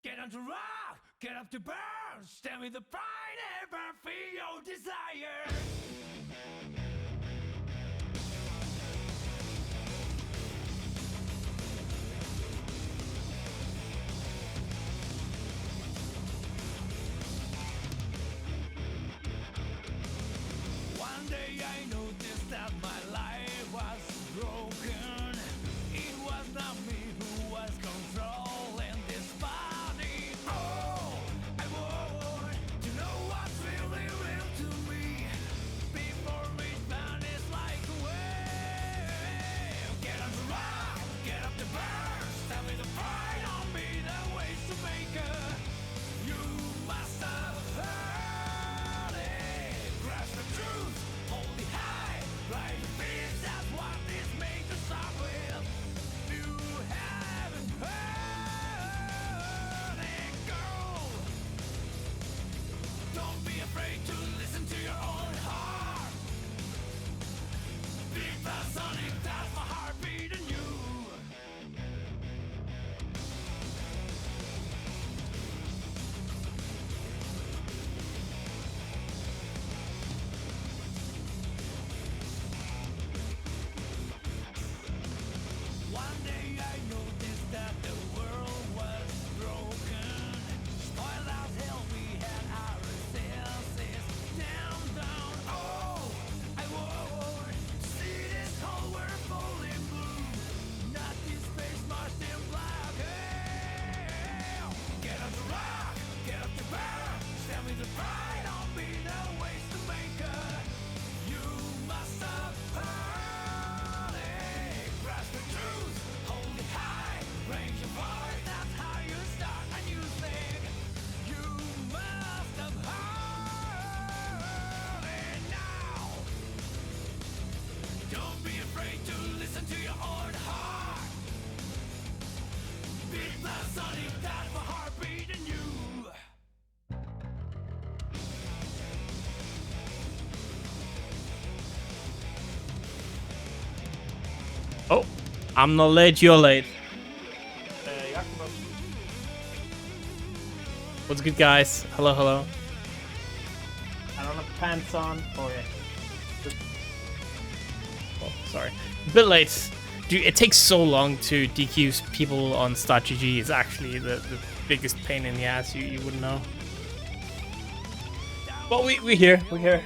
Get on to rock, get up to burn. Stand with the pride and burn for your desire. One day I noticed that my life was broken. It was not me who was controlling this body. Oh, I want to know what's really real to me before it vanishes like a wave. Get on the rock, get up the burn. Stand with the pride on me, the ways to make her. You must have heard it. Grasp the truth, hold it high. Right your feet, that's what this made to start with. You haven't heard it, girl. Don't be afraid to listen to your own heart. Big fast sonic, that's my heart beating you. One day I noticed that the world was broken. Spoiled as hell, we had our senses down. Oh, I would see this whole world falling blue. Not this space marched in black. Hey, get up to rock, get up to burn. Stand with the pride on me, the ways to make her. You must have heard it. Grasp the truth, hold it high. Raise your voice, that's how you start a new thing. You must have heard it now. Don't be afraid to listen to your own heart. Big blast sonic, that's my heart beating you. Oh, I'm not late, you're late. What's good, guys? Hello, hello. I don't have pants on. Oh, yeah. Oh, sorry. A bit late. Dude, it takes so long to DQ people on sstegy. It's actually the biggest pain in the ass, you wouldn't know. But we're here. We're here.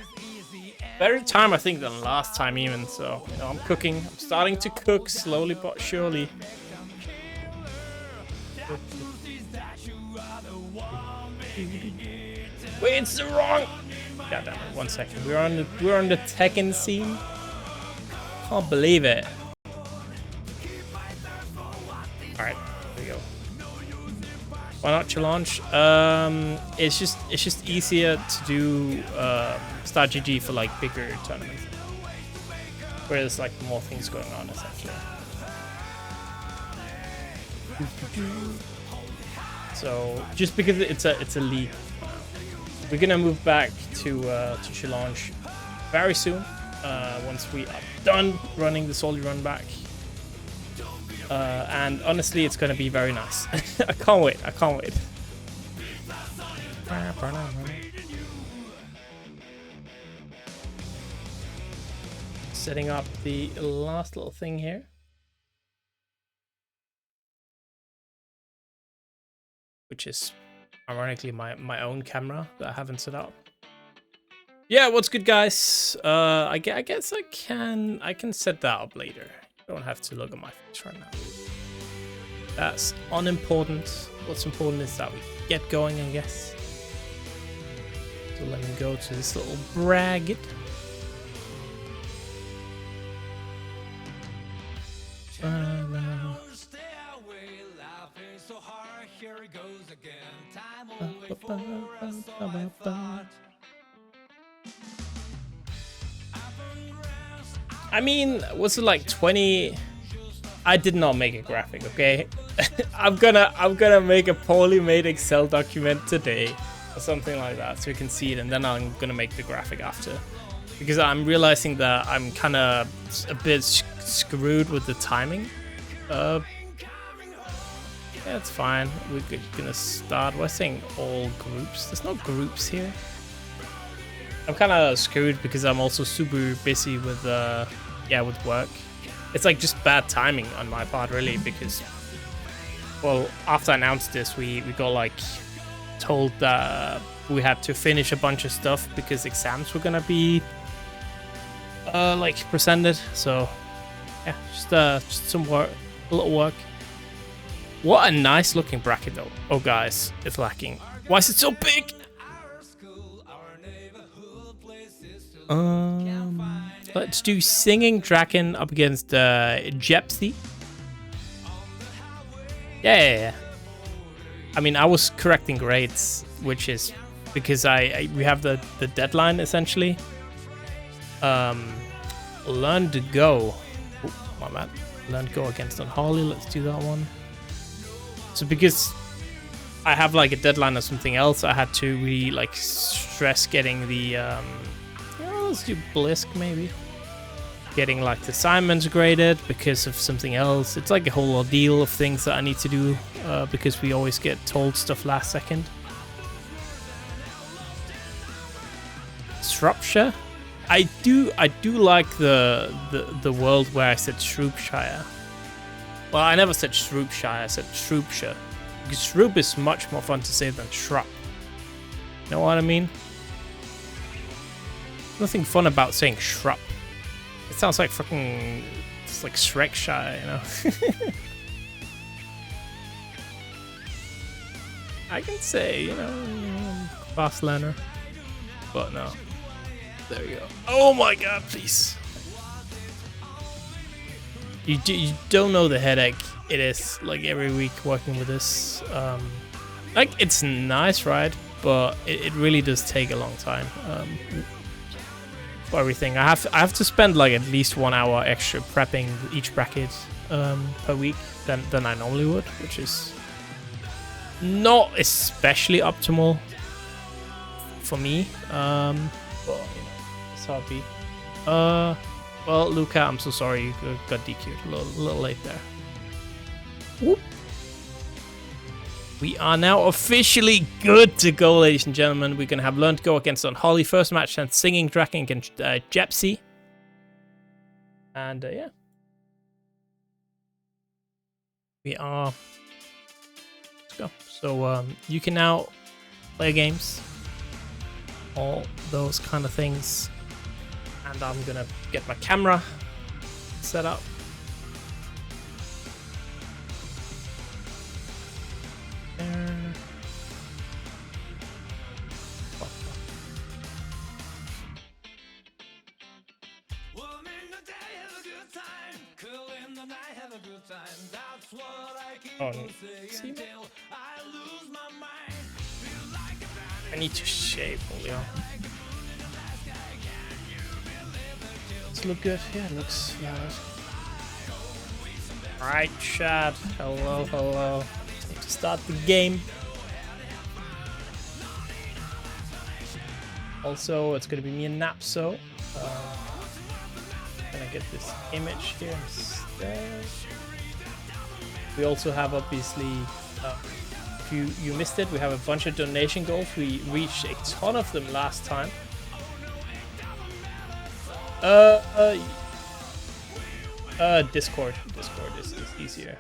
Better time, I think, than last time even. So, you know, I'm cooking. I'm starting to cook slowly but surely. Wait, it's the wrong. God damn it! 1 second. We're on the Tekken scene. Can't believe it. All right, here we go. Why not challenge? It's just easier to do sstegy for like bigger tournaments, where there's like more things going on essentially. So just because it's a league, we're gonna move back to challenge very soon. Once we are done running the solely Runback. And honestly, it's gonna be very nice. I can't wait. I can't wait. Setting up the last little thing here, which is ironically my own camera that I haven't set up. Yeah, what's good, guys? I guess I can set that up later. Don't have to look at my face right now. That's unimportant. What's important is that we get going, I guess. So let me go to this little bracket. I mean, was it like 20? I did not make a graphic, okay? I'm gonna make a poorly made Excel document today or something like that so you can see it, and then I'm gonna make the graphic after, because I'm realizing that I'm kind of a bit screwed with the timing Yeah, it's fine. We're gonna start. We're saying all groups. There's no groups here. I'm kind of screwed because I'm also super busy with with work. It's like just bad timing on my part, really, because, well, after I announced this, we got like told that we had to finish a bunch of stuff because exams were gonna be like presented. So yeah, just some work, a little work. What a nice looking bracket though. Oh guys, it's lacking. Why is it so big? Let's do Singing Dragon up against GGST. Yeah. I mean, I was correcting grades, which is because we have the deadline essentially. LearnedGO. Oh, my bad. LearnedGO against Unholly. Let's do that one. So because I have like a deadline or something else, I had to really like stress getting the let's do Blisske maybe. Getting like the assignments graded because of something else. It's like a whole ordeal of things that I need to do because we always get told stuff last second. Shropshire. I do like the world where I said Shropshire. Well, I never said Shropshire, I said Shropshire. Because Shroop is much more fun to say than Shrub. You know what I mean? Nothing fun about saying Shrub. It sounds like fucking... It's like Shrekshire, you know? I can say, you know, fast learner. But no. There we go. Oh my god, please. You don't know the headache it is, like, every week working with this. Like, it's nice, right? But it really does take a long time. For everything. I have to spend like at least 1 hour extra prepping each bracket per week than I normally would, which is not especially optimal for me. But you know, it's how it be. Well, Luca, I'm so sorry you got DQ'd a little late there. Whoop. We are now officially good to go, ladies and gentlemen. We're going to have LearnedGO against Unholly. First match, and Singing Dragon against GGST. And yeah. We are... Let's go. So you can now play games. All those kind of things. And I'm going to get my camera set up. Oh, see? I need to shave, Millia. Does it look good? Yeah, it looks nice. Alright, chat. Hello. Need to start the game. Also, it's gonna be me and Napso. Gonna get this image here instead. We also have, obviously, if you missed it, we have a bunch of donation goals. We reached a ton of them last time. Discord is easier.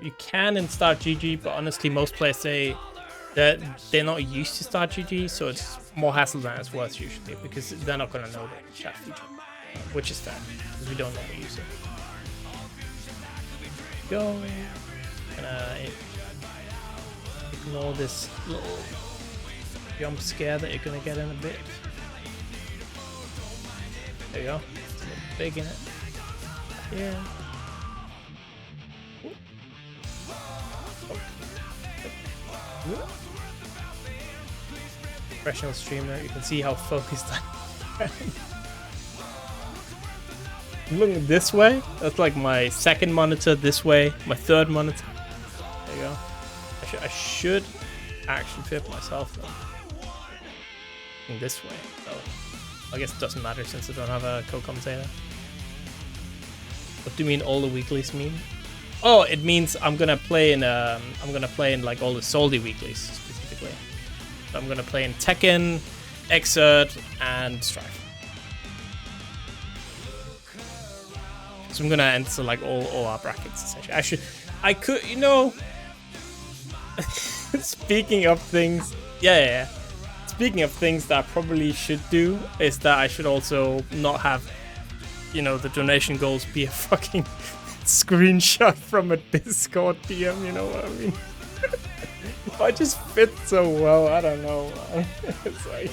You can in Start GG, but honestly, most players say that they're not used to Start GG, so it's more hassle than it's worth usually, because they're not gonna know the chat feature, which is fair, because we don't normally use it. Go. Gonna ignore this little jump scare that you're gonna get in a bit. There you go. It's a little big in it. Yeah. Oh. Professional streamer, you can see how focused I am. I'm looking this way. That's like my second monitor this way, my third monitor. There you go. I should action fit myself though. Looking this way, so I guess it doesn't matter since I don't have a co-commentator. What do you mean all the weeklies mean? Oh, it means I'm gonna play in like all the Soldi weeklies specifically. So I'm gonna play in Tekken, Xrd, and Strife. So I'm gonna enter like all our brackets essentially. I could, you know. Speaking of things, yeah. Speaking of things that I probably should do is that I should also not have, you know, the donation goals be a fucking screenshot from a Discord DM. You know what I mean? I just fit so well. I don't know. It's like,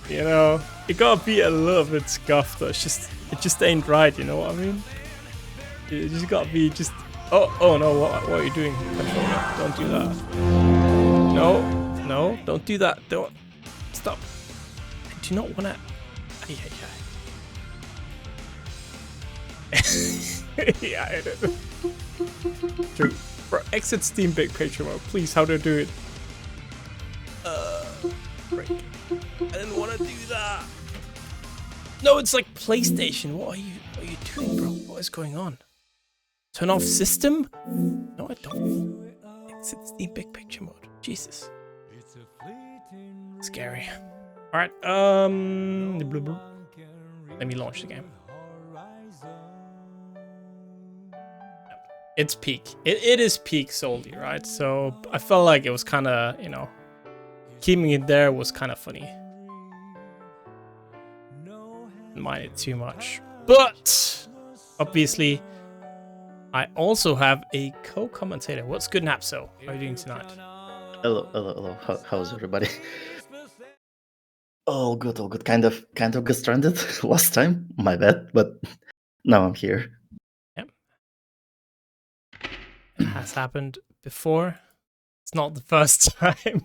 you know, it gotta be a little bit scuffed. It just ain't right. You know what I mean? It just gotta be just. Oh no! What are you doing? Don't do that. No, don't do that. Don't stop. I do not wanna. Yeah, I did. True. Bro, exit Steam big picture mode, please. How do I do it? Break. I didn't want to do that. No, it's like PlayStation. What are you doing, bro? What is going on? Turn off system? No, I don't. Exit Steam big picture mode. Jesus. Scary. All right. Let me launch the game. It's peak. It is peak solely, right? So I felt like it was kind of, you know, keeping it there was kind of funny. Didn't mind it too much, but obviously, I also have a co-commentator. What's good, Napso? How are you doing tonight? Hello. How's everybody? All good. Kind of got stranded last time. My bad, but now I'm here. Yep. It has happened before. It's not the first time.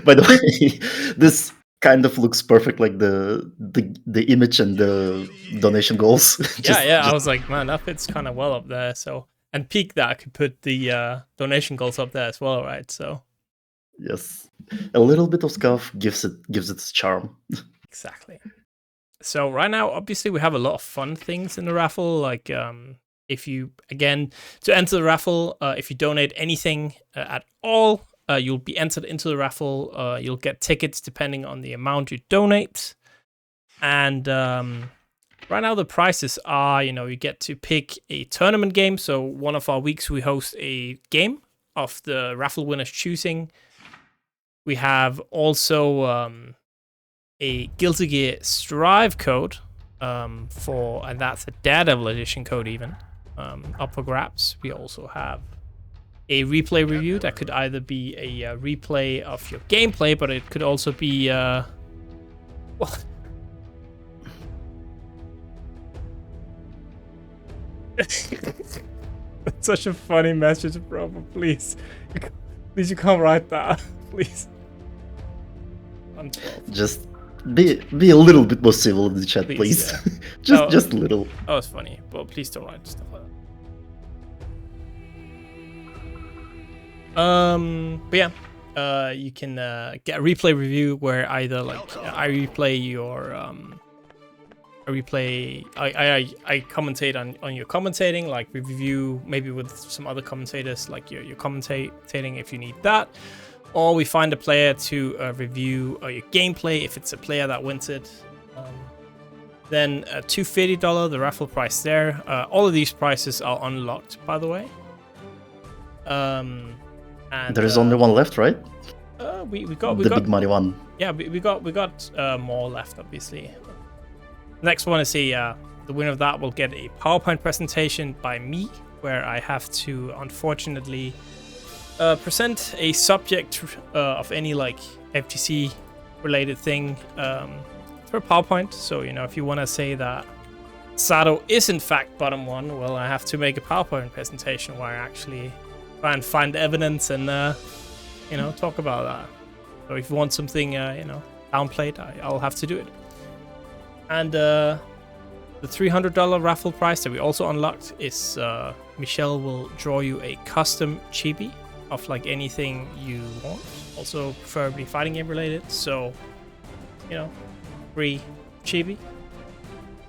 By the way, this kind of looks perfect, like the image and the donation goals. I was like, man, that fits kind of well up there. So, and peak that I could put the donation goals up there as well, right? So, yes, a little bit of scuff gives it its charm. Exactly. So right now, obviously, we have a lot of fun things in the raffle. Like, if you to enter the raffle, if you donate anything at all, you'll be entered into the raffle. You'll get tickets depending on the amount you donate. And right now the prizes are, you know, you get to pick a tournament game. So one of our weeks we host a game of the raffle winner's choosing. We have also a Guilty Gear Strive code and that's a Daredevil edition code even up for grabs. We also have a replay review that could either be a replay of your gameplay, but it could also be what? That's such a funny message, bro. But please you can't write that, please. Just be a little bit more civil in the chat, please. Yeah. just a little. Oh, it's funny, but please don't write stuff like that. But yeah, you can get a replay review where either like I replay your I commentate on your commentating, like review maybe with some other commentators, like you're commentating if you need that, or we find a player to review your gameplay if it's a player that wins it. Then $250, the raffle price there. All of these prices are unlocked, by the way. And there is only one left, right? We got the big money one. Yeah, we got more left, obviously. Next one is the winner of that will get a PowerPoint presentation by me, where I have to unfortunately present a subject of any like FGC related thing for PowerPoint. So, you know, if you want to say that Zato is in fact bottom one, well, I have to make a PowerPoint presentation where I actually try and find evidence and you know, talk about that. So if you want something you know, downplayed, I'll have to do it. And the $300 raffle prize that we also unlocked is Michelle will draw you a custom chibi of like anything you want, also preferably fighting game related. So, you know, free chibi.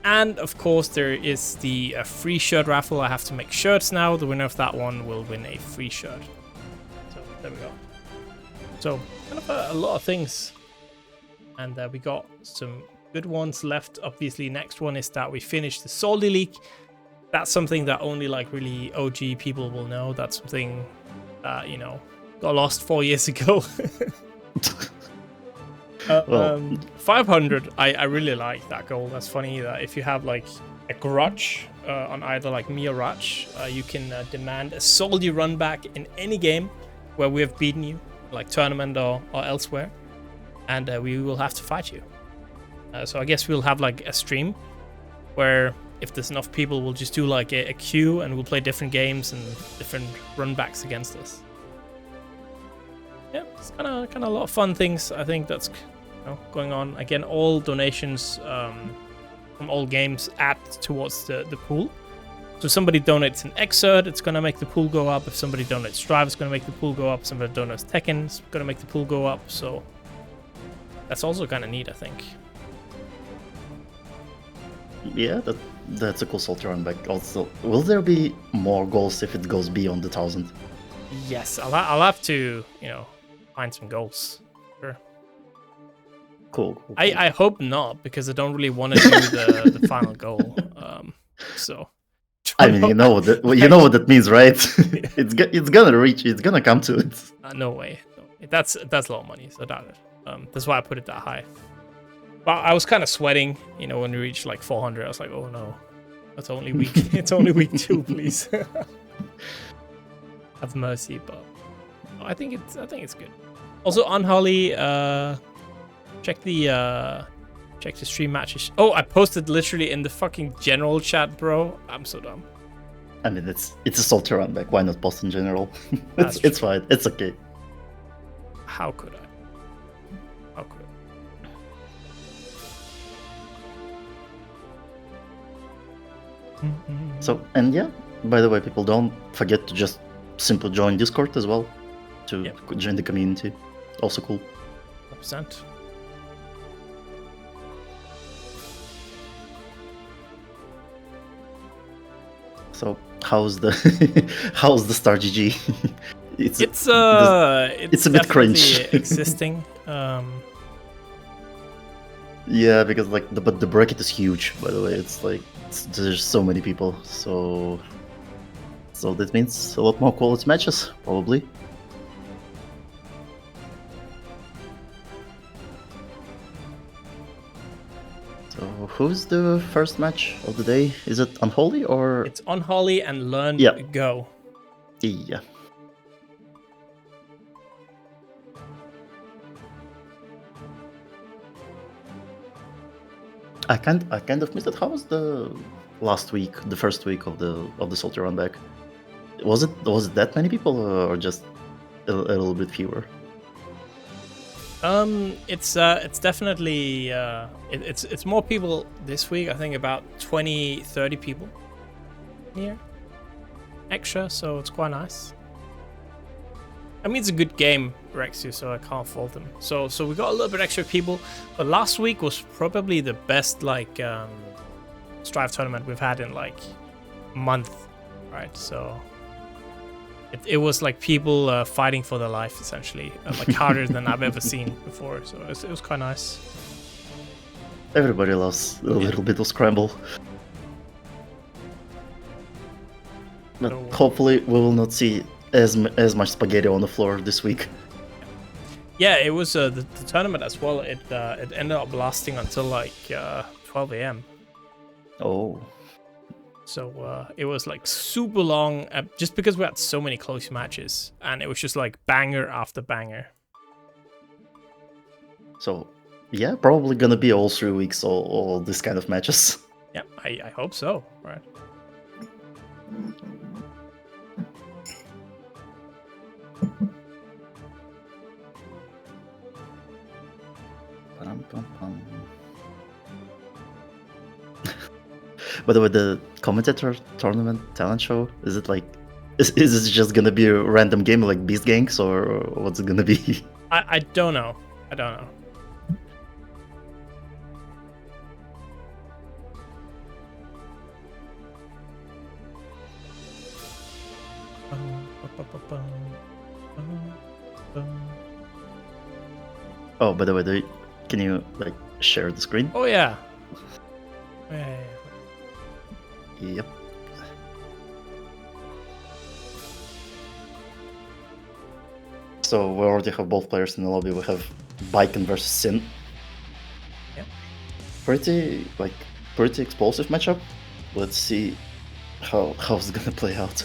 And of course, there is the free shirt raffle. I have to make shirts now. The winner of that one will win a free shirt. So there we go. So kind of a lot of things. And we got some good ones left. Obviously, next one is that we finished the Soldi leak. That's something that only like really OG people will know. That's something that, you know, got lost 4 years ago. 500, I really like that goal. That's funny that if you have like a grudge on either like me or Raj, you can demand a Soldi run back in any game where we have beaten you, like tournament or elsewhere, and we will have to fight you. So I guess we'll have like a stream where if there's enough people, we'll just do like a queue and we'll play different games and different run backs against us. Yeah, it's kind of a lot of fun things. I think that's going on. Again, all donations from all games add towards the pool. So if somebody donates an Xrd, it's going to make the pool go up. If somebody donates Drive, it's going to make the pool go up. Somebody donates Tekken, it's going to make the pool go up. So that's also kind of neat, I think. Yeah, that's a cool Salty Runback. Also, will there be more goals if it goes beyond the 1,000? Yes, I'll have to, you know, find some goals. Sure. Cool. I hope not, because I don't really want to do the final goal. So. I mean, you know what that means, right? it's gonna reach. It's gonna come to it. No way. That's a lot of money, so I doubt it. That's why I put it that high. But I was kind of sweating, you know, when we reached like 400. I was like, oh no, that's only week. It's only week 2, please. Have mercy, but I think it's good. Also, Unholly, check the stream matches. Oh, I posted literally in the fucking general chat, bro. I'm so dumb. I mean, it's a Salty Runback. Why not post in general? It's fine. It's okay. How could I? So, and yeah, by the way, people, don't forget to just simply join Discord as well to join the community. Also cool. 100%. So, how's the Star GG? It's a bit cringe. Existing. Yeah, because like the bracket is huge. By the way, it's like there's so many people, so that means a lot more quality matches probably. So who's the first match of the day? Is it Unholy or? It's Unholly and LearnedGO. Yeah. I kind of missed it. How was the last week, the first week of the Salty Runback? Was it that many people or just a little bit fewer? It's definitely it's more people this week. I think about 20-30 people here extra, so it's quite nice. I mean, it's a good game, Rexu, so I can't fault them. So we got a little bit extra people, but last week was probably the best like Strive tournament we've had in like a month, right? So it was like people fighting for their life, essentially, like harder than I've ever seen before. So it was quite nice. Everybody loves a little bit of scramble. But hopefully we will not see as much spaghetti on the floor this week. Yeah, it was the tournament as well. It ended up lasting until like 12 a.m. Oh. So it was like super long, just because we had so many close matches, and it was just like banger after banger. So yeah, probably gonna be all 3 weeks, all this kind of matches. Yeah, I hope so, right? By the way, the commentator tournament talent show, is it like, is it just gonna be a random game like Beast Gangs, or what's it gonna be? I don't know. Oh, by the way, can you like share the screen? Oh yeah. Yeah. Yep. So we already have both players in the lobby. We have Baiken versus Shin. Yeah. Pretty explosive matchup. Let's see how it's gonna play out.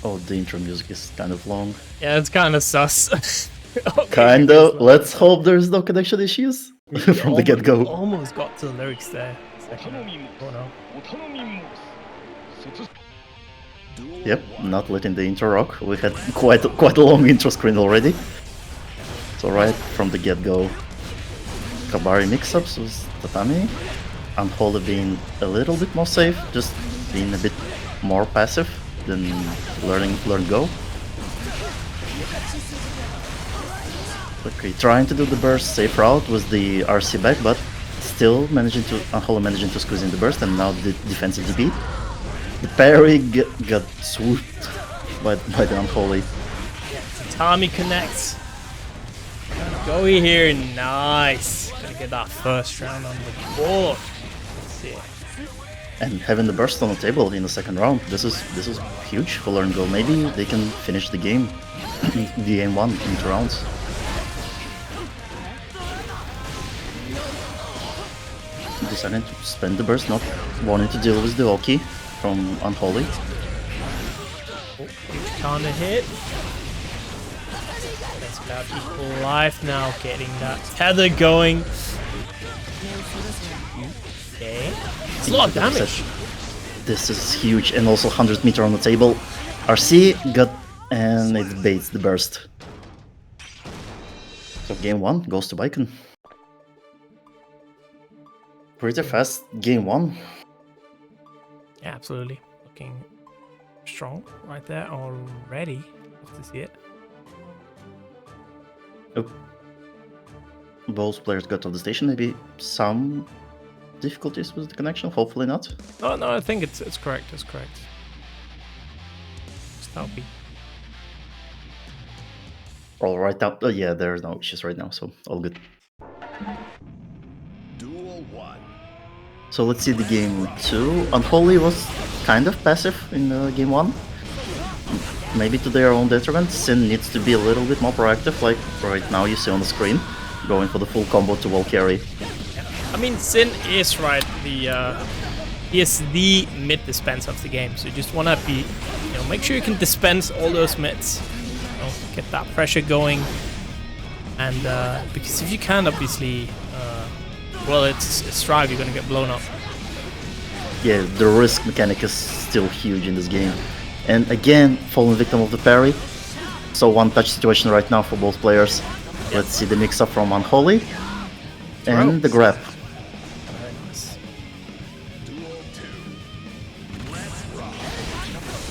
Oh, the intro music is kind of long. Yeah, it's kind of sus. Okay, Kind of. Let's hope there's no connection issues from the get-go. Almost got to the lyrics there. Oh no. Yep, not letting the intro rock. We had quite a long intro screen already. So right from the get-go, Kabari mix-ups with Tatami. Unholly being a little bit more safe, just being a bit more passive than LearnedGO. Okay, trying to do the burst safe route with the RC back, but still Unholly managing to squeeze in the burst, and now the defensive DP. The parry got swooped by the Unholly. Tommy connects. Go here, nice. Gonna get that first round on the board. Let's see. And having the burst on the table in the second round, this is huge for LearnedGO. Maybe they can finish the game, the game 1 in 2 rounds. Deciding to spend the burst, not wanting to deal with the Oki from Unholly. Oh, counter hit. That's about equal life now, getting that tether going. Okay. It's a lot of damage. This is huge, and also 100 meter on the table. RC got, and it baits the burst. So game 1 goes to Baiken. Pretty fast game 1. Yeah, absolutely. Looking strong right there already. Love to see it. Oh. Both players got off the station. Maybe some difficulties with the connection. Hopefully not. Oh no, I think it's correct. It's correct. Just be. All right now. Oh, yeah, there's no issues right now, so all good. Duel 1. So let's see the game 2. Unholly was kind of passive in game 1. Maybe to their own detriment. Shin needs to be a little bit more proactive, like right now you see on the screen, going for the full combo to wall carry. I mean, Shin is right. He is the mid dispenser of the game. So you just wanna be, make sure you can dispense all those mids. Get that pressure going, and because if you can't, obviously, well, it's a strive. You're gonna get blown up. Yeah, the risk mechanic is still huge in this game. And again, falling victim of the parry. So one-touch situation right now for both players. Let's see the mix-up from Unholly. And the grab. Very nice.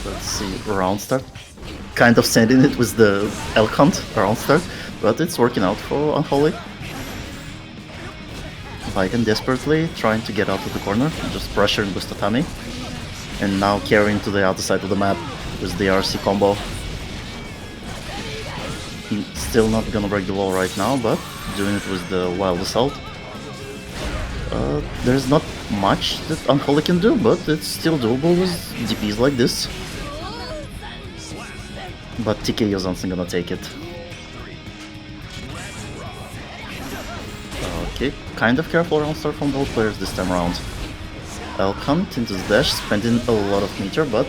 Let's see, round start. Kind of sending it with the Elphelt round start, but it's working out for Unholly. Baiken desperately trying to get out of the corner, just pressuring with Tatami. And now carrying to the other side of the map with the RC combo. Still not gonna break the wall right now, but doing it with the wild assault. There's not much that Unholly can do, but it's still doable with DPs like this. But TKO's not gonna take it. Okay, kind of careful round start from both players this time around. Elphelt into the dash, spending a lot of meter, but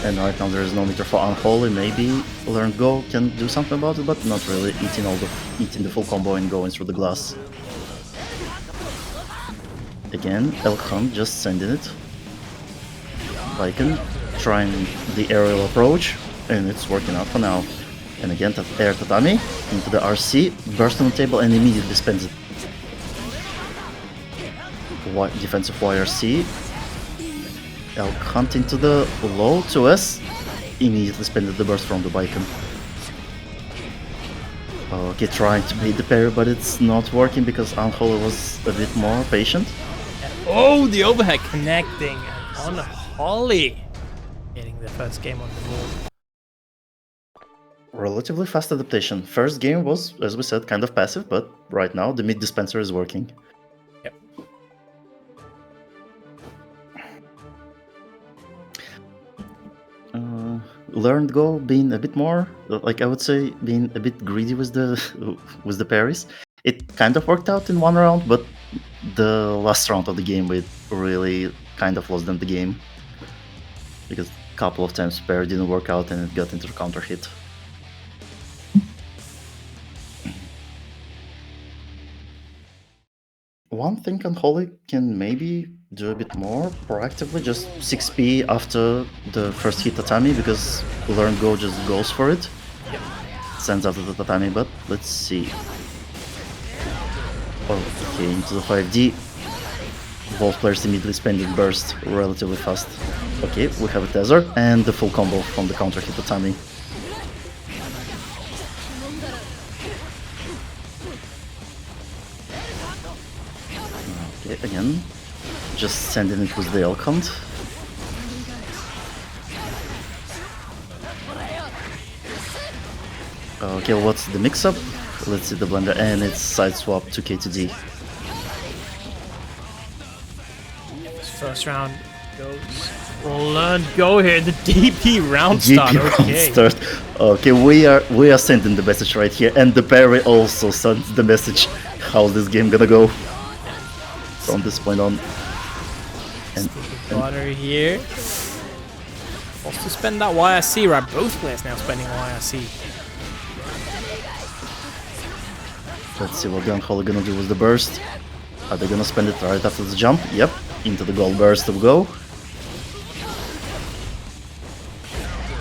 and right now there is no meter for Unholly. Maybe LearnedGO can do something about it, but not really. Eating the full combo and going through the glass. Again, Elphelt just sending it. Baiken trying the aerial approach, and it's working out for now. And again, air Tatami into the RC, burst on the table, and immediately spends it. Defensive YRC. Elphelt into the low 2S, immediately spended the burst from the Baiken. Okay, trying to beat the parry, but it's not working because Unholly was a bit more patient. Oh, the overhead connecting and Unholly getting the first game on the board. Relatively fast adaptation. First game was, as we said, kind of passive, but right now the mid dispenser is working. Yep. LearnedGo being a bit more, like I would say, being a bit greedy with the parries. It kind of worked out in one round, but the last round of the game we really kind of lost them the game because a couple of times parry didn't work out and it got into the counter hit. One thing Unholly can maybe do a bit more proactively, just 6p after the first hit tatami, because LearnedGo just goes for it. Sends after the tatami, but let's see. Okay, into the 5D. Both players immediately spending burst relatively fast. Okay, we have a tether and the full combo from the counter hit tatami. Okay, again, just sending it with the Elphelt. Okay, what's the mix-up? Let's see the blender, and it's side swap to K to D. First round goes. LearnedGo here, the DP round start. Okay. Round start. Okay, we are sending the message right here, and the parry also sends the message. How's this game gonna go from this point on? And water here. Also spend that YRC, right? Both players now spending YRC. Let's see what Unholly gonna do with the burst. Are they gonna spend it right after the jump? Yep, into the gold burst we go.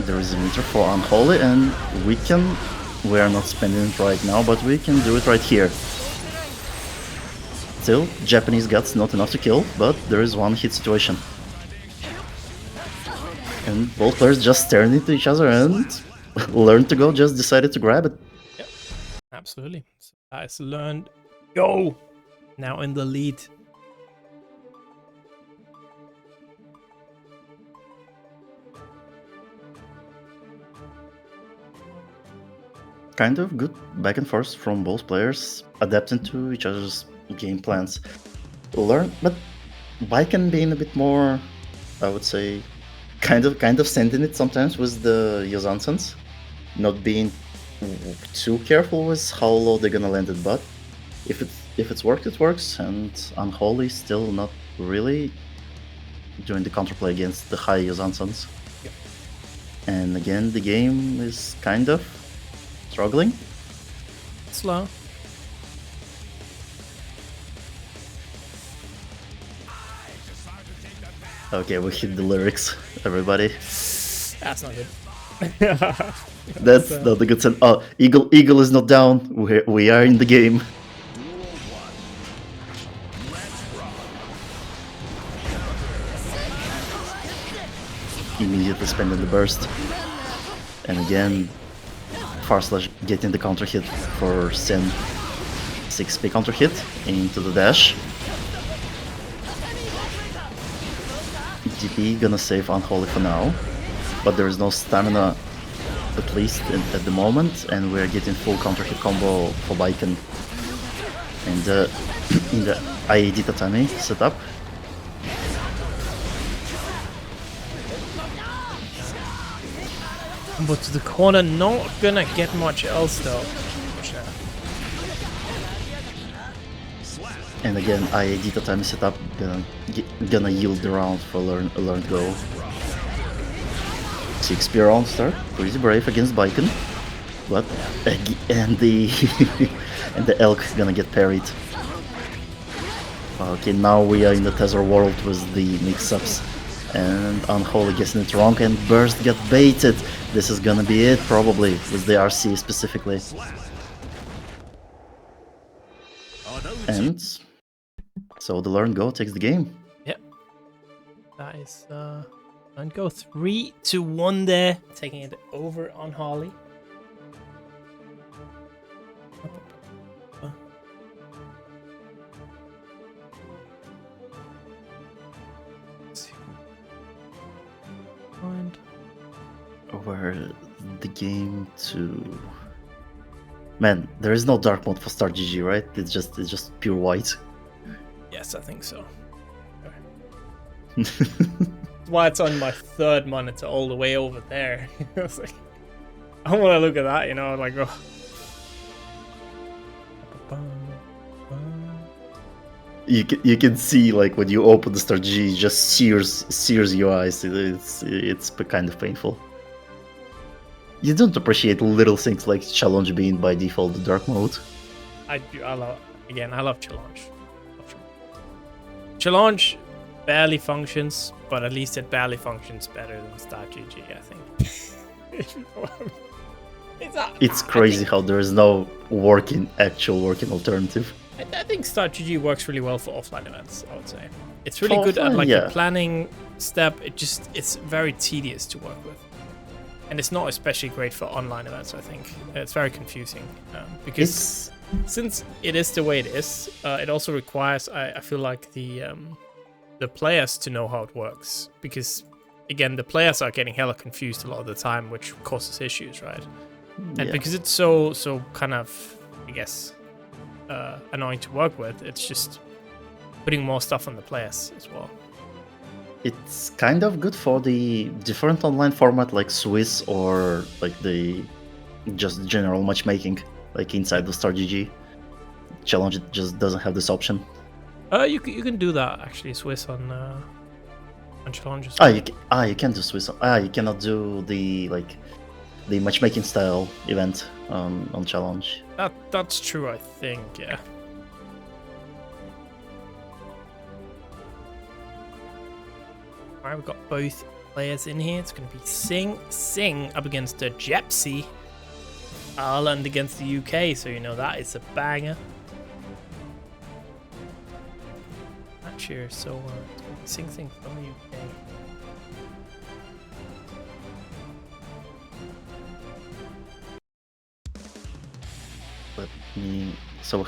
There is a meter for Unholly, and we are not spending it right now, but we can do it right here. Still, Japanese guts not enough to kill, but there is one hit situation. And both players just staring into each other, and LearnedGo just decided to grab it. Yep, absolutely. So that's LearnedGo now in the lead. Kind of good back and forth from both players, adapting to each other's game plans. But Baiken being a bit more, I would say, kind of sending it sometimes with the Yozansons, not being too careful with how low they're gonna land it. But if it's worked, it works, and Unholly still not really doing the counterplay against the high Yozansons. Yep. And again, the game is kind of struggling. Slow. Okay, we hit the lyrics, everybody. That's not good. That's not a good sign. Oh, Eagle is not down. We are in the game. Immediately spending the burst. And again, / getting the counter hit for Shin. 6p counter hit into the dash. GP gonna save Unholly for now, but there is no stamina, at least at the moment, and we're getting full counter hit combo for Baiken. And in the IAD tatami setup. But to the corner, not gonna get much else though. And again, IAD tatami setup gonna yield the round for LearnedGo. 6p round start, pretty brave against Baiken, but and the and the elk gonna get parried. Okay, now we are in the tether world with the mix-ups, and Unholly guessing it wrong, and burst get baited. This is gonna be it probably with the RC specifically. And so the LearnedGo takes the game. Yep. That is LearnedGo 3-1 there, taking it over Unholly. Find. Where the game to... Man, there is no dark mode for Star GG, right? It's just pure white. Yes, I think so. That's why it's on my third monitor all the way over there. I was like, I want to look at that, you know, like, oh. You can see, like, when you open the Star GG, it just sears your eyes. It's kind of painful. You don't appreciate little things like challenge being by default the dark mode. I love challenge. Challenge barely functions, but at least it barely functions better than Star GG, I think. It's crazy how there is no actual working alternative. I think Star GG works really well for offline events, I would say. It's really good at like the planning step. It's very tedious to work with. And it's not especially great for online events, I think. It's very confusing. Because since it is the way it is, it also requires, I feel like, the players to know how it works. Because, again, the players are getting hella confused a lot of the time, which causes issues, right? And because it's so kind of, I guess, annoying to work with, it's just putting more stuff on the players as well. It's kind of good for the different online format like Swiss or like the just general matchmaking, like inside the Star GG. Challenge it just doesn't have this option. You can do that actually, Swiss on challenges. You can do Swiss. You cannot do the matchmaking style event on challenge. That's true, I think. Yeah. Alright, we've got both players in here. It's going to be Sing up against the Gypsy. Ireland against the UK, so you know that is a banger. Match here, so Sing from the UK. So we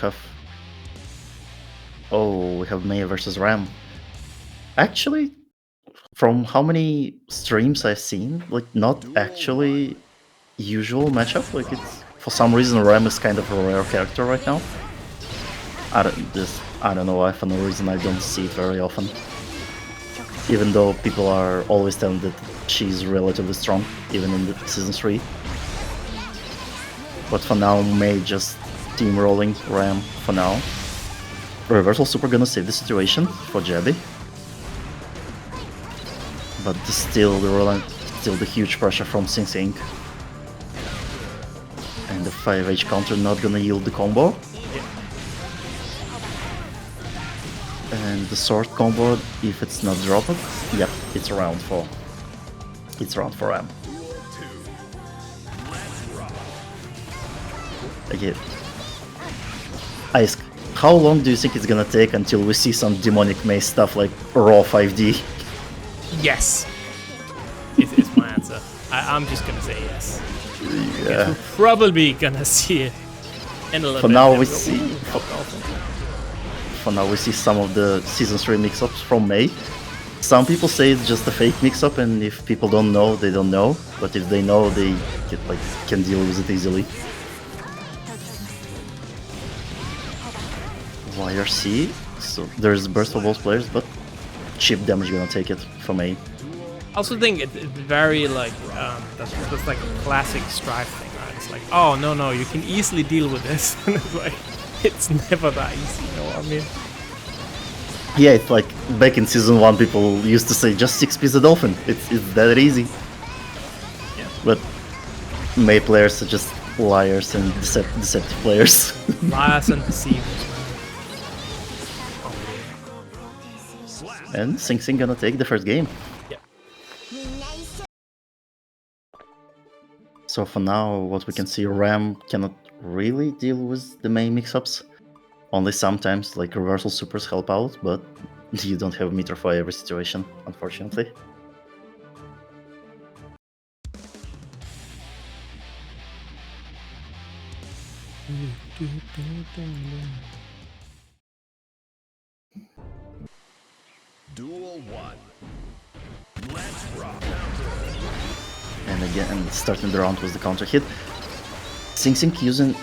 have EMEA versus Ram. Actually, from how many streams I've seen, like not actually usual matchup. Like it's for some reason Ram is kind of a rare character right now. I don't know why. For no reason I don't see it very often. Even though people are always telling that she's relatively strong, even in the season 3. But for now, May just steamrolling Ram for now. Reversal Super gonna save the situation for Jabby. But still the huge pressure from Sing. And the 5H counter not gonna yield the combo. And the sword combo, if it's not dropped, yep, it's round 4. It's round 4 Ram. Again, Ice, how long do you think it's gonna take until we see some demonic maze stuff like raw 5D? Yes, is my answer. I'm just gonna say yes. Yeah. We're probably gonna see it in a little bit. For now we see some of the season 3 mix-ups from May. Some people say it's just a fake mix-up, and if people don't know, they don't know. But if they know, they can deal with it easily. YRC, so there's burst for both players, but Chipp damage gonna take it from May. I also think it's very like that's like a classic Strive thing, right? It's like, oh no, you can easily deal with this, and it's like it's never that easy, you know what I mean? Yeah, it's like back in season 1, people used to say just 6 piece of dolphin. It's that easy. Yeah. But May players are just liars and deceptive players. Liars and deceivers. And Sing gonna take the first game. Yep. So for now, what we can see, Ram cannot really deal with the main mix-ups. Only sometimes, like reversal supers help out, but you don't have meter for every situation, unfortunately. Duel 1. Let's rock. And again, starting the round with the counter hit. SingSing using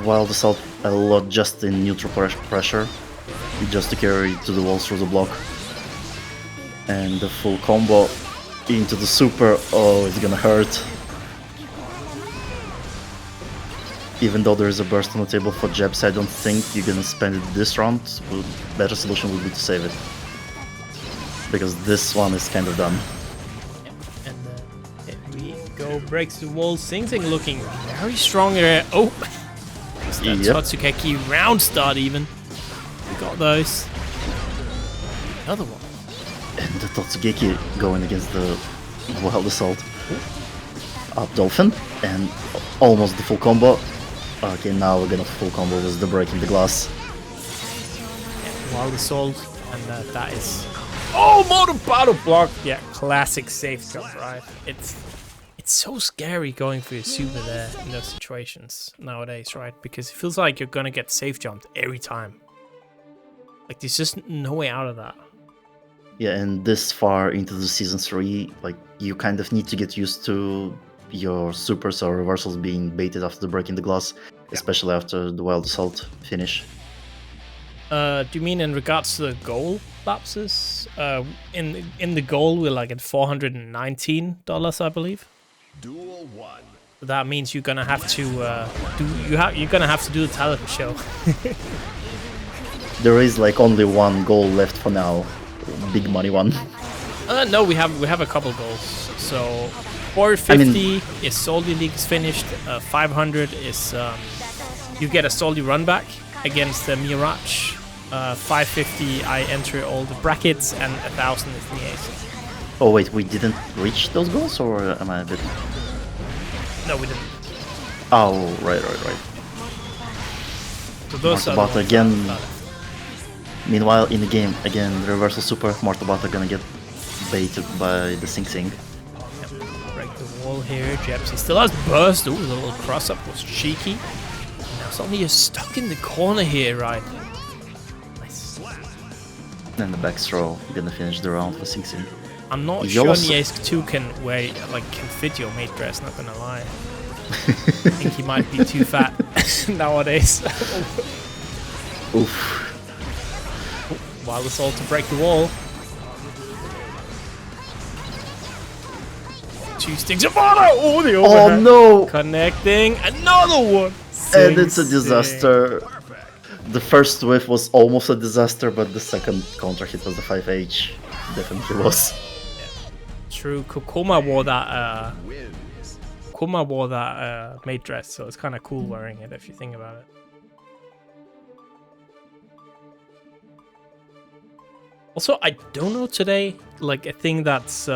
Wild Assault a lot just in neutral pressure, just to carry to the wall through the block. And the full combo into the super, oh, it's gonna hurt. Even though there is a burst on the table for Jebs, I don't think you're gonna spend it this round. Better solution would be to save it. Because this one is kind of done. And here we go, breaks the wall. SingSing looking very strong here. Oh, that Tatsukeki round start even. We got those. Another one. And the Tatsugeki going against the Wild Assault. Up Dolphin, and almost the full combo. Okay, now we're gonna full combo with the breaking the glass. Yeah, Wild Assault, and that is... Oh, motor battle block! Yeah, classic safe jump, right? It's so scary going for your super there in those situations nowadays, right? Because it feels like you're gonna get safe jumped every time. Like, there's just no way out of that. Yeah, and this far into the season 3, like, you kind of need to get used to your supers or reversals being baited after breaking the glass, especially after the Wild Assault finish. Do you mean in regards to the goal lapses? In the goal we're like at $419, I believe. Duel 1. So that means you're gonna have to you're gonna have to do the talent show. There is like only one goal left for now, big money one. No, we have a couple goals. So 450 is Soldi League is finished. 500 is you get a Soldi Runback against Mirage. 550 I enter all the brackets, and 1000 is the ace. Oh wait, we didn't reach those goals, or am I a bit... No, we didn't. Oh, right. So those are Martabata again. Meanwhile, in the game, again, reversal super, Martabata gonna get baited by the SingSing. Yep. Break the wall here. Jepsy still has burst. Ooh, the little cross up was cheeky. Now suddenly you're stuck in the corner here, right? Nice. And the back throw gonna finish the round for SingSing. I'm not sure NSxC 2 can fit your mate dress, not gonna lie. I think he might be too fat nowadays. Oof. Wild Assault to break the wall. Two sticks of Giovanna! Oh, the overhead. Oh no! Connecting. Another one! And it's a disaster. The first whiff was almost a disaster, but the second counter hit was the 5H. Definitely was. True. Kokoma wore that maid dress, so it's kind of cool wearing it if you think about it. Also, I don't know today, like a thing that's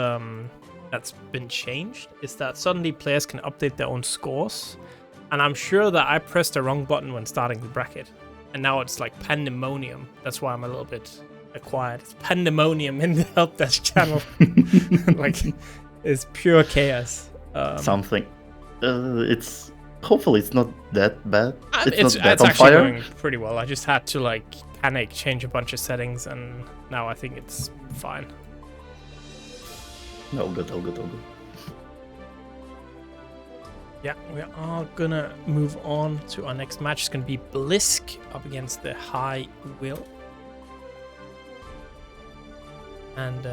been changed is that suddenly players can update their own scores, and I'm sure that I pressed the wrong button when starting the bracket, and now it's like pandemonium. That's why I'm a little bit quiet. It's pandemonium in the help desk channel. Like, it's pure chaos. Something. It's hopefully it's not that bad. It's not that it's on actually fire. going pretty well. I just had to like panic, change a bunch of settings, and now I think it's fine. All good. Yeah, we are gonna move on to our next match. It's gonna be Blisske up against the HiWill. And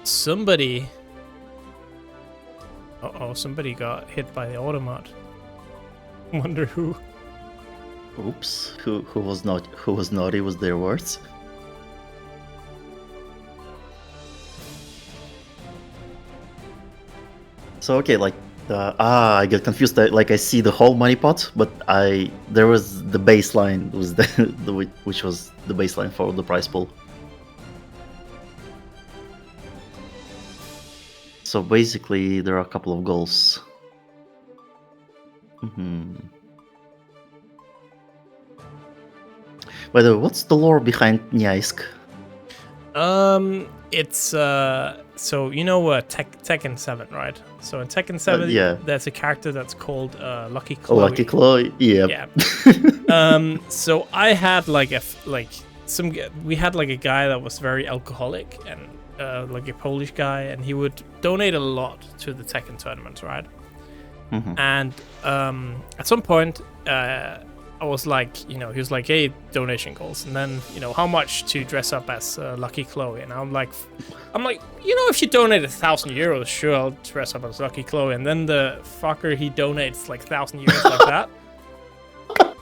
somebody got hit by the automat. Wonder who. Oops. Who was naughty was their words. So okay, like I get confused. Like I see the whole money pot, but there was the baseline was which was the baseline for the prize pool. So basically, there are a couple of goals. By the way, what's the lore behind NSxC? It's so you know Tekken 7, right? So in Tekken 7, yeah. there's a character that's called Lucky Oh, Chloe. Lucky Chloe, yeah. Yeah. So I had like we had like a guy that was very alcoholic and like a Polish guy, and he would donate a lot to the Tekken tournaments, right? And at some point, I was like, you know, he was like, hey, donation goals, and then, you know, how much to dress up as Lucky Chloe? And I'm like, you know, if you donate €1,000, sure, I'll dress up as Lucky Chloe. And then the fucker, he donates like €1,000 like that,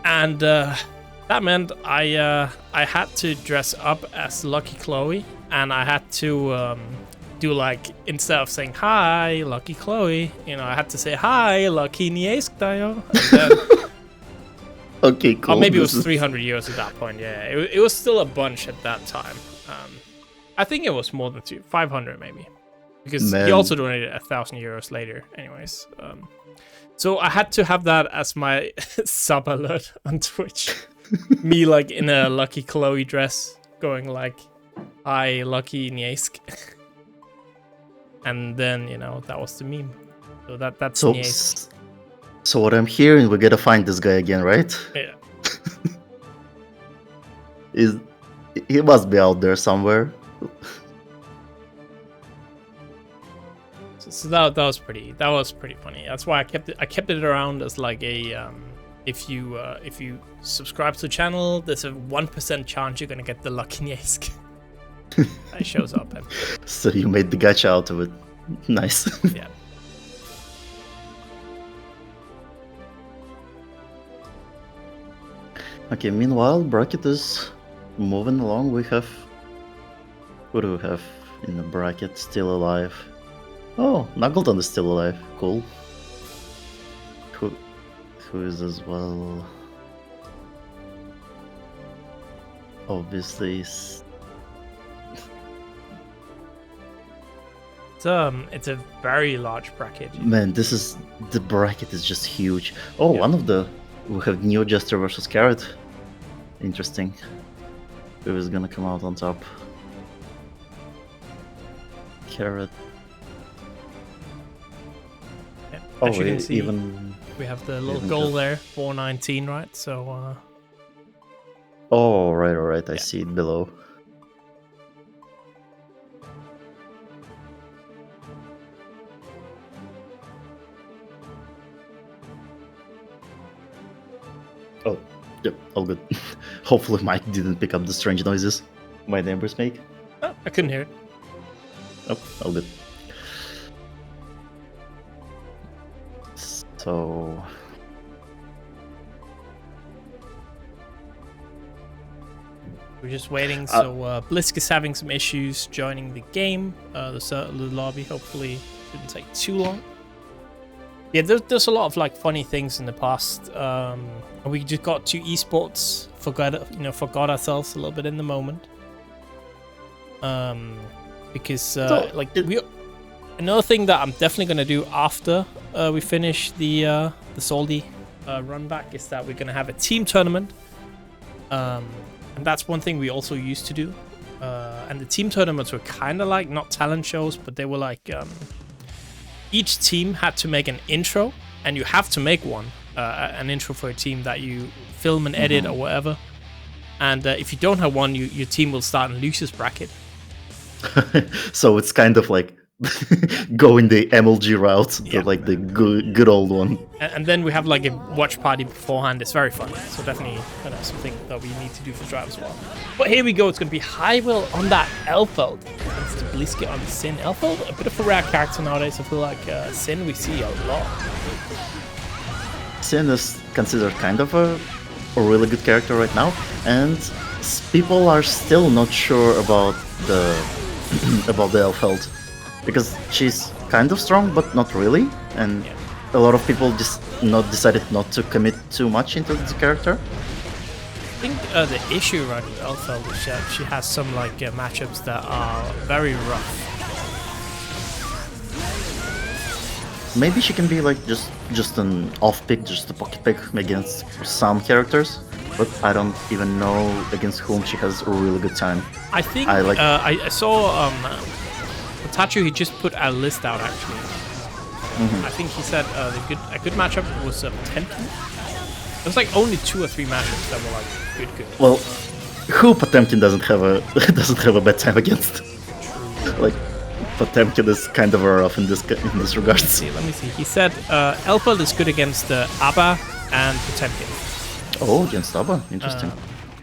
and that meant I had to dress up as Lucky Chloe, and I had to do like, instead of saying hi Lucky Chloe, you know, I had to say hi Lucky Nieskdayo, and then okay, cool. or maybe it was €300 at that point. Yeah, it was still a bunch at that time. I think it was more than 500 maybe, because he also donated €1,000 later. Anyways, so I had to have that as my sub alert on Twitch. Me like in a Lucky Chloe dress, going like, "Hi, Lucky Niesk," and then, you know, that was the meme. So that's Niesk. So what I'm hearing, we gotta find this guy again, right? Yeah. He must be out there somewhere. So that was pretty funny. That's why I kept it around as like a if you subscribe to the channel, there's a 1% chance you're gonna get the Lucky Niesk. That shows up. So you made the gacha out of it. Nice. Yeah. Okay, meanwhile, bracket is moving along. We have... Who do we have in the bracket still alive? Oh, Nagleton is still alive. Cool. Who is as well? Obviously... It's a very large bracket. Man, the bracket is just huge. Oh, yeah. We have Neo Jester versus Carrot. Interesting. Who is gonna come out on top? Carrot. Yeah, oh, as you can see, even we have the little goal there, 419, right? So. Oh, right. I see it below. Oh, yep, all good. Hopefully Mike didn't pick up the strange noises my neighbors make. Oh, I couldn't hear it. Oh, all good. So... We're just waiting, so Blisske is having some issues joining the game. The lobby hopefully shouldn't take too long. Yeah, there's a lot of like funny things in the past. We just got to esports, forgot ourselves a little bit in the moment. Because another thing that I'm definitely gonna do after we finish the Soldi Runback is that we're gonna have a team tournament. And that's one thing we also used to do. And the team tournaments were kind of like not talent shows, but they were like each team had to make an intro, and you have to make one, an intro for a team that you film and edit or whatever. And if you don't have one, your team will start in losers bracket. So it's kind of like going the MLG route, yeah. The good old one. And then we have like a watch party beforehand. It's very fun. So definitely something that we need to do for Strive as well. But here we go. It's going to be HiWill on that Elphelt. It's Blisske on Shin. Elphelt, a bit of a rare character nowadays. I feel like Shin we see a lot. Shin is considered kind of a really good character right now, and people are still not sure about the Elphelt. Because she's kind of strong, but not really, and a lot of people just decided not to commit too much into this character. I think the issue right with Elphelt is that she has some like matchups that are very rough. Maybe she can be like just an off pick, just a pocket pick against some characters, but I don't even know against whom she has a really good time. I think I saw PataChu, he just put a list out actually. I think he said a good matchup was Potemkin. There was like only 2 or 3 matchups that were like good. Well, who Potemkin doesn't have a bad time against? Like, Potemkin is kind of rough in this regard. Let me see. He said Elphelt is good against A.B.A and Potemkin. Oh, against A.B.A, interesting.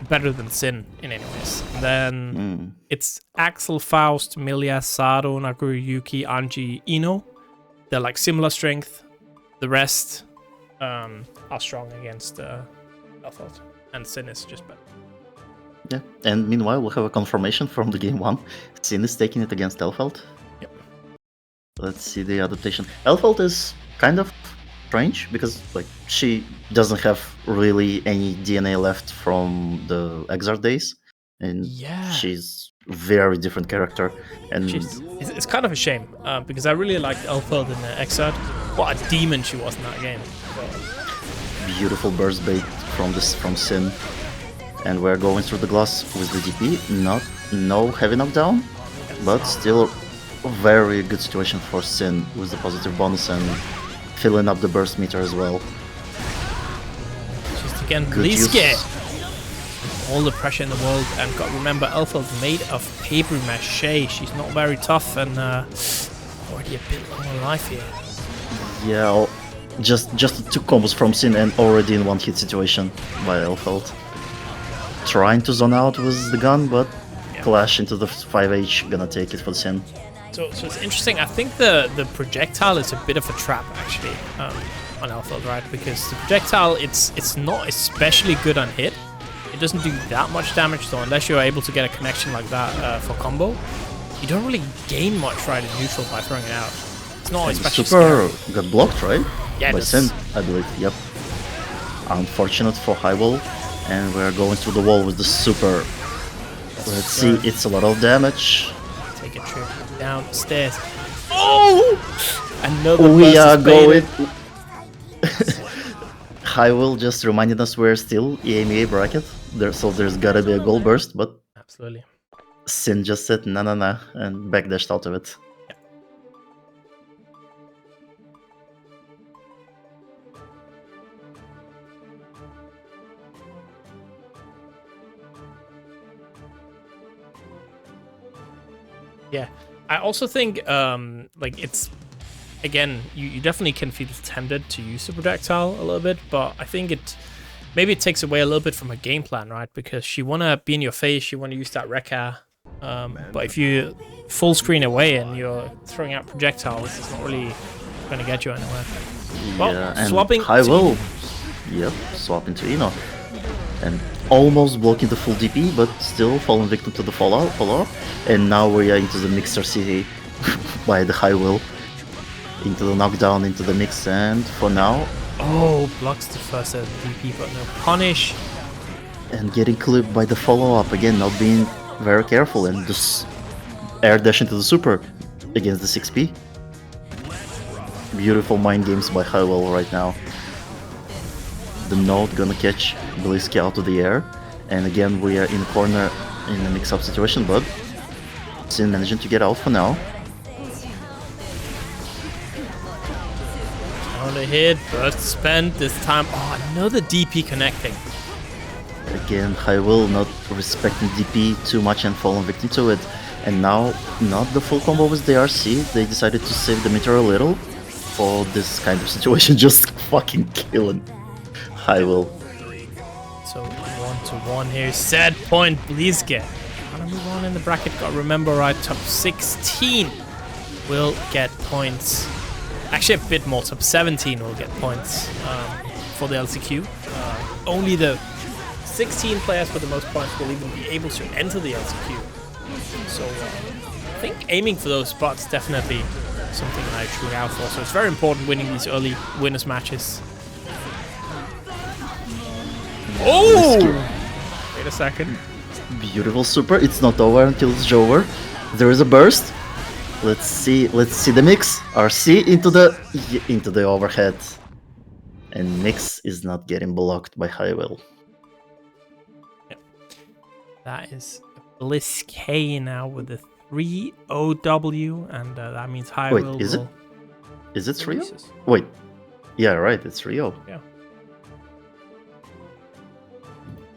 Better than Shin in any ways. Then it's Axel, Faust, Millia, Zato, Nagoriyuki, Anji, Ino. They're like similar strength. The rest are strong against Elphelt, and Shin is just better. Yeah, and meanwhile we'll have a confirmation from the game 1. Shin is taking it against Elphelt. Yep. Let's see the adaptation. Elphelt is kind of strange because like she doesn't have really any DNA left from the Xrd days, and she's very different character. And it's kind of a shame because I really liked Elphelt in the Xrd. What a demon she was in that game. Beautiful burst bait from Shin. And we're going through the glass with the DP. No heavy knockdown, but still a very good situation for Shin with the positive bonus and filling up the burst meter as well. Just again, Blisske. All the pressure in the world, and got to remember Elphelt made of paper mache. She's not very tough and already a bit long on life here. Yeah, just 2 combos from Shin and already in 1-hit situation by Elphelt. Trying to zone out with the gun, but clash into the 5H, gonna take it for Shin. So it's interesting. I think the projectile is a bit of a trap actually on Elphelt, right? Because the projectile, it's not especially good on hit. It doesn't do that much damage, so unless you're able to get a connection like that for combo, you don't really gain much right in neutral by throwing it out. It's not especially super scary. Got blocked, right? Yeah, by Shin, I believe. Yep. Unfortunate for HiWill, and we're going through the wall with the super. Let's see, it's a lot of damage. Take a trip downstairs. Oh! Another we are going. HiWill just reminded us we're still EMEA bracket, so there's gotta be a goal burst, but absolutely. Shin just said nah and backdashed out of it. Yeah, I also think like it's again you definitely can feel tempted to use the projectile a little bit, but I think maybe it takes away a little bit from her game plan, right? Because she wanna be in your face, she wanna use that Rekka, but if you full screen away and you're throwing out projectiles, it's not really gonna get you anywhere. Well, and swapping HiWill, yep, swapping to Ino, and almost blocking the full DP, but still falling victim to the follow-up. And now we are into the mixer city by the HiWill, into the knockdown, into the mix, and for now... Oh, blocks the first DP, but no punish. And getting clipped by the follow-up, again, not being very careful, and just air dash into the super against the 6P. Beautiful mind games by HiWill right now. The node gonna catch Blisske out of the air, and again we are in the corner in a mix-up situation, but Shin managing to get out for now. On the hit, burst spent this time. Oh, another DP connecting. Again, HiWill not respecting DP too much and falling victim to it. And now, not the full combo with the RC, they decided to save the meter a little for this kind of situation, just fucking killing HiWill. So 1-1 here, set point Blisske. Wanna move on in the bracket, gotta remember right, top 16 will get points. Actually a bit more, top 17 will get points for the LCQ. Only the 16 players with the most points will even be able to enter the LCQ. So I think aiming for those spots definitely something I should out for. So it's very important winning these early winners matches. Oh! Wait a second. Beautiful super. It's not over until it's over. There is a burst. Let's see the mix. RC into the overhead. And mix is not getting blocked by HiWill. Yep. That is Blisske now with the 3OW, and that means HiWill. Wait, is it 3-0? releases. Wait, yeah, right, it's 3-0. Yeah.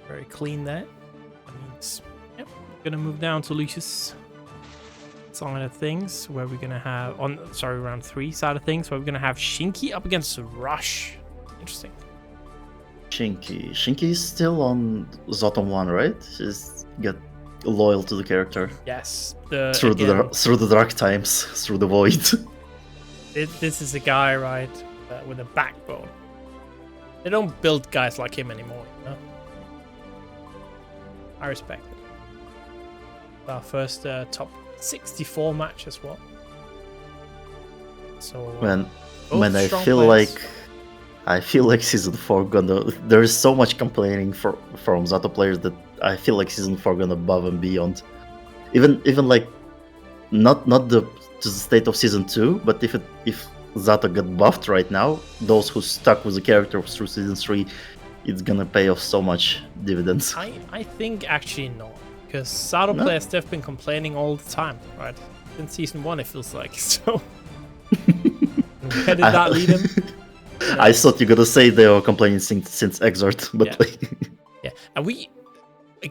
Very clean there. That means, yep, we're gonna move down to Lucius side of things, where we're gonna have round 3 side of things, where we're gonna have Shinky up against Rush. Interesting. Shinky is still on Zato-1, right? She's got loyal to the character. Yes. Through the dark times, through the void. This is a guy, right, with a backbone. They don't build guys like him anymore, you know? I respect it. Our first top 64 match as well. So when I feel like season 4 there is so much complaining from Zato players that I feel like season 4 gonna above and beyond. Even like not to the state of season 2, but if Zato got buffed right now, those who stuck with the character through season 3, it's gonna pay off so much dividends. I think actually not, because Zato players have been complaining all the time, right? Since season 1 it feels like, so where did that lead him? I thought you were gonna say they were complaining since Xrd, but yeah, and we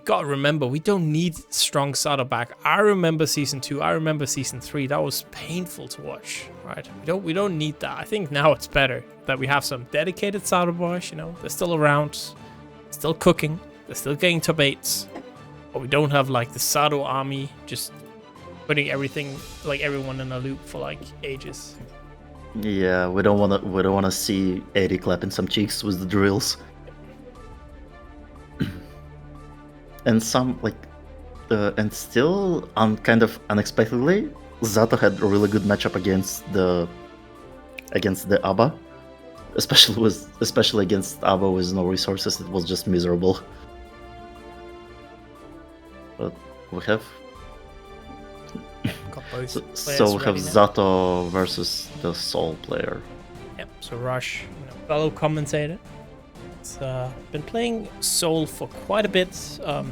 gotta remember, we don't need strong Zato back. I remember season 2, I remember season 3. That was painful to watch, right? We don't need that. I think now it's better that we have some dedicated Zato boys. You know, they're still around, still cooking, they're still getting top 8s, but we don't have like the Zato army just putting everyone in a loop for like ages. Yeah, we don't wanna see Eddie clapping some cheeks with the drills. And still kind of unexpectedly, Zato had a really good matchup against the A.B.A. Especially against A.B.A. with no resources. It was just miserable. But we have we have Zato versus the Soul player. Yep, so Rush, fellow commentator. It's been playing Soul for quite a bit. I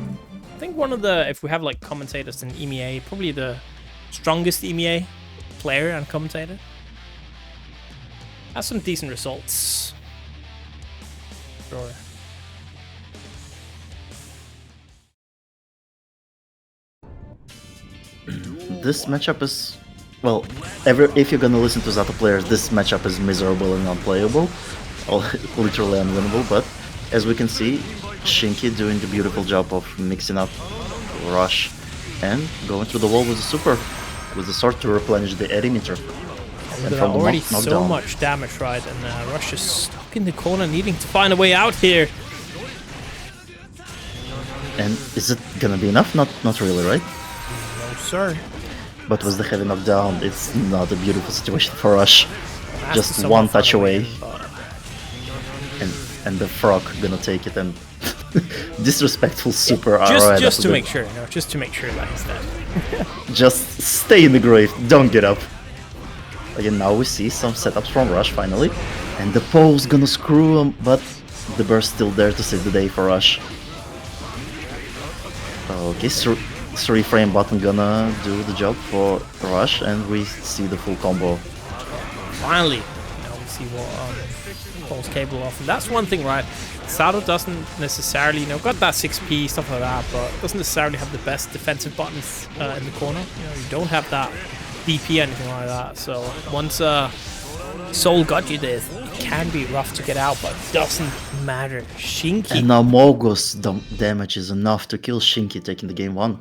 think if we have like commentators in EMEA, probably the strongest EMEA player and commentator. Has some decent results. Sure. This matchup is, well, if you're gonna listen to Zato players, this matchup is miserable and unplayable, literally unwinnable. But as we can see, Shinky doing the beautiful job of mixing up Rush and going through the wall with the super, with the sword to replenish the Eddie meter. And already so much damage, right? And Rush is stuck in the corner, needing to find a way out here. And is it gonna be enough? Not really, right? No, sir. But with the heavy knockdown, it's not a beautiful situation for Rush. Just one touch away. And the frog gonna take it, and disrespectful super just to make sure, just to make sure that he's dead. Just stay in the grave, don't get up. Again, now we see some setups from Rush finally, and the pole's gonna screw him, but the burst still there to save the day for Rush. Okay, 3-frame button gonna do the job for Rush, and we see the full combo. Finally, now we see what Paul's capable of, and that's one thing, right? Zato doesn't necessarily, got that 6p, stuff like that, but doesn't necessarily have the best defensive buttons in the corner. You don't have that DP, anything like that. So once Soul got you there, it can be rough to get out, but it doesn't matter. Shinky. And now Mogo's damage is enough to kill Shinky, taking the game 1.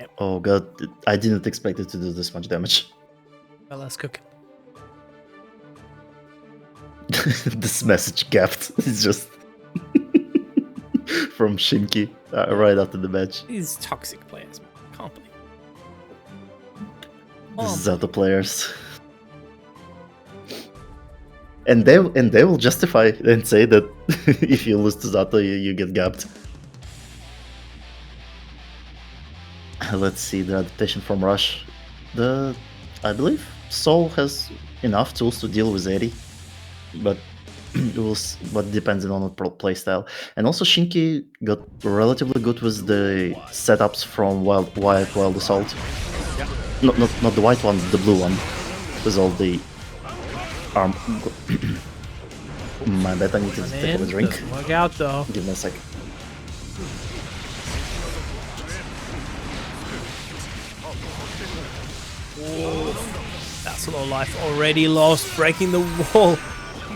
Yep. Oh god, I didn't expect it to do this much damage. Well, let's cook it. This message gapped. It's just from Shinky right after the match. These toxic players, can't believe. These are the players. And they will justify and say that if you lose to Zato, you get gapped. Let's see the adaptation from Rush. I believe Soul has enough tools to deal with Eddie, but but depending on the playstyle. And also Shinki got relatively good with the setups from Wild Assault. Yeah. Not the white one, the blue one. With all the arm. My bad, I need to take a drink. Doesn't work out though. Give me a sec. That's low life already lost, breaking the wall.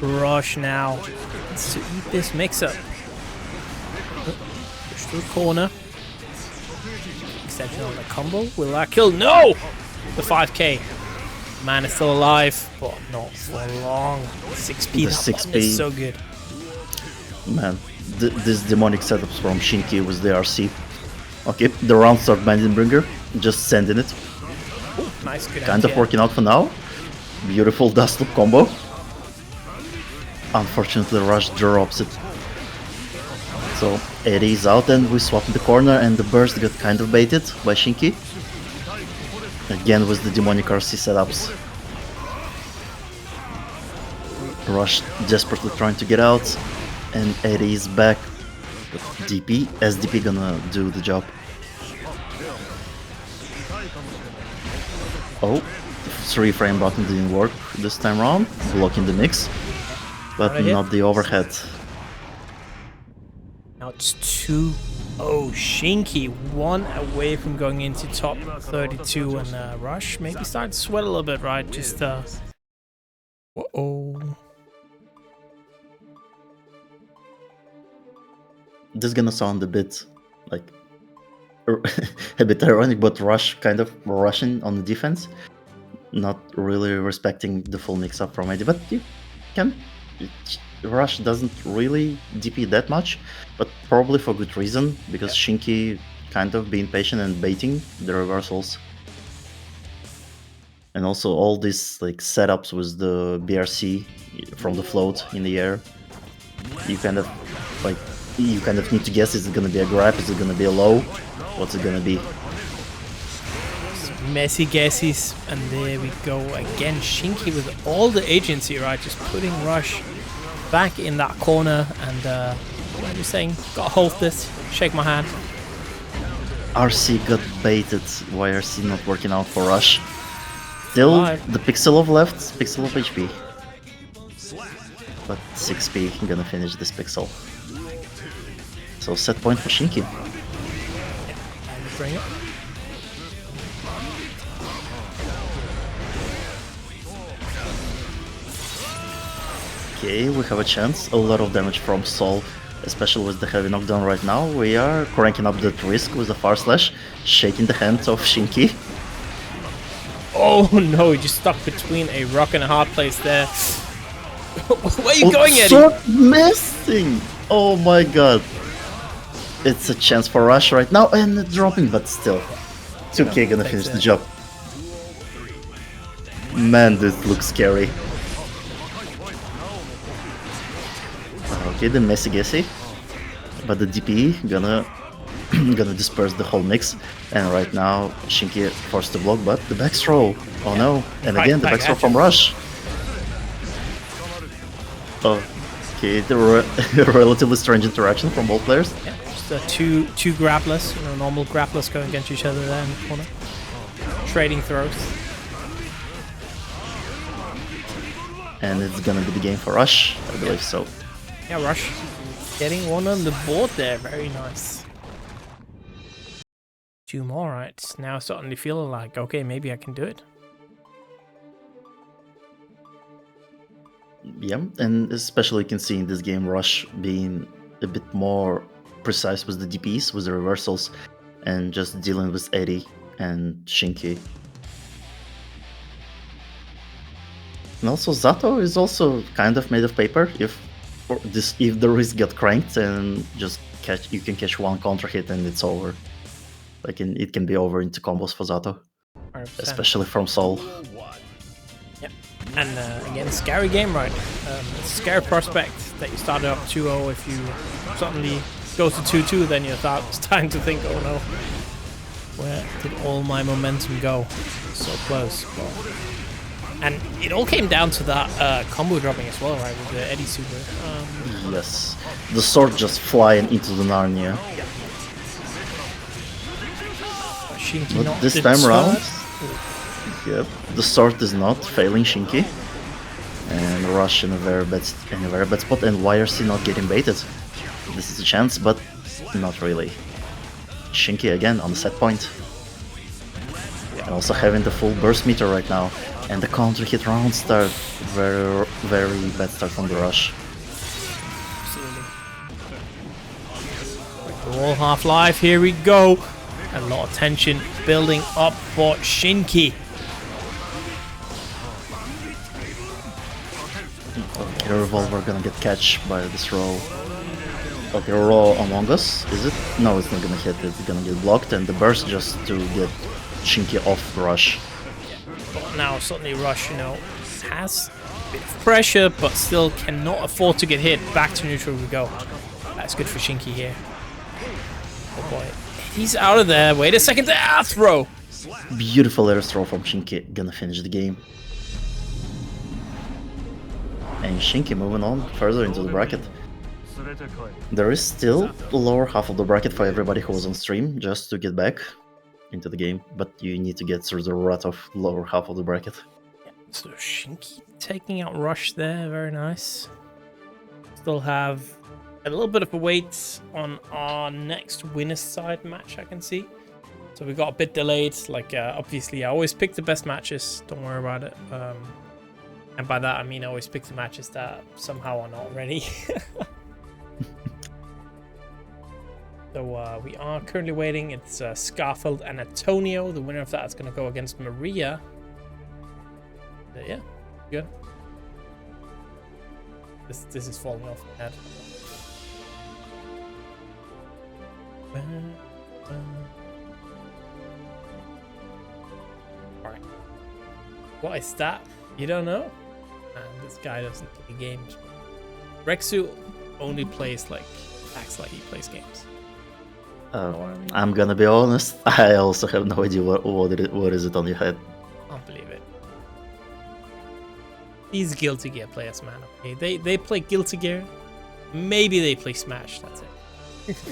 Rush now. Needs to eat this mix-up. Push to the corner. Extension on the combo. Will that kill? No! The 5k. Man is still alive, but not for long. 6p. The That 6p. one is so good. Man, this demonic setups from Shinki with the RC. Okay, the round start Bandit just sending it. Ooh, nice, good Kind of anti-air. working out for now. Beautiful dust loop combo. Unfortunately, Rush drops it. So Eddie is out and we swap in the corner and the burst got kind of baited by Shinki. Again with the demonic RC setups. Rush desperately trying to get out and Eddie is back. But DP, SDP gonna do the job. Oh, 3-frame button didn't work this time around, blocking the mix, but Right here. not the overhead. Now it's 2-0 Shinki, one away from going into top 32 and Rush. Maybe starting to sweat a little bit, right? Just whoa. This is gonna sound a bit like a bit ironic, but Rush kind of rushing on the defense, not really respecting the full mix-up from Eddie, but you can. Rush doesn't really DP that much, but probably for good reason, because Shinki kind of being patient and baiting the reversals. And also all these like setups with the BRC from the float in the air, you kind of need to guess, is it gonna be a grab, is it gonna be a low, what's it gonna be? Messy guesses, and there we go again. Shinki with all the agency, right? Just putting Rush back in that corner, and what are you saying? Gotta hold this, shake my hand. RC got baited, why RC not working out for Rush? Still Alive. the pixel of left, pixel of HP. But 6p gonna finish this pixel. So set point for Shinki. And bring it. Okay, we have a chance. A lot of damage from Sol, especially with the heavy knockdown right now. We are cranking up that risk with the far slash, shaking the hands of Shinki. Oh no, he just stuck between a rock and a hard place there. Where are you going, Eddie? So missing! Oh my god. It's a chance for Rush right now and dropping, but still. 2k gonna finish the job. Man, this looks scary. Okay, the messy guessy. But the DP gonna disperse the whole mix. And right now Shinki forced to block, but the back throw. Oh no. And Right again the back back throw at from you. Rush. Okay, the relatively strange interaction from both players. Yeah, just two grapplers, normal grapplers going against each other there in the corner. Trading throws. And it's gonna be the game for Rush, I believe so. Yeah, Rush getting one on the board there, very nice. 2 more, right? Now suddenly feeling like, okay, maybe I can do it. Yeah, and especially you can see in this game Rush being a bit more precise with the DPs, with the reversals, and just dealing with Eddie and Shinki. And also Zato is also kind of made of paper. If the risk got cranked and you can catch one counter hit and it's over. Like it can be over into combos for Zato, 100%. especially from Sol. Yeah, and again, scary game, right? Scary prospect that you started up 2-0. If you suddenly goes to 2-2, then you're starting to think, oh no, where did all my momentum go? So close. But And it all came down to that combo dropping as well, right, with the Eddie Super. Yes. The sword just flying into the Narnia. Shinky But this time around, yep, the sword is not failing Shinky. And Rush in a very bad spot, and YRC not getting baited. This is a chance, but not really. Shinky again on the set point. And also having the full burst meter right now. And the counter hit round start. Very, very bad start from the Rush. All half-life, here we go. A lot of tension building up for Shinky. Okay, Revolver gonna get catch by this roll. Okay, roll Among Us, is it? No, it's not gonna hit, it's gonna get blocked, and the burst just to get Shinky off the Rush. But now suddenly Rush, you know, has a bit of pressure, but still cannot afford to get hit. Back to neutral we go. That's good for Shinky here. Oh boy. He's out of there. Wait a second. Ah, throw. Beautiful air throw from Shinky. Gonna finish the game. And Shinky moving on further into the bracket. There is still the lower half of the bracket for everybody who was on stream, just to get back into the game. But you need to get through the rut of lower half of the bracket. So Shinky taking out Rush there. Very nice. Still have a little bit of a wait on our next winner's side match, I can see. So we got a bit delayed. Like, obviously, I always pick the best matches. Don't worry about it. And by that, I mean I always pick the matches that somehow are not ready. So we are currently waiting. It's Skarfelt and Antonio. The winner of that is going to go against Maria. Yeah, good. This is falling off my head. Alright. What is that? You don't know? Man, this guy doesn't play games. Rexu only plays acts like he plays games. I'm gonna be honest, I also have no idea what is it on your head. Can't believe it. These Guilty Gear players, man. Okay, they play Guilty Gear. Maybe they play Smash. That's it.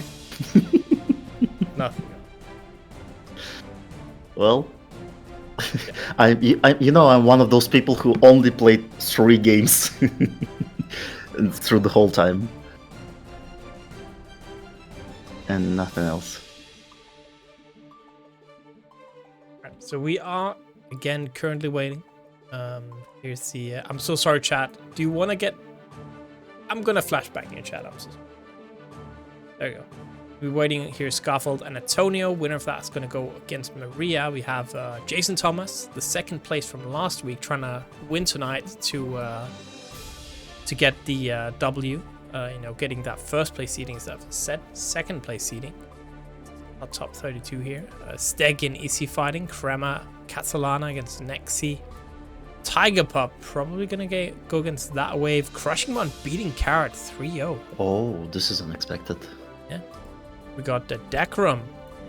Nothing. Well, I'm one of those people who only played 3 games through the whole time. And nothing else. Right, so we are again currently waiting. Here's the. I'm so sorry, chat. Do you want to get? I'm gonna flashback in your chat. I'm so sorry. There you go. We're waiting here. Skarfelt and Antonio. Winner of that is gonna go against Maria. We have Jason Thomas, the second place from last week, trying to win tonight to get the W. Getting that first place seeding instead of second place seeding. Our top 32 here. Steg and Issy fighting. CremaCatalana against NSxC. Tiger Pup probably gonna go against that wave. Crushing one beating Carrot 3-0. Oh, this is unexpected. Yeah. We got the Dekram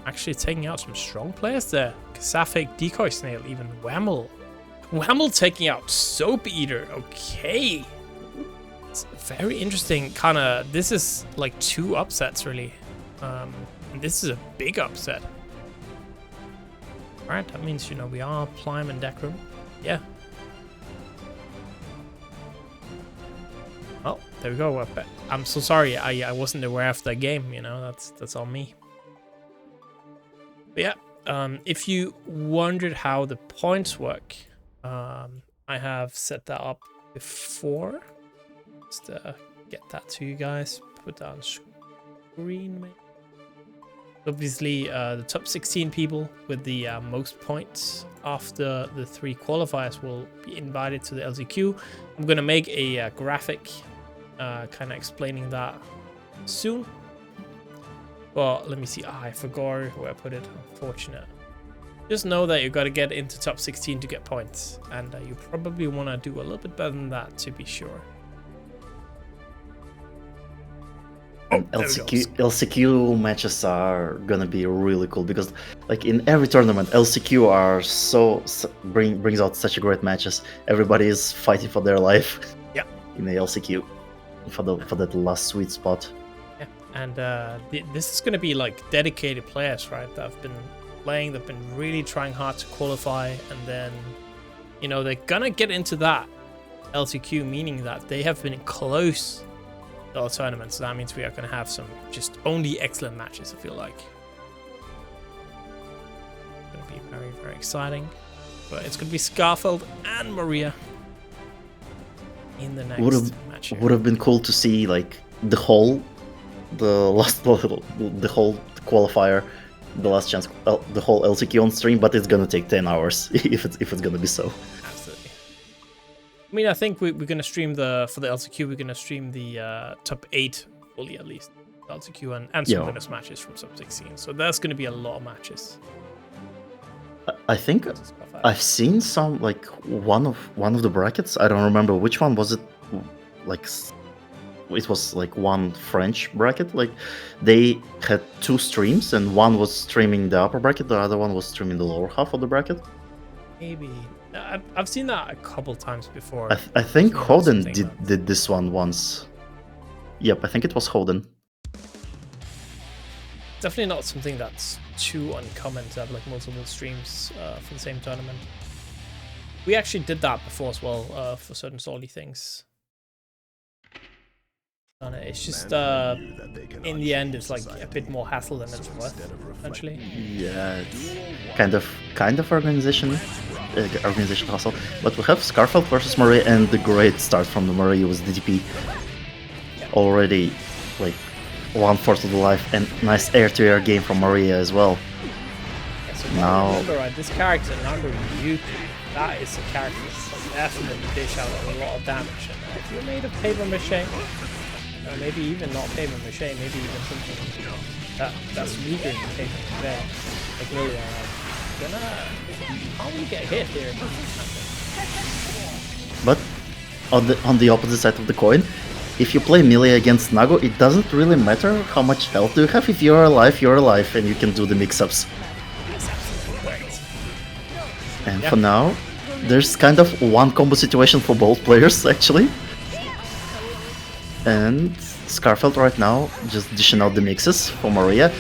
actually taking out some strong players there. Kasafik, Decoy Snail, even Whamel. Whamel taking out Soap Eater. Okay. It's very interesting. This is like 2 upsets really. And this is a big upset. Alright, that means, we are Plyme and Dekram. Yeah. Oh, there we go. I'm so sorry. I wasn't aware of that game, that's on me. But yeah, if you wondered how the points work, I have set that up before. Just get that to you guys. Put that on screen, maybe. Obviously, the top 16 people with the most points after the 3 qualifiers will be invited to the LCQ. I'm gonna make a graphic kind of explaining that soon. But let me see. I forgot where I put it. Unfortunate. Just know that you got to get into top 16 to get points, and you probably want to do a little bit better than that to be sure. And LCQ matches are gonna be really cool because, like, in every tournament, LCQ are brings out such great matches. Everybody is fighting for their life. Yeah. In the LCQ for that last sweet spot. Yeah, and this is gonna be like dedicated players, right? That have been playing. They've been really trying hard to qualify, and then, you know, they're gonna get into that LCQ, meaning that they have been close to our tournament. So that means we are gonna have some just only excellent matches. I feel like it's gonna be very, very exciting. But it's gonna be Skarfelt and Maria in the next match. Here. Would have been cool to see like the whole qualifier, the last chance, the whole LCQ on stream, but it's gonna take 10 hours if it's gonna be so. Absolutely. I mean, I think we're gonna stream for the LCQ. We're gonna stream the top 8 fully at least, LCQ and some bonus matches from sub 16. So there's gonna be a lot of matches. I think I've seen some, like one of the brackets. I don't remember which one was it. Like it was like one French bracket. Like they had 2 streams, and one was streaming the upper bracket, the other one was streaming the lower half of the bracket. Maybe I've seen that a couple times before. I think Hoden did this one once. Yep, I think it was Hoden. Definitely not something that's too uncommon to have like multiple streams for the same tournament. We actually did that before as well for certain solely things. And it's just in the end it's like a bit more hassle than it's worth, essentially. Yeah, it's kind of organization hustle. But we have Skarfelt versus Maria, and the great start from the Maria was DDP. Already like 1/4 of the life, and nice air-to-air game from Maria as well. Yeah, so now remember, right, this character Nagoriyuki, that is a character that's like definitely dish out a lot of damage. And if you're made of paper mache, or maybe even not paper mache, maybe even something that's weaker than paper mache, like Millia, how do you get hit here? But on the opposite side of the coin, if you play Millia against Nago, it doesn't really matter how much health you have. If you're alive, and you can do the mix-ups. And for now, there's kind of one combo situation for both players, actually. And Skarfelt right now just dishing out the mixes for Maria.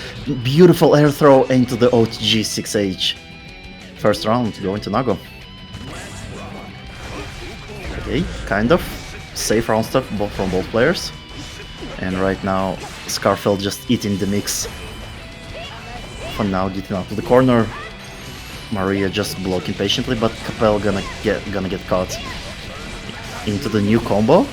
Beautiful air throw into the OTG 6H. First round going to Nago. Okay, kind of safe round stuff from both players. And right now Skarfelt just eating the mix. For now getting out to the corner. Maria just blocking patiently, but Capel gonna get caught into the new combo.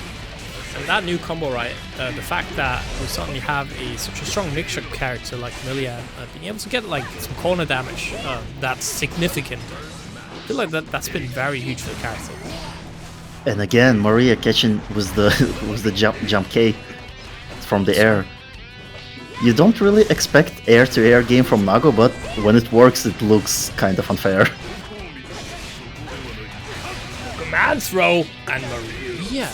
And that new combo, right, the fact that we suddenly have such a strong mixture character like Millia, being able to get like some corner damage that's significant. I feel like that's been very huge for the character. And again, Maria catching with the jump K from the air. You don't really expect air-to-air game from Nago, but when it works, it looks kind of unfair. Command throw and Maria.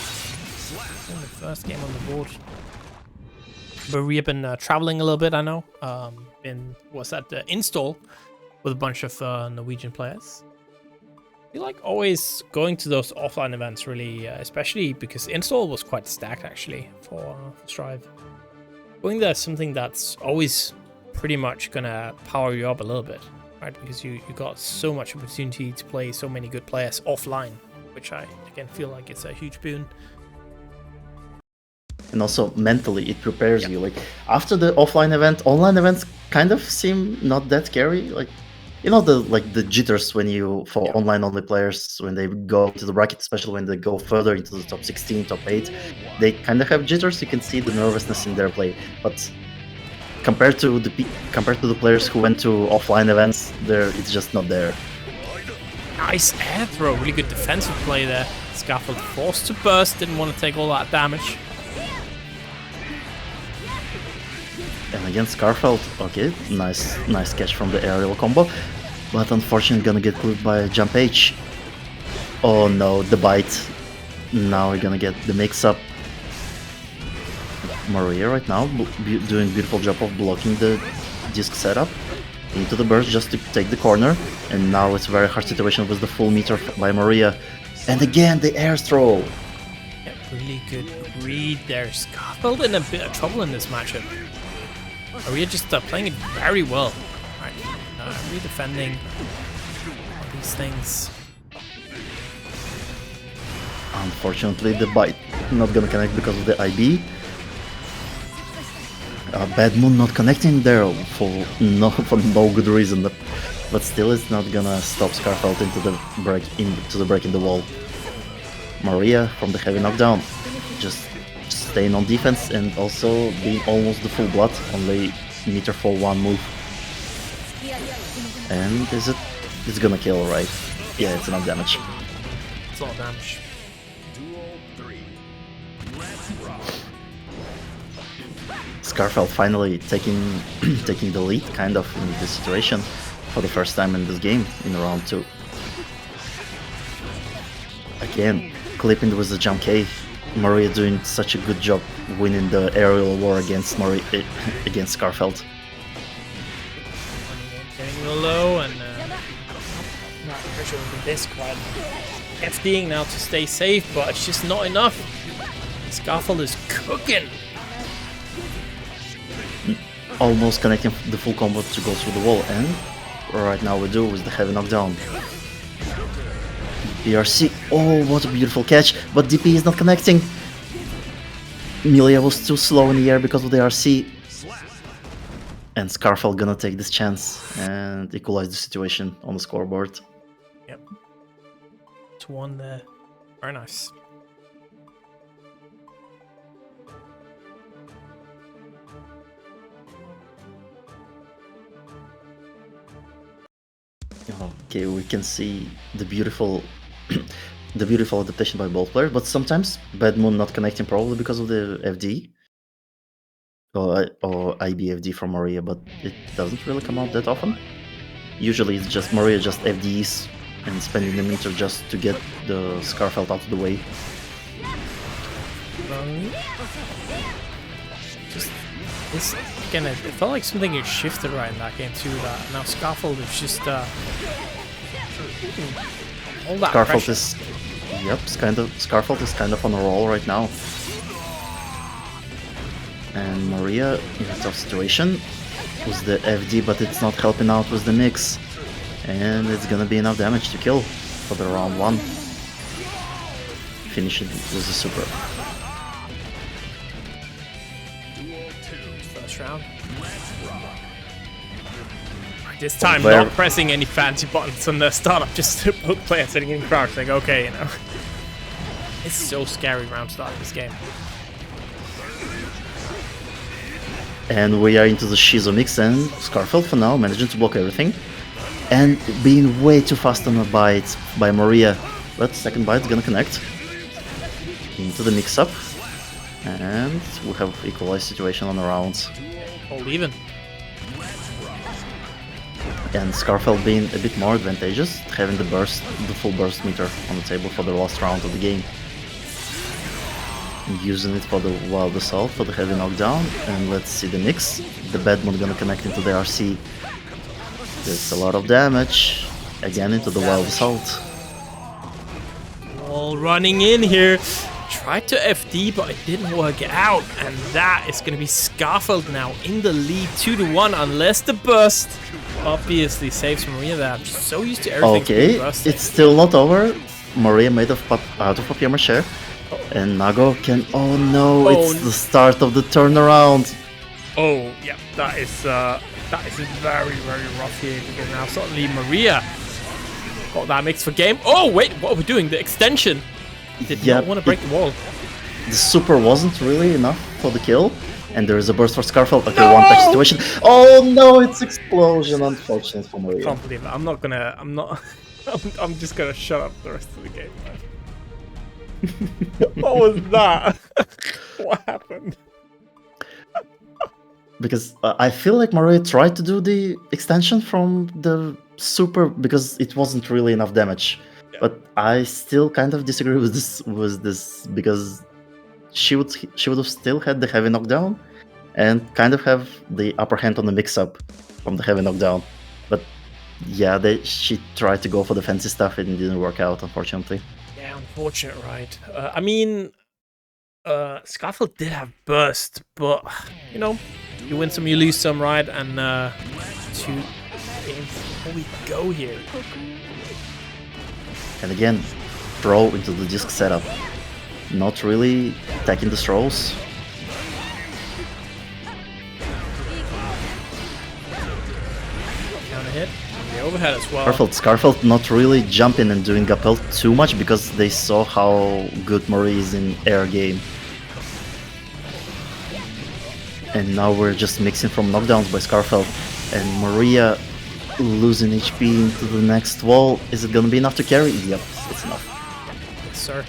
The first game on the board. Maria been traveling a little bit, I know. Was at the install with a bunch of Norwegian players. I feel like always going to those offline events really, especially because install was quite stacked actually for Strive. Going there is something that's always pretty much gonna power you up a little bit, right? Because you got so much opportunity to play so many good players offline, which I again feel like it's a huge boon. And also mentally, it prepares you. Like after the offline event, online events kind of seem not that scary. Like, you know, the jitters when for online only players when they go to the bracket, especially when they go further into the top 16, top 8, they kind of have jitters. You can see the nervousness in their play. But compared to the players who went to offline events, it's just not there. Nice air throw, really good defensive play there. Skarfelt forced to burst, didn't want to take all that damage. And again, Skarfelt, okay, nice catch from the aerial combo, but unfortunately gonna get cleared by jump H. Oh no, the bite. Now we're gonna get the mix-up. Maria right now doing beautiful job of blocking the disc setup into the burst just to take the corner, and now it's a very hard situation with the full meter by Maria. And again, the air throw. Yeah, really good read there. Skarfelt in a bit of trouble in this matchup. Maria just playing it very well. Right, redefending all these things. Unfortunately, the bite not gonna connect because of the IB. Bedman not connecting there for no good reason, but still it's not gonna stop Skarfelt into the break in the wall. Maria from the heavy knockdown, just staying on defense and also being almost the full blood, only meter for one move. And it's gonna kill, right? Yeah, it's enough damage. It's a lot of damage. Skarfelt finally taking the lead, kind of, in this situation for the first time in this game in round 2. Again, clipping with the jump K. Maria doing such a good job winning the aerial war against Skarfelt. Getting real low and not pressure with the disc, right? FDing now to stay safe, but it's just not enough. Skarfelt is cooking. Almost connecting the full combo to go through the wall, and right now we do with the heavy knockdown. BRC, oh, what a beautiful catch, but DP is not connecting. Millia was too slow in the air because of the RC. And Skarfelt gonna take this chance and equalize the situation on the scoreboard. Yep. 2-1 there. Very nice. Okay, we can see the beautiful the beautiful adaptation by both players, but sometimes Bedman not connecting probably because of the FD or IBFD from Maria, but it doesn't really come out that often. Usually it's just Maria just FDs and spending the meter just to get the Skarfelt out of the way. Just this again, it felt like something had shifted right in that game too. That now Skarfelt is just all that Skarfelt pressure. Skarfelt is kind of on a roll right now. And Maria in a tough situation with the FD, but it's not helping out with the mix. And it's gonna be enough damage to kill for the round 1. Finish it with the super. First round. This time not pressing any fancy buttons on the startup, just both players sitting in crouch like, okay, you know. It's so scary round start of this game. And we are into the Shizo mix, and Skarfelt for now managing to block everything. And being way too fast on a bite by Maria. But second bite's gonna connect into the mix-up. And we have equalized situation on the rounds. Hold even. And Skarfelt being a bit more advantageous, having the full burst meter on the table for the last round of the game. Using it for the wild assault, for the heavy knockdown, and let's see the mix. The Bedman gonna connect into the RC. There's a lot of damage. Again into the wild assault. All running in here. Tried to FD, but it didn't work out. And that is gonna be Skarfelt now in the lead 2-1, unless the burst obviously saves Maria there. I'm just so used to everything. Okay, it's still not over. Maria made out of papier mache. And Nago can... Oh no, it's the start of the turnaround. Oh, yeah, that is very, very rough here, because now suddenly Maria got that mix for game. Oh, wait, what are we doing? The extension. Did not want to break the wall. The super wasn't really enough for the kill. And there is a burst for Skarfelt. Okay, no! One patch situation. Oh no, it's explosion. Unfortunate for Maria. I can't believe it. I'm just gonna shut up the rest of the game, man. What was that? What happened? Because I feel like Maria tried to do the extension from the super because it wasn't really enough damage. Yeah. But I still kind of disagree with this because she would have still had the heavy knockdown and kind of have the upper hand on the mix-up from the heavy knockdown. But yeah, she tried to go for the fancy stuff and it didn't work out, unfortunately. Yeah, unfortunate, right? I mean, Skarfelt did have burst, but you know, you win some, you lose some, right? And 2 games before we go here. And again, throw into the disc setup. Not really attacking the throws. Counter hit, the overhead as well. Skarfelt not really jumping and doing Appel too much because they saw how good Marie is in air game. And now we're just mixing from knockdowns by Skarfelt. And Maria losing HP into the next wall. Is it gonna be enough to carry? Yep, it's enough. Yes, sir.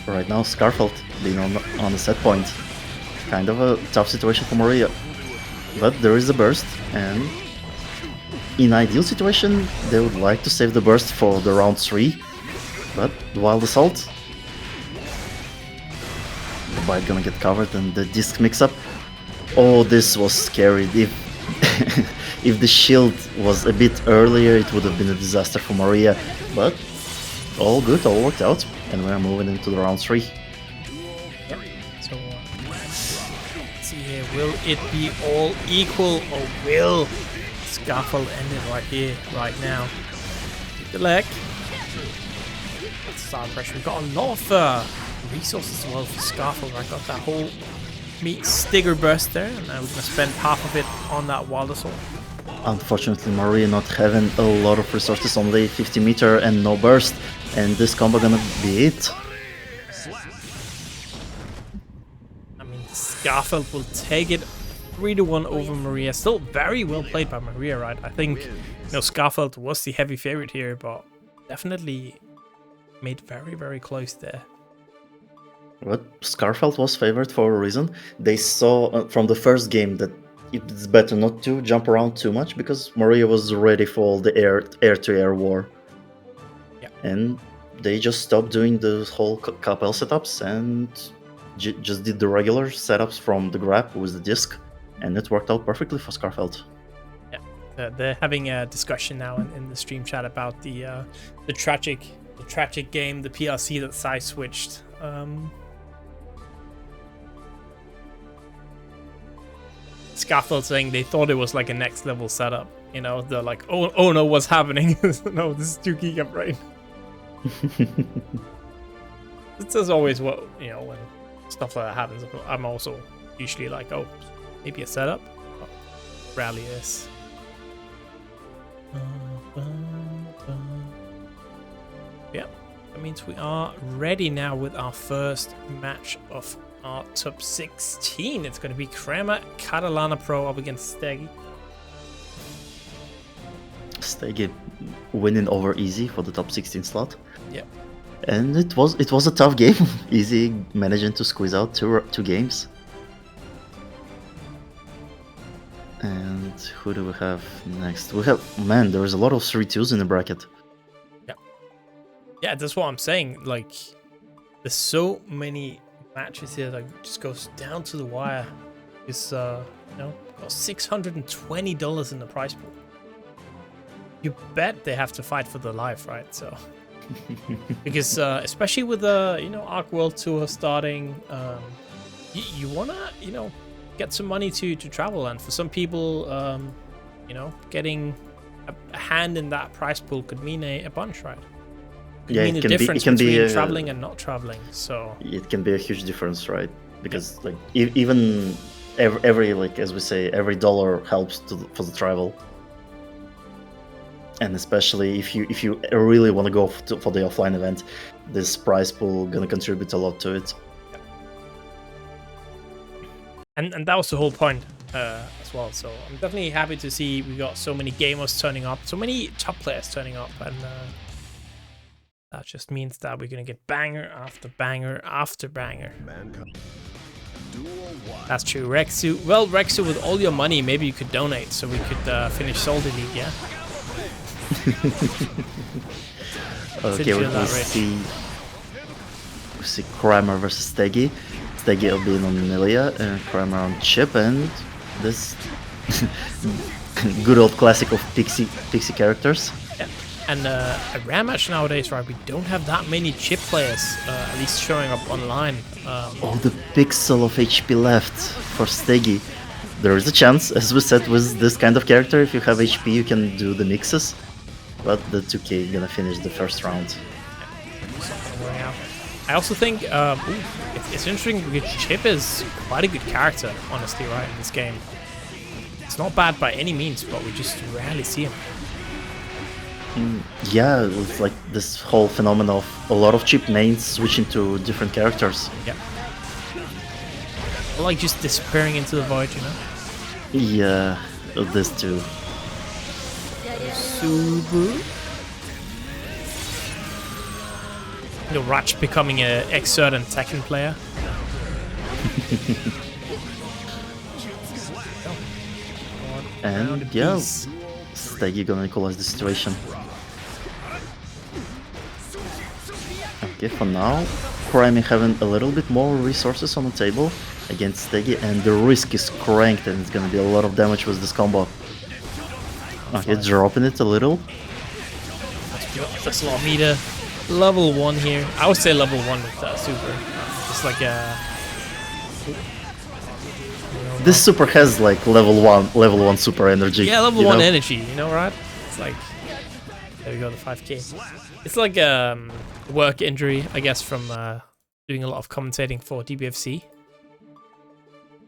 Right now, Skarfelt being on the set point. Kind of a tough situation for Maria. But there is a burst, and in ideal situation, they would like to save the burst for the round 3. But Wild Assault, the bite gonna get covered and the disc mix-up. Oh, this was scary. If the shield was a bit earlier, it would have been a disaster for Maria. But all good, all worked out, and we're moving into the round 3. Yep. So let's see here, will it be all equal, or will Skarfelt end it right here, right now? Keep the leg. Let's start pressure. We've got a lot of resources as well for Skarfelt. I got that whole meat Stinger burst there, and now we're gonna spend half of it on that Wild Assault. Unfortunately, Maria not having a lot of resources, only 50 meter and no burst, and this combo gonna be it. I mean, Skarfelt will take it 3-1 over Maria. Still very well played by Maria, right? I think, you know, Skarfelt was the heavy favorite here, but definitely made very, very close there. But Skarfelt was favored for a reason. They saw from the first game that it's better not to jump around too much because Maria was ready for the air-to-air war. Yeah. And they just stopped doing the whole Capel setups and just did the regular setups from the grab with the disc, and it worked out perfectly for Skarfelt. Yeah, they're having a discussion now in the stream chat about the tragic game, the PLC that side switched. Skarfelt saying they thought it was like a next level setup. You know, they're like, oh no, what's happening? No, this is 2 giga brain. This is always what, you know, when stuff like that happens. I'm also usually like, oh, maybe a setup. But rarely is. Yeah, that means we are ready now with our first match of our top 16. It's going to be CremaCatalanaPro up against sstegy. sstegy winning over Easy for the top 16 slot. Yeah. And it was a tough game. Easy managing to squeeze out two games. And who do we have next? We have, man, there is a lot of 3-2s in the bracket. Yeah, that's what I'm saying. Like, there's so many matches here that just goes down to the wire. It's you know, got $620 in the prize pool. You bet they have to fight for their life, right? So because especially with the, you know, Arc World Tour starting, you wanna, you know, get some money to travel, and for some people, you know, getting a hand in that prize pool could mean a bunch, right? Could mean the difference between traveling and not traveling. So it can be a huge difference, right? Because like even every like, as we say, every dollar helps for the travel. And especially if you really want to go for the offline event, this prize pool gonna contribute a lot to it. And that was the whole point as well. So I'm definitely happy to see we got so many gamers turning up, so many top players turning up, and that just means that we're gonna get banger after banger after banger. That's true, Rexu. Well, Rexu, with all your money, maybe you could donate so we could finish Soldi League, yeah? Okay, feel we'll that rich. see Crema versus sstegy. Sstegy will be on Millia and Crema on Chipp, and this good old classic of pixie characters. Yeah. And a rare match nowadays, right? We don't have that many Chipp players, at least showing up online. Oh, the pixel of HP left for sstegy. There is a chance, as we said, with this kind of character, if you have HP, you can do the mixes. But the 2K gonna finish the first round. I also think it's interesting because Chipp is quite a good character, honestly, right, in this game. It's not bad by any means, but we just rarely see him. Yeah, it's like this whole phenomenon of a lot of Chipp mains switching to different characters. Yeah. Like just disappearing into the void, you know? Yeah, this too. Subaru. You know, Ratch becoming a Xrd and Tekken player. And yeah, sstegy gonna equalize the situation. Okay, for now, Crema having a little bit more resources on the table against sstegy, and the risk is cranked, and it's gonna be a lot of damage with this combo. Okay, dropping it a little. That's a lot of meter. Level 1 here. I would say level 1 with super. It's like a... This super has like level 1 super energy. Yeah, level 1 energy, you know, right? It's like... There we go, the 5k. It's like work injury, I guess, from doing a lot of commentating for DBFC.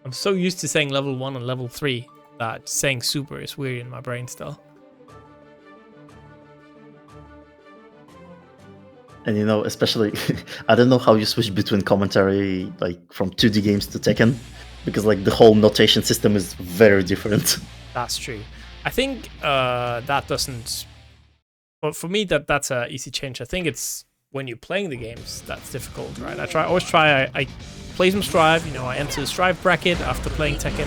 I'm so used to saying level 1 and level 3 that saying super is weird in my brain still. And you know, especially, I don't know how you switch between commentary, like from 2D games to Tekken, because like the whole notation system is very different. That's true. I think that doesn't... Well, for me, that's an easy change. I think it's when you're playing the games that's difficult, right? I play some Strive, you know, I enter the Strive bracket after playing Tekken,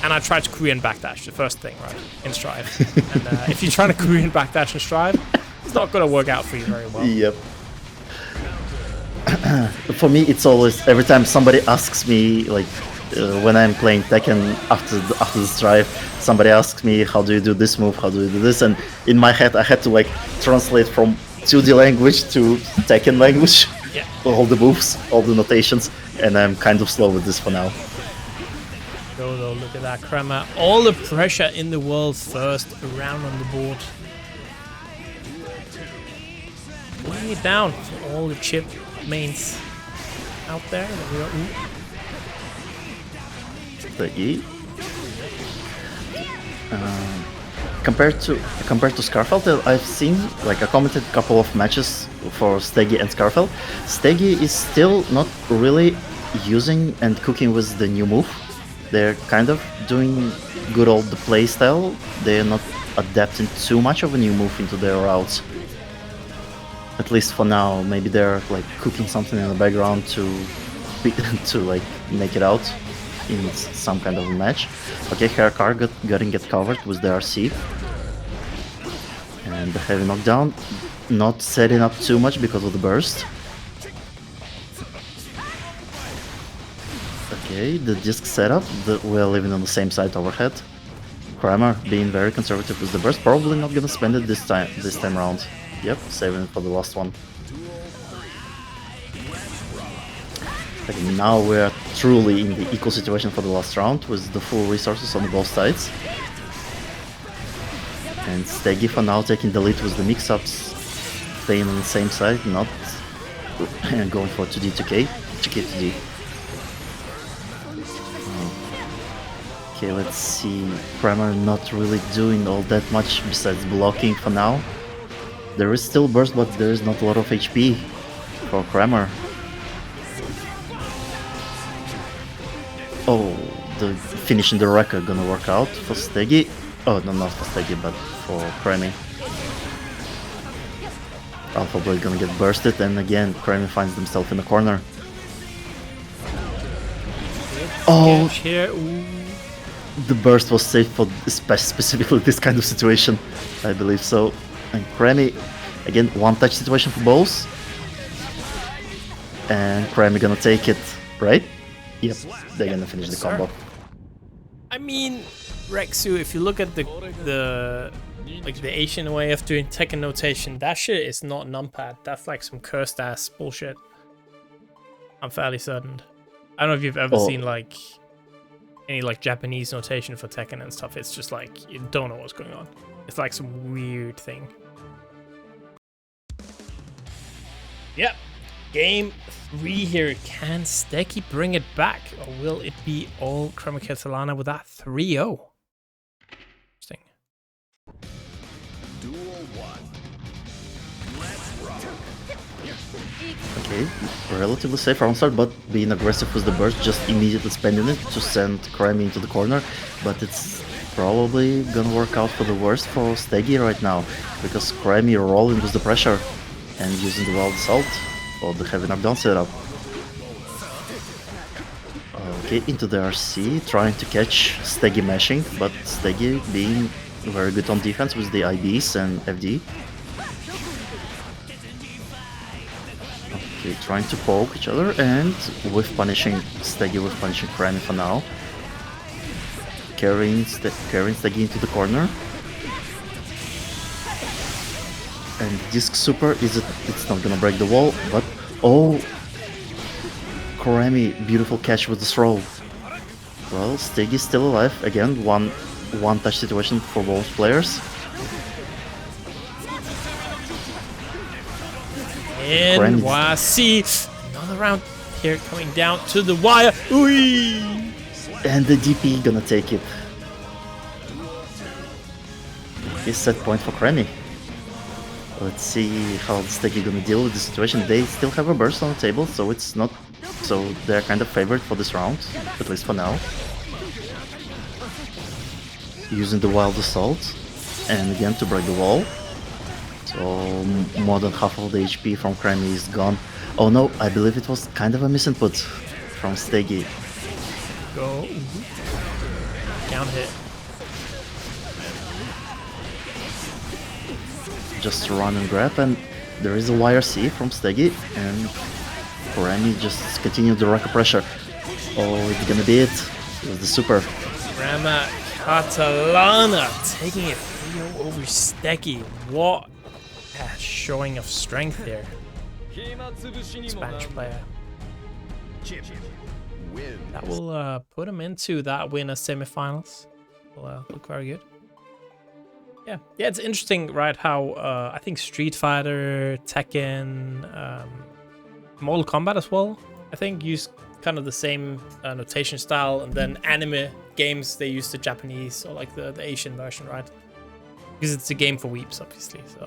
and I try to Korean backdash, the first thing, right, in Strive. And if you're trying to Korean backdash in Strive, it's not going to work out for you very well. Yep. For me, it's always, every time somebody asks me, like, when I'm playing Tekken after the Strive, somebody asks me, how do you do this move, how do you do this, and in my head I had to like translate from 2D language to Tekken language, yeah. All the moves, all the notations, and I'm kind of slow with this for now. Go though, look at that Crema. All the pressure in the world first, around on the board. Laying it down for all the Chipp mains out there. Sstegy. Compared to Skarfelt, I've seen, like, I commented a couple of matches for Sstegy and Skarfelt. Sstegy is still not really using and cooking with the new move. They're kind of doing good old the play style. They're not adapting too much of a new move into their routes. At least for now. Maybe they're like cooking something in the background to like make it out in some kind of a match. Okay, Haircar getting covered with the RC. And the heavy knockdown, not setting up too much because of the burst. Okay, the disc setup, we're living on the same side overhead. Crema being very conservative with the burst, probably not gonna spend it this time round. Yep, saving it for the last one. Like, now we're truly in the equal situation for the last round with the full resources on both sides. And Sstegy for now taking the lead with the mix-ups, staying on the same side, not going for 2D 2K, 2K 2D. Okay, let's see. Crema not really doing all that much besides blocking for now. There is still burst, but there is not a lot of HP for Crema. Oh, the finishing the record gonna work out for Sstegy. Oh, no, not for Sstegy, but for Crema. Alpha Blade gonna get bursted, and again, Crema finds themselves in the corner. Oh! The burst was saved for specifically this kind of situation, I believe so. And Crema Again, one touch situation for both. And Creme gonna take it, right? Yep, they're gonna finish the combo. I mean, Rexu, if you look at the Asian way of doing Tekken notation, that shit is not numpad. That's like some cursed ass bullshit. I'm fairly certain. I don't know if you've ever seen like any like Japanese notation for Tekken and stuff. It's just like you don't know what's going on. It's like some weird thing. Yep. Game 3 here. Can sstegy bring it back, or will it be all CremaCatalana with that 3-0? Interesting. Okay, relatively safe round start, but being aggressive with the burst, just immediately spending it to send Creme into the corner. But it's probably gonna work out for the worst for sstegy right now, because Creme rolling with the pressure and using the wild assault for the heavy knockdown setup. Okay, into the RC, trying to catch sstegy mashing, but sstegy being very good on defense with the IBs and FD. Okay, trying to poke each other and with punishing sstegy, with punishing Creme for now. Carrying sstegy into the corner. And disc super it's not gonna break the wall, but oh, Creme, beautiful catch with the throw. Well, sstegy still alive. Again, one touch situation for both players. NSxC, another round here coming down to the wire. Ooh. And the DP gonna take it. Is set point for Creme. Let's see how the sstegy gonna deal with the situation. They still have a burst on the table, so it's not. So they're kind of favored for this round, at least for now. Using the wild assault, and again to break the wall. So more than half of the HP from Creme is gone. Oh no, I believe it was kind of a misinput from sstegy. Go. Down hit. Just run and grab, and there is a YRC from sstegy, and Creme just continue the rocket pressure. Oh, it's gonna be it with the super. CremaCatalana taking it 3-0 over sstegy. What a showing of strength here. Spanish player. That will put him into that winner semifinals. Will look very good. Yeah, it's interesting, right? How I think Street Fighter, Tekken, Mortal Kombat as well, I think use kind of the same notation style, and then anime games they use the Japanese or like the Asian version, right? Because it's a game for weeps, obviously. So.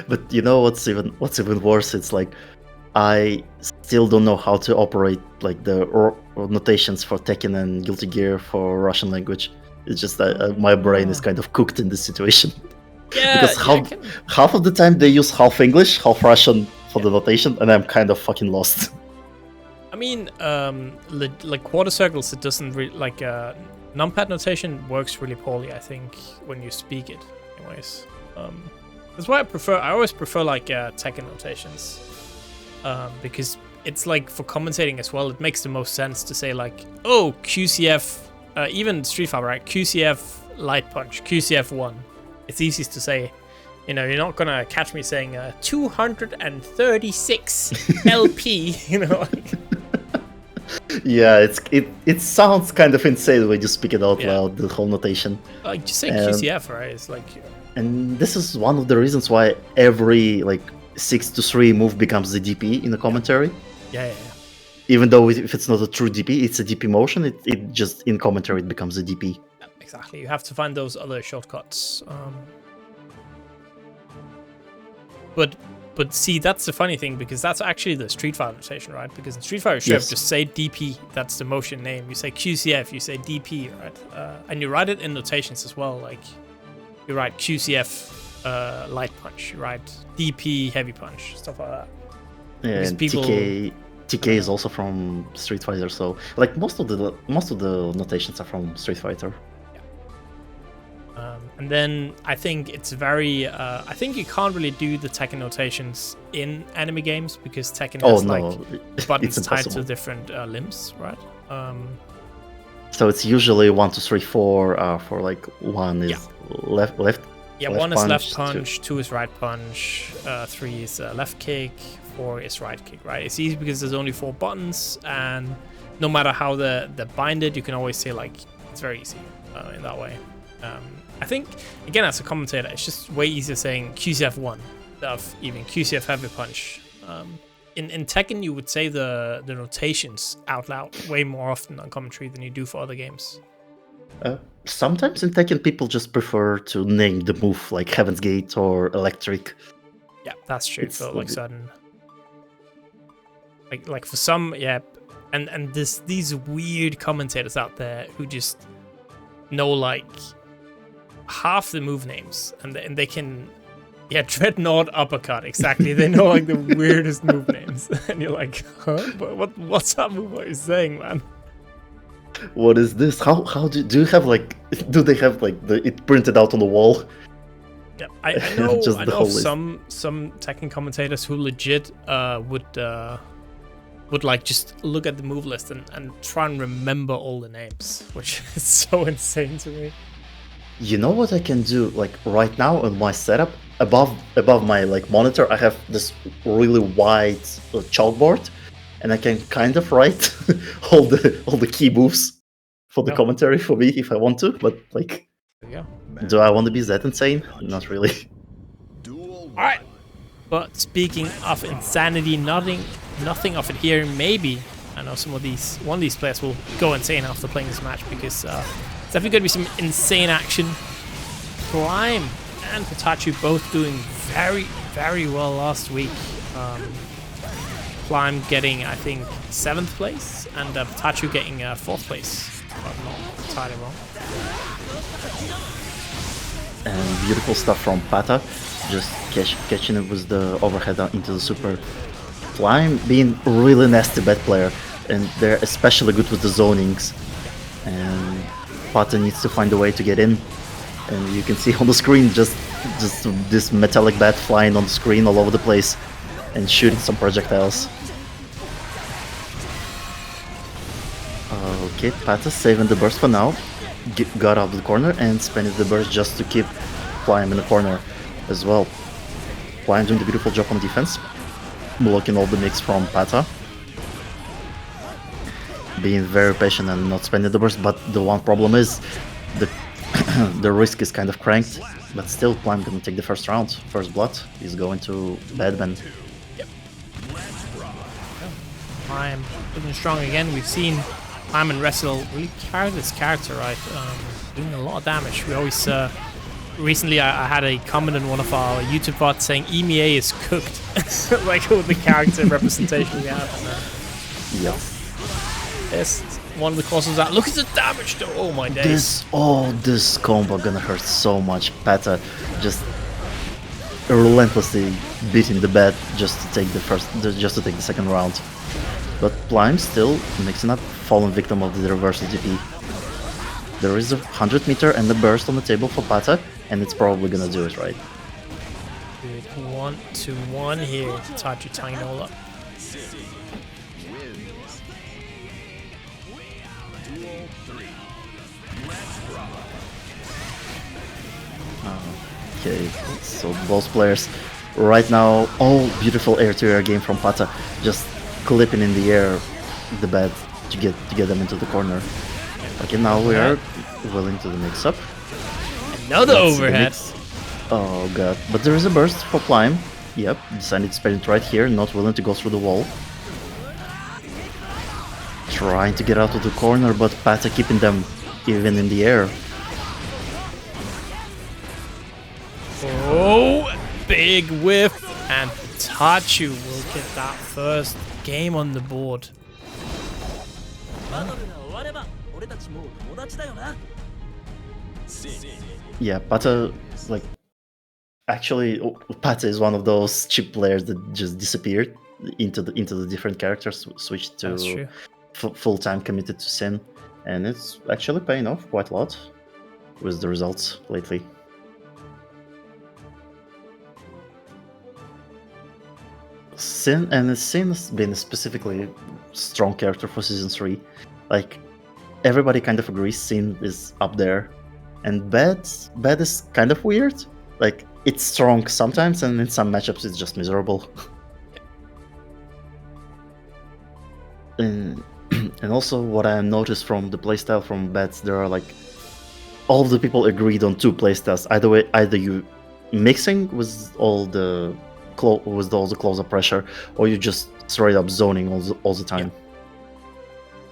But you know what's even worse? It's like I still don't know how to operate like the notations for Tekken and Guilty Gear for Russian language. It's just that my brain is kind of cooked in this situation. Yeah, because half of the time they use half English, half Russian for the notation, and I'm kind of fucking lost. I mean, like quarter circles, it doesn't really like numpad notation works really poorly, I think, when you speak it. Anyways, that's why I always prefer like Tekken notations, because it's like for commentating as well. It makes the most sense to say like, oh, QCF. Even Street Fighter, right? QCF light punch, QCF 1. It's easiest to say. You know, you're not gonna catch me saying 236 LP. You know. Yeah, it sounds kind of insane when you speak it out loud. The whole notation. Like just say QCF, right? It's like. And this is one of the reasons why every like 6-3 move becomes the DP in the commentary. Yeah. Even though if it's not a true DP, it's a DP motion, it just, in commentary, it becomes a DP. Yeah, exactly. You have to find those other shortcuts. But see, that's the funny thing, because that's actually the Street Fighter notation, right? Because in Street Fighter, just say DP, that's the motion name. You say QCF, you say DP, right? And you write it in notations as well, like you write QCF light punch, you write DP heavy punch, stuff like that. Yeah, and people... TK is also from Street Fighter, so like most of the notations are from Street Fighter. Yeah. And then I think it's very, I think you can't really do the Tekken notations in anime games because Tekken has like buttons tied to different limbs, right? So it's usually 1, 2, 3, 4. For like 1 is left. Yeah, left 1 is left punch, punch, 2 is right punch, 3 is left kick, 4 is right kick, right? It's easy because there's only 4 buttons, and no matter how they're binded, you can always say like it's very easy in that way. I think, again, as a commentator, it's just way easier saying QCF1 of even QCF heavy punch. In Tekken, you would say the notations out loud way more often on commentary than you do for other games. Sometimes in Tekken, people just prefer to name the move like Heaven's Gate or Electric. Yeah, that's true. For like certain, like for some, yeah, and these weird commentators out there who just know like half the move names, and they can, Dreadnought uppercut, exactly. They know like the weirdest move names, and you're like, huh? But what's that move? What are you saying, man? What is this? How do you have like? Do they have like it printed out on the wall? Yeah, I know. I know some Tekken commentators who legit would like just look at the move list and try and remember all the names, which is so insane to me. You know what I can do? Like right now in my setup, above my like monitor, I have this really wide chalkboard, and I can kind of write all the key moves for the commentary for me if I want to. But like, do I want to be that insane? Not really. All right. But speaking of insanity, nothing of it here. Maybe I know one of these players will go insane after playing this match because it's definitely going to be some insane action. Plyme and PataChu both doing very, very well last week. Plyme getting, I think, 7th place, and PataChu getting 4th place. But not entirely wrong. And beautiful stuff from Pata, just catching it with the overhead into the super. Plyme being a really nasty bad player, and they're especially good with the zonings. And Pata needs to find a way to get in. And you can see on the screen just this metallic bat flying on the screen all over the place and shooting some projectiles. Okay, Pata saving the burst for now. Got out of the corner and spending the burst just to keep Plyme in the corner as well. Plyme doing the beautiful job on defense, blocking all the mix from Pata. Being very patient and not spending the burst, but the one problem is the risk is kind of cranked, but still Plyme gonna take the first round. First blood is going to Bedman. Yep. Plyme looking strong again. We've seen Plyme and Wrestle really carry this character, right? Doing a lot of damage. We always recently I had a comment in one of our YouTube bots saying EMEA is cooked, like with the character representation we have. Yeah. Yes, one of the causes of that. Look at the damage though. Oh my days. This combo gonna hurt so much. Pata just relentlessly beating the bat just to take the second round. But Plyme still mixing up, fallen victim of the reversal DP. There is a 100 meter and a burst on the table for Pata, and it's probably gonna do it, right? Good 1-1 here. PataChu tying it all up. Okay, so both players right now, beautiful air-to-air game from Pata, just clipping in the air the bat to get them into the corner. Okay, now we are willing to the mix-up. Another overhead. Oh god, but there is a burst for Plyme. Yep, decided to spend it right here, not willing to go through the wall. Trying to get out of the corner, but Pata keeping them even in the air. Oh, big whiff, and PataChu will get that first game on the board. Yeah, Pata, like, actually, Pata is one of those Chipp players that just disappeared into the different characters, switched to full-time committed to Shin, and it's actually paying off quite a lot with the results lately. Shin has been a specifically strong character for Season 3. Like, everybody kind of agrees Shin is up there. And Bad is kind of weird. Like, it's strong sometimes, and in some matchups it's just miserable. And also what I noticed from the playstyle from Bats, there are like all of the people agreed on 2 playstyles. Either you mixing with all the close-up pressure, or you just straight up zoning all the time.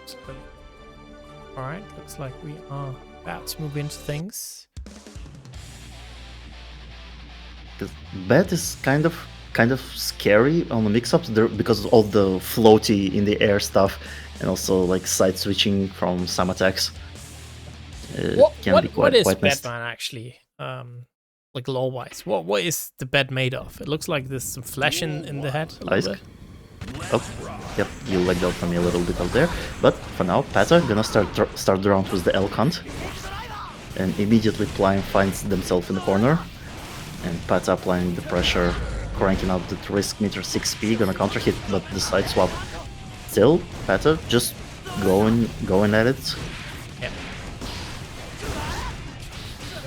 Yeah. All right, looks like we are about to move into things. Bat is kind of scary on the mix-ups there because of all the floaty in the air stuff, and also like side switching from some attacks. What is quite nice. Bedman actually? Like lore-wise, what is the bed made of? It looks like there's some flesh in the head. A little bit. Oh, yep, you lagged out on me a little bit out there. But for now, PataChu gonna start the round with the Elphelt, and immediately Plyme finds themselves in the corner, and PataChu applying the pressure, cranking out the risk meter 6p, gonna counter hit, but the side swap. Still, PataChu just going at it. Yep.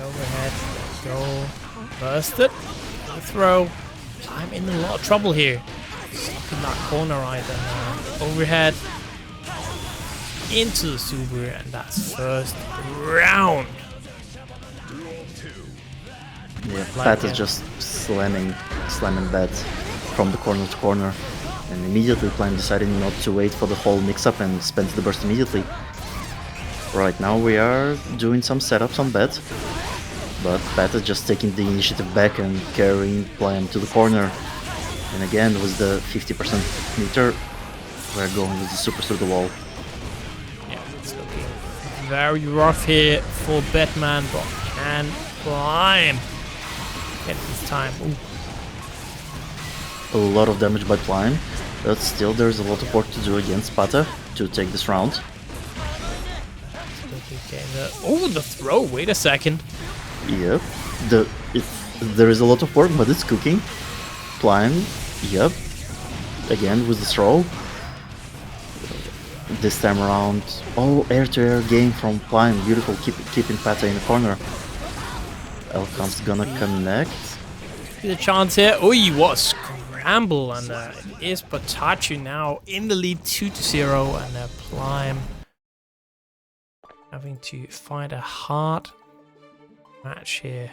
Overhead, go, busted, throw. I'm in a lot of trouble here. Stuck in that corner either. Overhead into the super, and that's first round. Yeah, PataChu just slamming that from the corner to corner, and immediately Plyme deciding not to wait for the whole mix-up and spends the burst immediately. Right now we are doing some setups on bet, but PataChu just taking the initiative back and carrying Plyme to the corner. And again, with the 50% meter, we're going with the super through the wall. Yeah, it's looking very rough here for Bedman, but can Plyme get this time? A Ooh. lot of damage by Plyme, but still there's a lot of work to do against PataChu to take this round. Oh, the throw! Wait a second. Yep, there is a lot of work, but it's cooking. Plyme, yep, again with the throw. This time around, oh, air-to-air game from Plyme, beautiful, keeping PataChu in the corner. Elphelt's gonna connect. The chance here. Oh, what a scramble, and it is PataChu now in the lead 2-0, and Plyme having to fight a hard match here.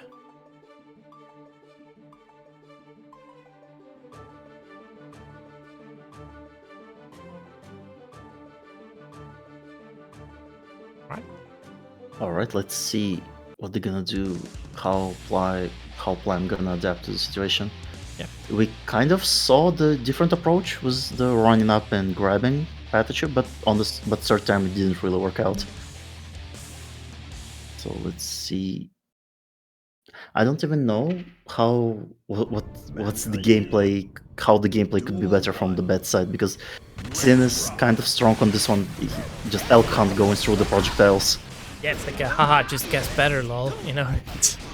Alright, let's see what they're gonna do, how Plyme gonna adapt to the situation. Yeah. We kind of saw the different approach was the running up and grabbing PataChu, but third time it didn't really work out. So let's see. I don't even know what's the gameplay, how the gameplay could be better from the bet side, because Shin is kind of strong on this one. Just Elphelt going through the projectiles. Yeah, it's like a haha, just gets better, lol. You know.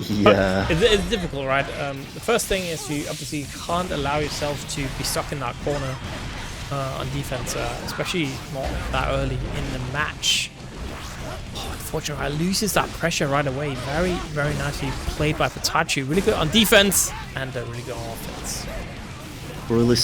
Yeah. It's difficult, right? The first thing is you obviously can't allow yourself to be stuck in that corner on defense, especially not that early in the match. Unfortunately, I loses that pressure right away. Very, very nicely played by PataChu. Really good on defense and really good on offense. Really,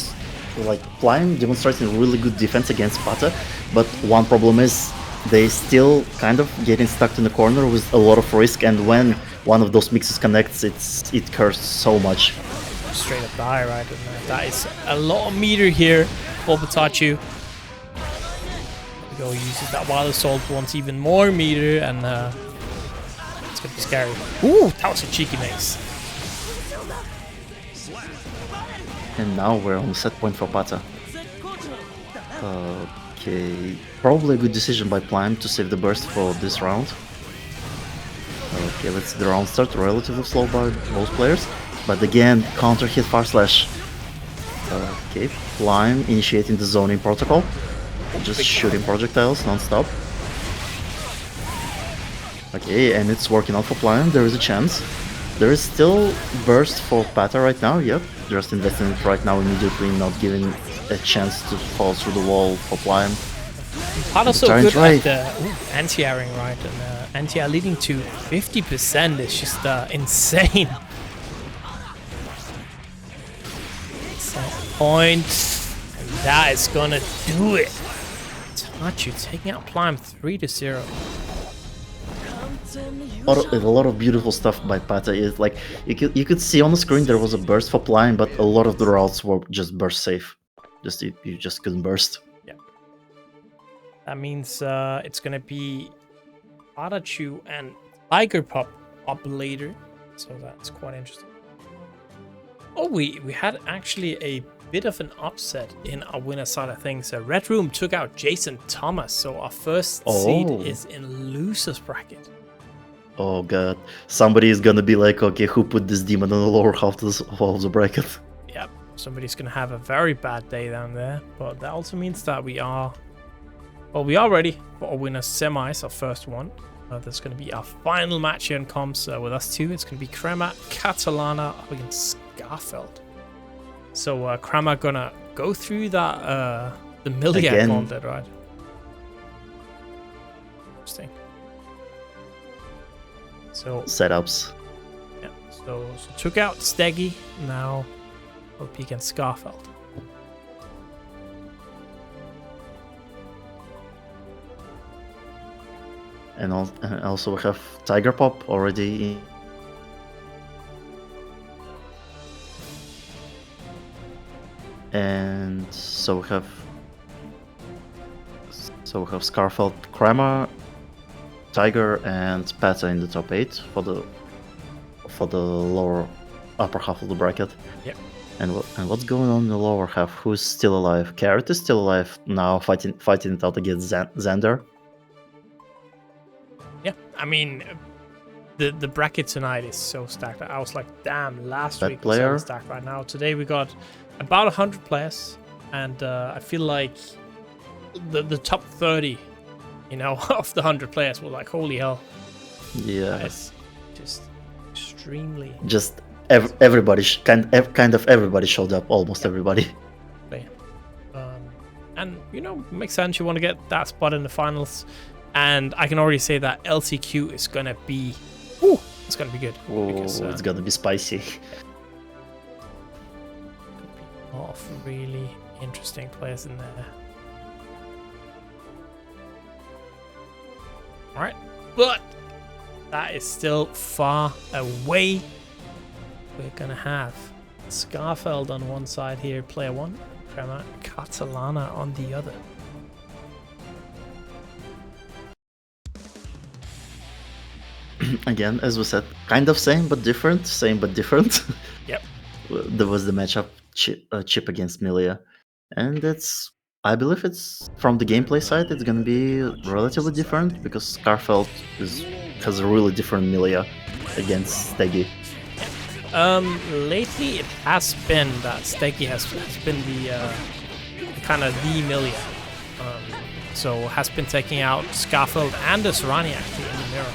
like Plyme demonstrating really good defense against PataChu, but one problem is they still kind of getting stuck in the corner with a lot of risk, and when one of those mixes connects, it hurts so much. Straight up die, right? And that is a lot of meter here for PataChu. Go uses that wild assault, wants even more meter, and it's gonna be scary. Ooh, that was a cheeky mix. And now we're on the set point for PataChu. Okay, probably a good decision by Plyme to save the burst for this round. Okay, let's see the round start, relatively slow by both players, but again, counter hit far slash. Okay, Plyme initiating the zoning protocol. Just shooting projectiles non-stop. Okay, and it's working out for Plyme. There is a chance. There is still burst for PataChu right now, yep. just investing it right now immediately, not giving a chance to fall through the wall for Plyme. PataChu good at the anti-airing, right? And anti-air leading to 50% is just insane. Point, and that is gonna do it. PataChu taking out Plyme 3-0. A lot of beautiful stuff by Pata. Is like you could see on the screen there was a burst for Plyme, but a lot of the routes were just burst safe. Just you just couldn't burst. Yeah. That means it's gonna be PataChu and Tiger Pop up later, so that's quite interesting. Oh, we had actually a bit of an upset in our winner side of things. Redroom took out Jason Thomas, so our first seed is in loser's bracket. Oh god, somebody is gonna be like, okay, who put this demon on the lower half of the bracket? Yep, somebody's gonna have a very bad day down there, but that also means that we are ready for our winner semis, our first one. That's gonna be our final match here in comms with us two. It's gonna be CremaCatalana up against Skarfelt. So Crema gonna go through that the Millia gauntlet, right? Interesting. So setups. Yeah. So took out Steggy. Now we'll be against Skarfelt. And also we have Tiger Pop already. And so we have Skarfelt, Crema, Tiger, and Pata in the top 8 for the lower upper half of the bracket. Yeah. And what's going on in the lower half? Who's still alive? Carrot is still alive now, fighting it out against Xander. Yeah, I mean, the bracket tonight is so stacked. I was like, damn, last week was so stacked. Right now, today we got about 100 players, and I feel like the top 30, you know, of the 100 players were like, holy hell. Yeah. It's just extremely. Just everybody, kind of everybody showed up, almost everybody. And you know, makes sense. You want to get that spot in the finals. And I can already say that LCQ is gonna be, it's gonna be good. Because, it's gonna be spicy. Of really interesting players in there. All right, but that is still far away. We're gonna have Skarfelt on one side here, player one, CremaCatalana on the other. Again, as we said, kind of same but different. Yep. There was the matchup Chipp against Millia, and I believe it's from the gameplay side, it's gonna be relatively different because Skarfelt has a really different Millia against sstegy. Lately it has been that sstegy has been the kind of the Millia. So has been taking out Skarfelt and the Serani actually in the mirror.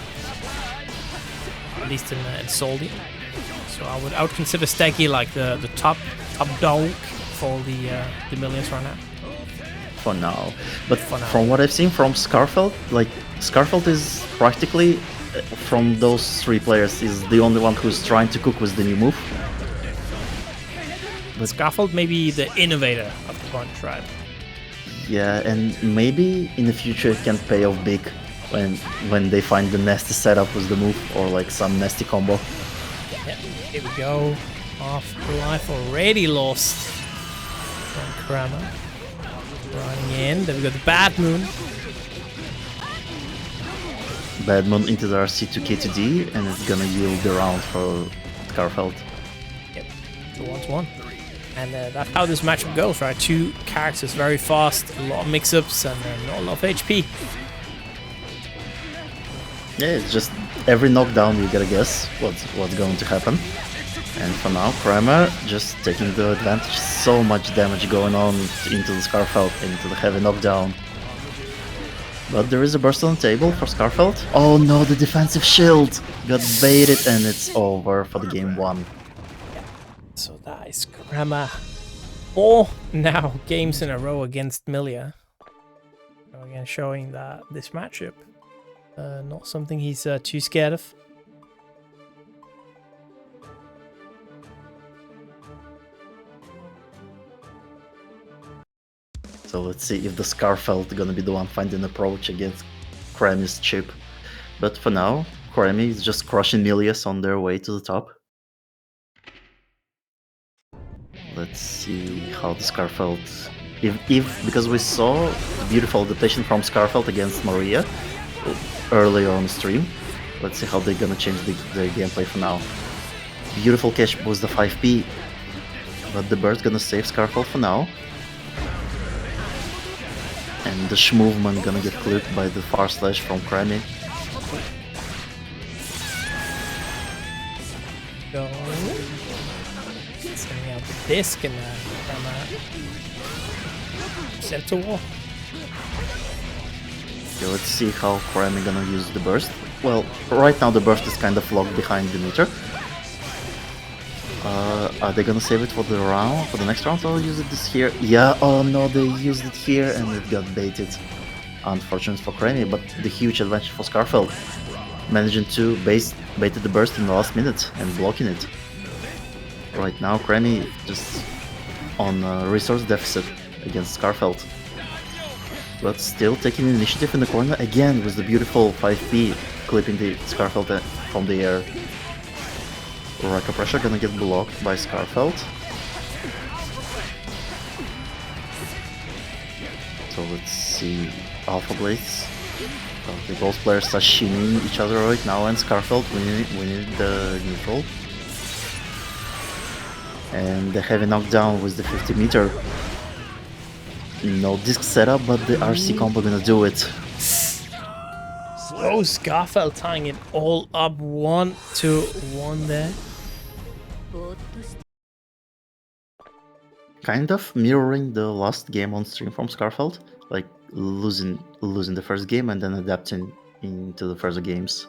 At least in Soldi. So I would consider sstegy like the top dog for the Millions right now. For now. But from what I've seen from Skarfelt, like Skarfelt is practically from those three players is the only one who's trying to cook with the new move. But Skarfelt may be the innovator of the bunch, right? Yeah, and maybe in the future it can pay off big when they find the nasty setup with the move or like some nasty combo. Yeah, here we go. Half life already lost from Crema. Running in, then we got the Bedman. Bedman into the RC to K2D, and it's gonna yield the round for Skarfelt. Yep, so 1-1. And that's how this matchup goes, right? Two characters very fast, a lot of mix-ups, and not a lot of HP. Yeah, it's just every knockdown you gotta guess what's going to happen. And for now, Crema just taking the advantage. So much damage going on into the Skarfelt, into the heavy knockdown. But there is a burst on the table for Skarfelt. Oh no, the defensive shield got baited and it's over for the game one. So that is Crema. 4 now games in a row against Millia. So again, showing that this matchup, not something he's too scared of. So let's see if the Skarfelt gonna be the one finding approach against Cremy's Chipp. But for now, Cremy is just crushing Millias on their way to the top. Let's see how the Skarfelt... because we saw the beautiful adaptation from Skarfelt against Maria earlier on the stream. Let's see how they're gonna change their gameplay for now. Beautiful catch was the 5P, but the bird's gonna save Skarfelt for now. And the movement gonna get clipped by the far slash from Cremy. Go. Sending out the disc and sent to wall. Okay, let's see how Cremy gonna use the burst. Well, right now the burst is kind of locked behind the meter. Are they gonna save it for the round, for the next round, or use it this here? Yeah, oh no, they used it here and it got baited. Unfortunate for Cremy, but the huge advantage for Skarfelt. Managing to baited the burst in the last minute and blocking it. Right now, Cremy just on a resource deficit against Skarfelt. But still taking initiative in the corner again with the beautiful 5P clipping the Skarfelt from the air. Raka pressure gonna get blocked by Skarfelt. So let's see Alpha Blades. The both players are shinning each other right now, and Skarfelt winning the neutral. And the heavy knockdown with the 50 meter. No disc setup, but the RC combo gonna do it. Oh, Skarfelt tying it all up 1-1 there. Kind of mirroring the last game on stream from Skarfelt, like losing the first game and then adapting into the further games.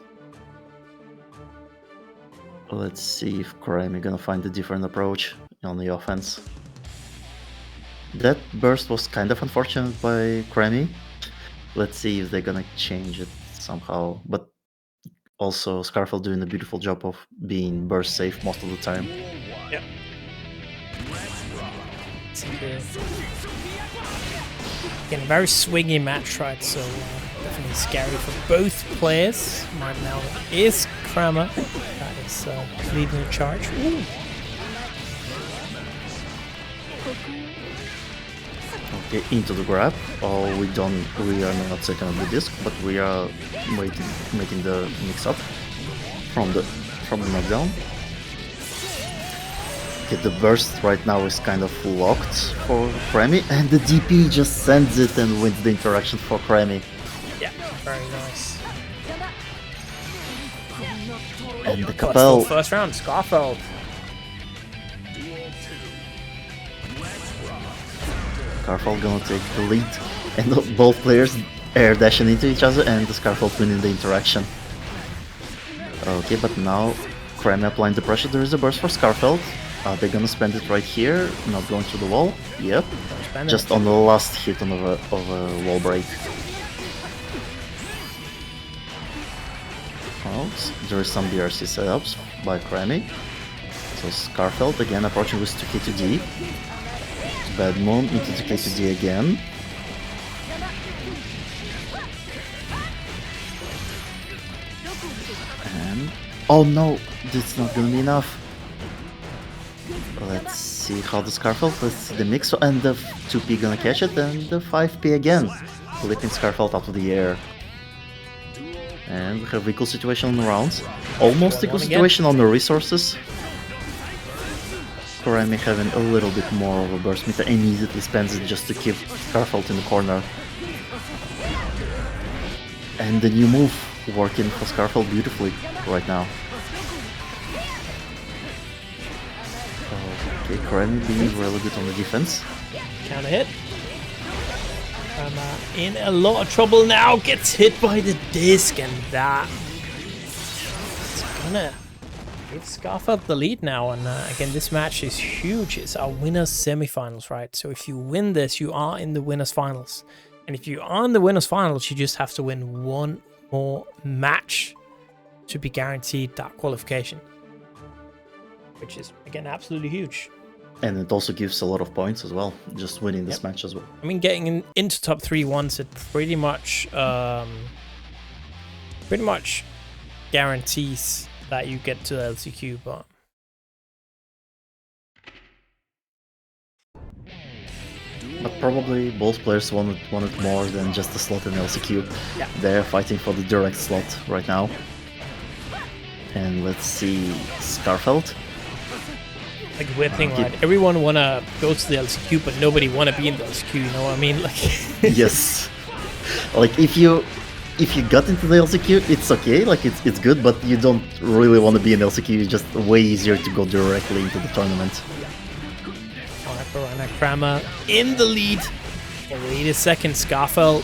Let's see if Cremy gonna find a different approach on the offense. That burst was kind of unfortunate by Cremy. Let's see if they're gonna change it somehow. But also Skarfelt doing a beautiful job of being burst safe most of the time. Yep. Again, a very swingy match, right? So definitely scary for both players. Right now is Crema that is leading the charge. Ooh. Okay, into the grab. Oh, we are not second on the disc, but we are making the mix up from the knockdown. Okay, the burst right now is kind of locked for Cremy, and the DP just sends it and wins the interaction for Cremy. Yeah, very nice. And the Capel. First round, Skarfelt. Skarfelt gonna take the lead, and both players air dashing into each other, and the Skarfelt winning the interaction. Okay, but now Cremy applying the pressure. There is a burst for Skarfelt. They're gonna spend it right here, not going through the wall. Yep, just on the last hit of a wall break. Well, there is some BRC setups by Cremy. So Skarfelt again approaching with 2K2D. Bedman into 2K2D again. And oh no, that's not gonna be enough. Let's see how the Skarfelt, let's see the mix, and the 2P gonna catch it, and the 5P again, flipping Skarfelt out of the air. And we have equal situation on the rounds, almost equal situation on the resources. Cremy having a little bit more of a burst meter, immediately spends it just to keep Skarfelt in the corner. And the new move working for Skarfelt beautifully right now. Okay, Cremy being really good on the defense. Counter hit. In a lot of trouble now, gets hit by the disc, and that is gonna It's Skarfelt the lead now, and again, this match is huge. It's our winners semifinals, right? So if you win this, you are in the winners finals. And if you are in the winners finals, you just have to win one more match to be guaranteed that qualification. Which is, again, absolutely huge. And it also gives a lot of points as well, just winning this match as well. I mean, getting into top 3 once, it pretty much guarantees that you get to the LCQ, but probably both players wanted more than just a slot in LCQ. Yeah. They're fighting for the direct slot right now. And let's see, Skarfelt. like a weird thing, right? Everyone wanna go to the LCQ, but nobody wanna be in the LCQ. You know what I mean? Like Yes. Like if you got into the LCQ, it's okay. Like it's good, but you don't really want to be in LCQ. It's just way easier to go directly into the tournament. Alright, Crema in the lead. Wait a second, Skarfelt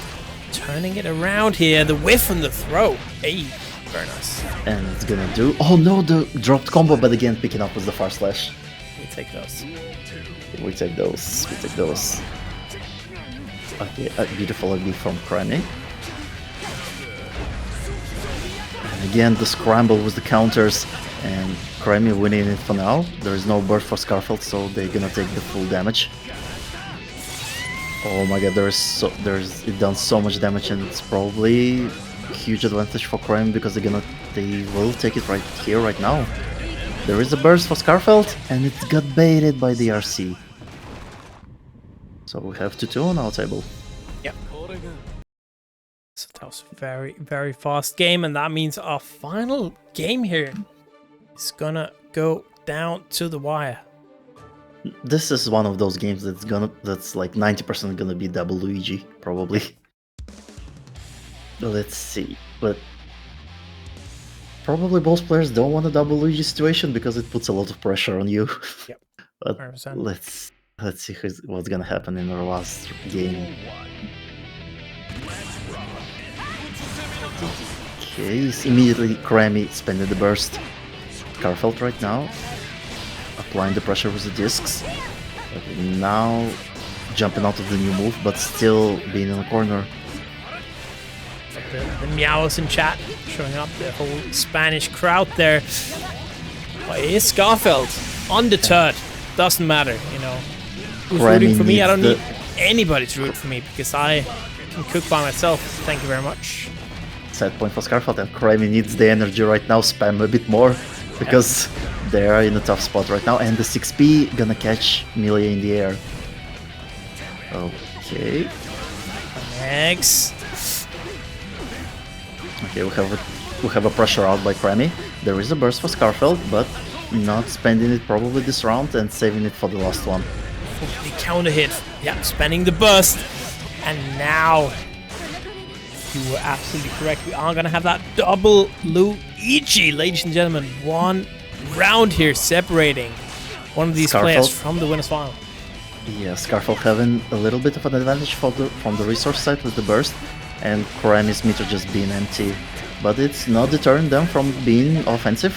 turning it around here. The whiff and the throw. Hey, very nice. And it's gonna do. Oh no, the dropped combo, but again picking up with the far slash. We take those. We take those. We take those. Okay, a beautiful AB from Crema. And again, the scramble with the counters, and Crema winning it for now. There is no burst for Skarfelt, so they're gonna take the full damage. Oh my god, it done so much damage, and it's probably a huge advantage for Crema because they will take it right here, right now. There is a burst for Skarfelt, and it got baited by the RC. So we have 2-2 on our table. Yep. So that was a very, very fast game, and that means our final game here is gonna go down to the wire. This is one of those games that's like 90% gonna be double Luigi, probably. Let's see, but probably both players don't want a double Luigi situation because it puts a lot of pressure on you. Yep. But 100%. let's see what's gonna happen in our last game. Okay, immediately Crema spending the burst. Skarfelt right now, applying the pressure with the discs. Okay, now jumping out of the new move, but still being in the corner. The meows in chat showing up, the whole Spanish crowd there. But it is Skarfelt, undeterred. Doesn't matter, you know. Who's rooting for me? I don't need anybody to root for me because I can cook by myself. Thank you very much. Set point for Skarfelt, and Crema needs the energy right now. Spam a bit more because they are in a tough spot right now, and the 6P gonna catch Millia in the air. Okay. Next. Okay, we have a pressure out by Crema. There is a burst for Skarfelt, but not spending it probably this round and saving it for the last one. The counter hit. Yeah, spending the burst. And now you were absolutely correct. We are gonna have that double Luigi, ladies and gentlemen. One round here separating one of these players from the winners final. Yeah, Skarfelt having a little bit of an advantage from the resource side with the burst, and Crema's meter just being empty. But it's not deterring them from being offensive.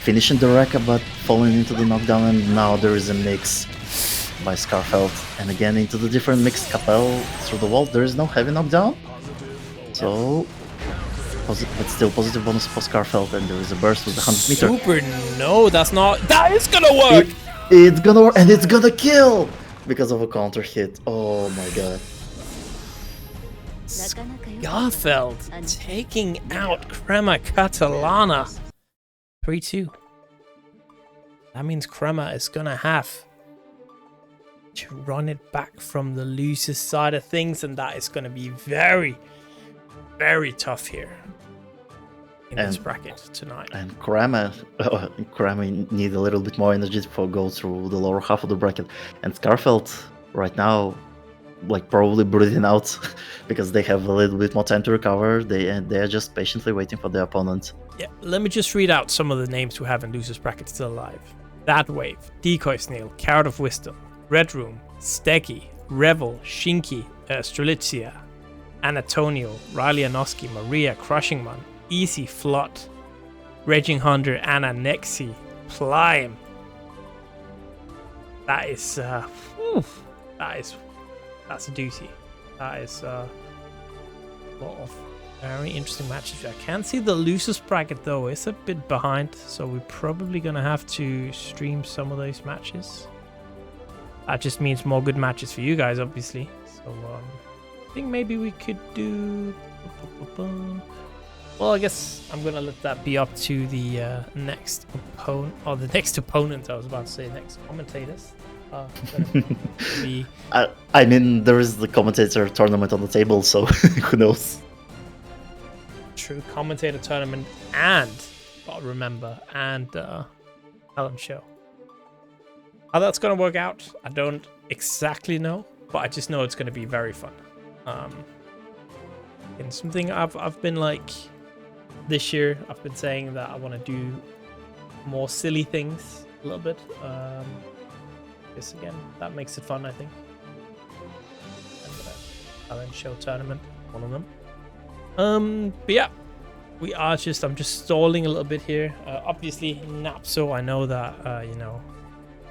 Finishing the Rekka, but falling into the knockdown, and now there is a mix by Skarfelt. And again into the different mix, Capel through the wall. There is no heavy knockdown. So, but still positive bonus for Skarfelt, and there is a burst with the 100 meter. Super, no, that's not. That is gonna work! It's gonna work, and it's gonna kill! Because of a counter hit. Oh my god. Skarfelt taking out CremaCatalana. 3-2. That means Crema is gonna have to run it back from the loser's side of things, and that is gonna be very, very tough here in this bracket tonight. And Crema need a little bit more energy to go through the lower half of the bracket. And Skarfelt right now, like probably breathing out because they have a little bit more time to recover. They are just patiently waiting for their opponent. Yeah, let me just read out some of the names who have in losers bracket still alive. That Wave, Decoy Snail, CarrotOfWisdom, Redroom, Sstegy, Revill, Shinky, Strelitzia, Antonio, Riley Anoski, Maria, Crushingman, Easy Flood, Raging Hunter, and a NSxC Plyme. That is, that's a doozy. That is a lot of very interesting matches. I can't see the losers bracket though. It's a bit behind, so we're probably gonna have to stream some of those matches. That just means more good matches for you guys, obviously. So I think maybe we could do. Well, I guess I'm gonna let that be up to the next opponent, or the next opponent. I was about to say next commentators. I mean, there is the commentator tournament on the table, so who knows? True, commentator tournament, and remember, and talent show. How that's gonna work out, I don't exactly know, but I just know it's gonna be very fun. And something I've been like this year, I've been saying that I want to do more silly things a little bit. This again, that makes it fun, I think. And talent show tournament, one of them. But yeah, I'm just stalling a little bit here. Obviously, Napso, I know that you know,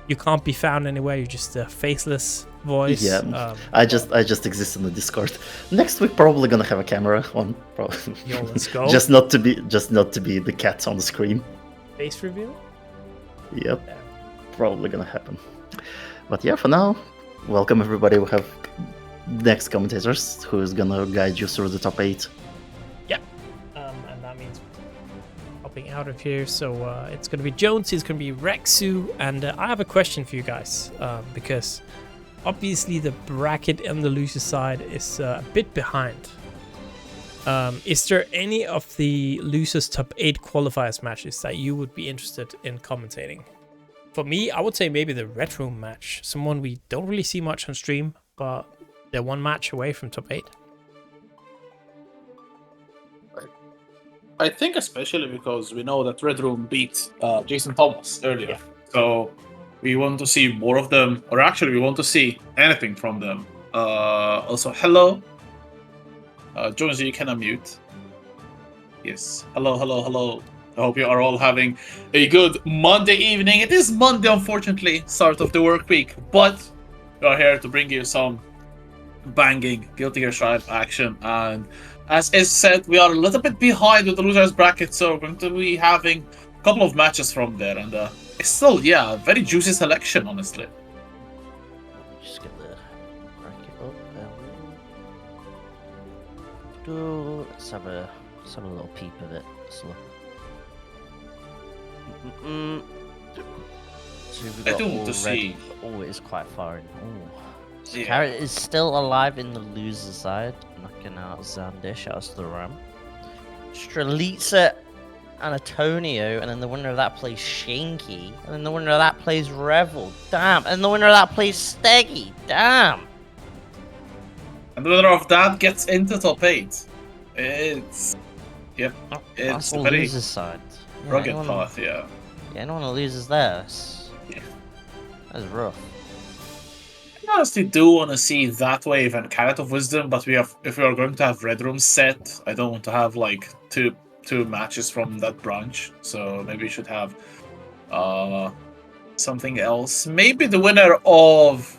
you can't be found anywhere. You're just a faceless voice. Yeah, I just exist in the Discord. Next week, probably gonna have a camera on. Probably. Yo, let's go. just not to be the cat on the screen. Face reveal. Yep, yeah. Probably gonna happen. But yeah, for now, welcome everybody. We have next commentators who is gonna guide you through the top 8. Yeah, and that means hopping out of here. So it's gonna be Jones, it's gonna be Rexu, and I have a question for you guys because obviously the bracket on the loser side is a bit behind. Is there any of the losers top 8 qualifiers matches that you would be interested in commentating? For me, I would say maybe the redroom match. Someone we don't really see much on stream, but they're one match away from top 8. I think especially because we know that redroom beat Jason Thomas earlier. Yeah. So we want to see more of them, or actually we want to see anything from them. Also, hello. Jonesy, you can unmute. Yes. Hello. I hope you are all having a good Monday evening. It is Monday, unfortunately, start of the work week, but we are here to bring you some banging Guilty Gear Strive action. And as is said, we are a little bit behind with the losers bracket, so we're going to be having a couple of matches from there. And it's still, yeah, a very juicy selection, honestly. Just get the bracket up there. Let's have a little peep of it. So I do want to see. Oh, it is quite far in. Oh, so yeah. Carrot is still alive in the loser side, knocking out Zandish out to the Ram. Strelitsa and Antonio, and then the winner of that plays Shanky, and then the winner of that plays Revill. Damn, and the winner of that plays Steggy. Damn. And the winner of that gets into top 8. It's it's that's a the very loser side. Yeah, rugged path, yeah. Yeah, anyone who loses there, that's rough. I honestly do want to see that wave and CarrotOfWisdom, but if we are going to have Red Room set, I don't want to have like two matches from that branch. So maybe we should have something else. Maybe the winner of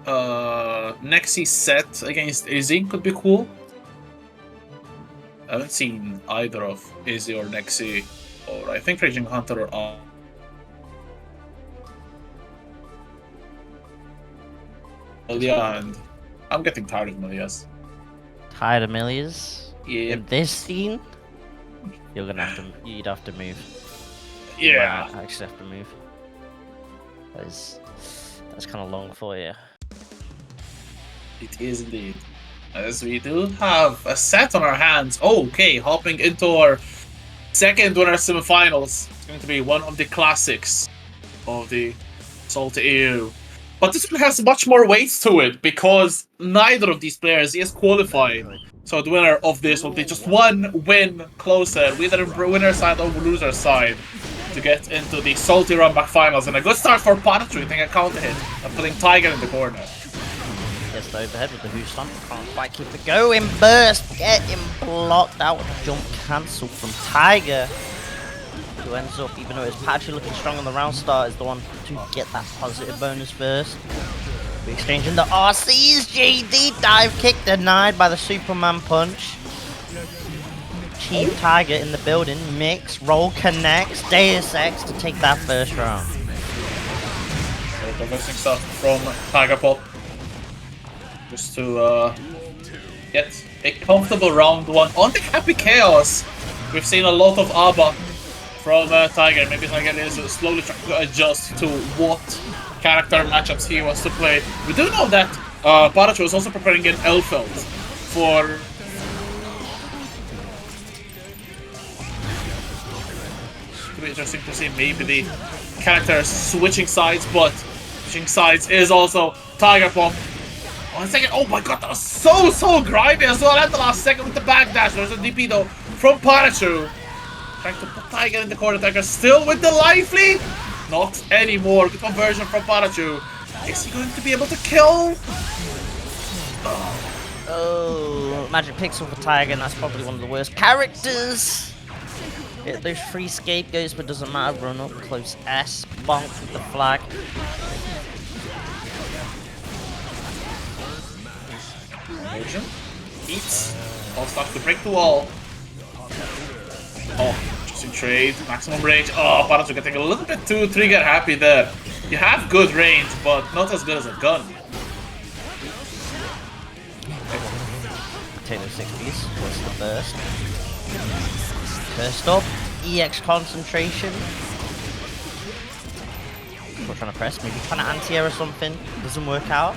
NSxC set against Izzy could be cool. I haven't seen either of Izzy or NSxC, or I think Raging Hunter or Millia, and I'm getting tired of Millias. Tired of Millias? Yeah. In this scene? You'd have to move. Yeah. You might actually have to move. That's kind of long for you. It is indeed. As we do have a set on our hands. Okay, hopping into our second winner semifinals. It's going to be one of the classics of the Salty EU. But this one has much more weight to it because neither of these players is qualified. So the winner of this will be just one win closer, whether winner side or loser side, to get into the Salty Runback finals. And a good start for PataChu, hitting a counter hit and putting Tiger in the corner. Gets the overhead with the Who Stomp. Can't quite keep it going. Burst. Get him blocked out with a jump cancel from Tiger. who ends up, even though it's PataChu looking strong on the round start, is the one to get that positive bonus first. We're exchanging the RCs. JD dive kick denied by the Superman punch. Chipp Tiger in the building. Mix, roll connects. Deus Ex to take that first round. So progressing stuff from Tiger Pop. Just to get a comfortable round 1 on the Happy Chaos. We've seen a lot of A.B.A from Tiger. Maybe Tiger is slowly trying to adjust to what character matchups he wants to play. We do know that PataChu is also preparing an Elphelt for... It'll be interesting to see maybe the characters switching sides, but switching sides is also Tiger Pop. 1 second, oh my god, that was so grimy as well at the last second with the backdash. There's a DP though from PataChu. Trying to put Tiger in the corner. Tiger still with the life lead. Not anymore. Good conversion from PataChu. Is he going to be able to kill? Oh, Magic Pixel for Tiger, and that's probably one of the worst characters. Get those free scapegoats, but doesn't matter. Run up close S. Bonk with the flag. Eats. All starts to break the wall. Oh, interesting trade. Maximum range. Oh, PataChu getting a little bit too trigger happy there. You have good range, but not as good as a gun. Potato 60s. What's the first? First up, EX concentration. We're trying to press, maybe trying to anti-air or something. Doesn't work out.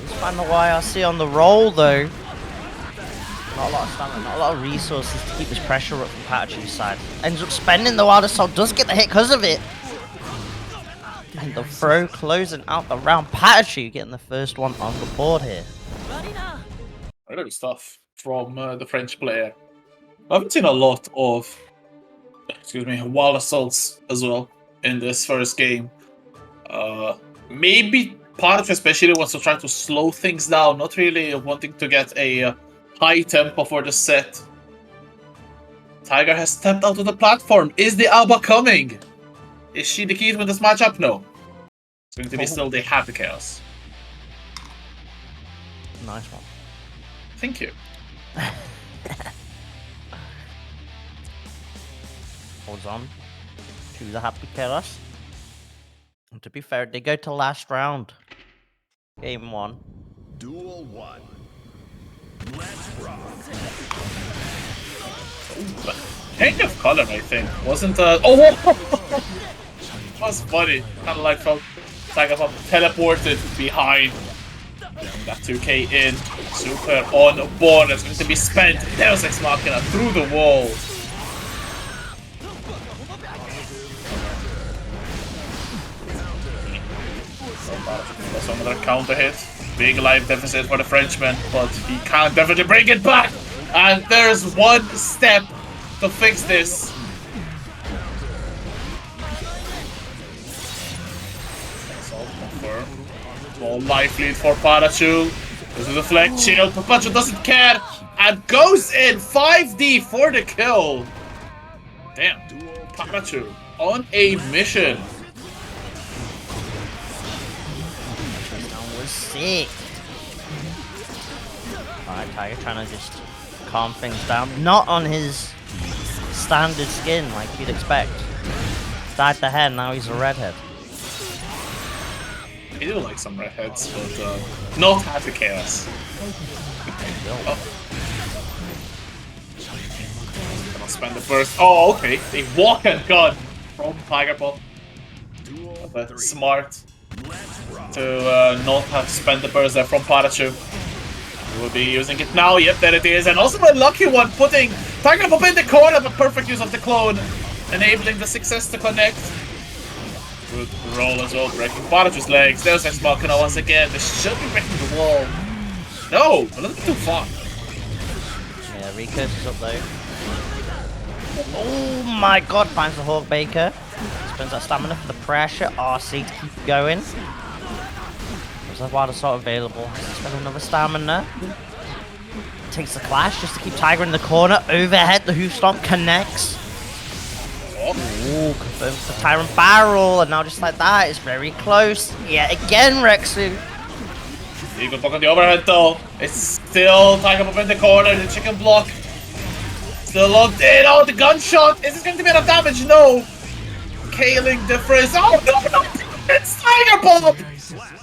Let's find the YRC on the roll though. Not a lot of stamina, not a lot of resources to keep this pressure up from PataChu's side. Ends up spending the Wild Assault, does get the hit because of it. And the throw closing out the round. PataChu getting the first one on the board here. Really good stuff from the French player. I haven't seen a lot of, Wild Assaults as well in this first game. Maybe PataChu especially wants to try to slow things down, not really wanting to get a high tempo for the set. Tiger has stepped out of the platform. Is the A.B.A coming? Is she the key to win this matchup? No. It's going to be still the Happy Chaos. Nice one. Thank you. Holds on to the Happy Chaos. And to be fair, they go to last round. Game 1. Duel 1. Let's rock. Change of color, I think. Wasn't oh! Was funny. Kind of like from Tiger Pop teleported behind. That 2k in. Super on board. It's going to be spent. Deus Ex Machina through the wall. That's another counter hit. Big life deficit for the Frenchman, but he can't definitely bring it back. And there's one step to fix this. That's all confirmed. Small life lead for PataChu. There's a deflect shield. PataChu doesn't care and goes in 5D for the kill. Damn. PataChu on a mission. Sick. Alright, Tiger trying to just calm things down. Not on his standard skin like you'd expect. Dyed the hair, now he's a redhead. I do like some redheads, but not Happy Chaos. Oh. Gonna spend the burst. Oh, okay. A walk and gun from Tiger Pop. Smart to not have spent the burst there from PataChu. He will be using it now. Yep, there it is. And also a lucky one, putting Tiger Pop in the corner, but perfect use of the clone, enabling the success to connect. Good roll as well, breaking PataChu's legs. Deus Ex Machina once again. This should be breaking the wall. No, a little bit too far. Yeah, Recurse is up though. Oh my god, finds the Hawk Baker. Spends that stamina for the pressure. RC to keep going. There's a Wild Assault available. Spend another stamina. Takes the clash just to keep Tiger in the corner. Overhead, the hoof stomp connects. Ooh, confirms the Tyrant Barrel, and now just like that, it's very close. Yeah, again, Rexu. Eagle block on the overhead though. It's still Tiger up in the corner, the chicken block. Still locked in. Oh, the gunshot. Is this going to be enough damage? No. Kaling the frizz. Oh, no. It's Tiger Pop.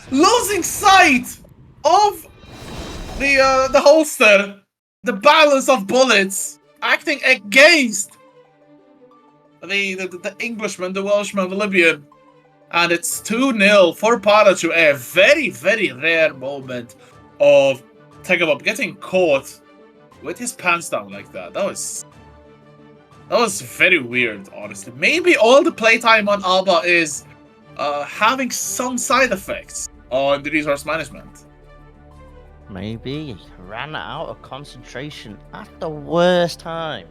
Losing sight of the holster. The balance of bullets. Acting against the Englishman, the Welshman, the Libyan. And it's 2-0 for PataChu. A very, very rare moment of Tiger Pop getting caught with his pants down like that. That was very weird, honestly. Maybe all the playtime on A.B.A is having some side effects on the resource management. Maybe he ran out of concentration at the worst time.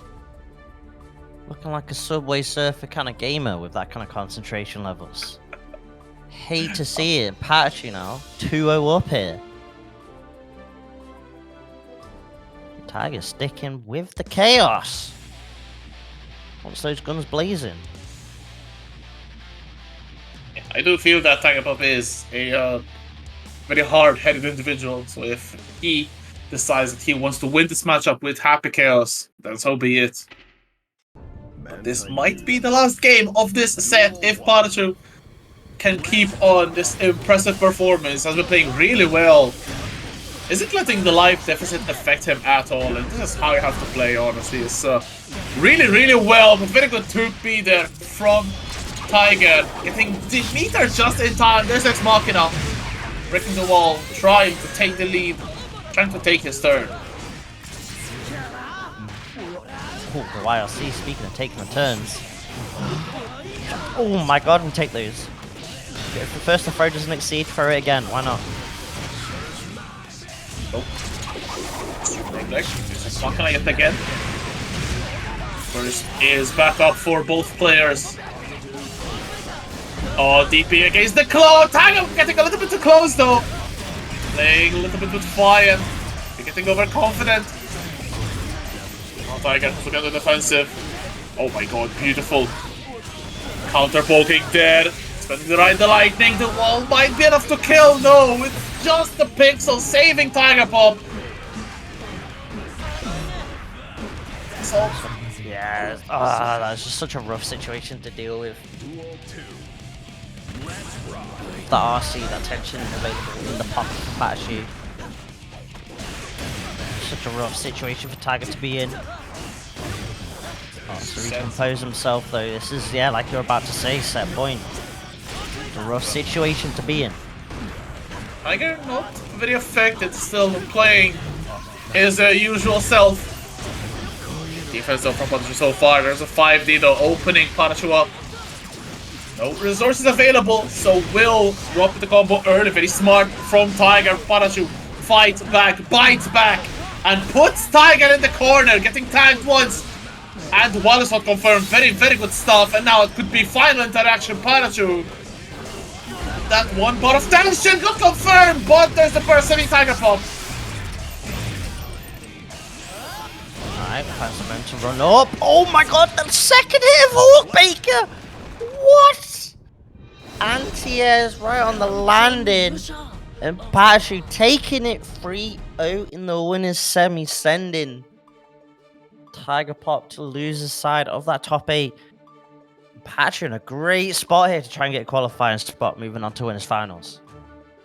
Looking like a Subway Surfer kind of gamer with that kind of concentration levels. Hate to see it. PataChu now, 2-0 up here. Tiger sticking with the chaos. Wants those guns blazing. Yeah, I do feel that Tiger Pop is a very hard-headed individual. So if he decides that he wants to win this matchup with Happy Chaos, then so be it. But this might be the last game of this set if PataChu can keep on this impressive performance. Has been playing really well. Isn't letting the life deficit affect him at all, and this is how you have to play, honestly. It's really, really well, but very good 2P there from Tiger. Getting the meter just in time. There's Ex Machina. Breaking the wall, trying to take the lead, trying to take his turn. Oh, the YLC, speaking of taking the turns. Oh my god, we take those. If the first throw doesn't exceed, throw it again, why not? Oh. It's not gonna get again. First is back up for both players. Oh, DP against the claw. Tiger getting a little bit too close though. Playing a little bit with fire. Getting overconfident. Oh, Tiger to get the defensive. Oh my god, beautiful. Counter poking there. Spending the lightning. The wall might be enough to kill. No, it's just the pixel saving Tiger Pop. So, yeah, that was just such a rough situation to deal with. The RC, that tension available in the pocket for PataChu. Such a rough situation for Tiger to be in. Oh, to recompose himself though, this is, yeah, like you're about to say, set point. It's a rough situation to be in. Tiger not very affected, still playing his usual self. Defense though from PataChu so far, there's a 5D though opening PataChu up. No resources available, so will drop the combo early. Very smart from Tiger. PataChu fights back, bites back, and puts Tiger in the corner, getting tagged once. And one is not confirmed. Very, very good stuff. And now it could be final interaction. PataChu. That one bot of tension got confirmed, but there's the person in Tiger Pop. Alright, finds the momentum run up. Oh my god, that second hit of Hawk Baker! What? Anti-airs right on the landing. And PataChu taking it 3-0 in the winner's semi, sending Tiger Pop to lose the side of that top 8. PataChu in a great spot here to try and get a qualifying spot moving on to winners finals.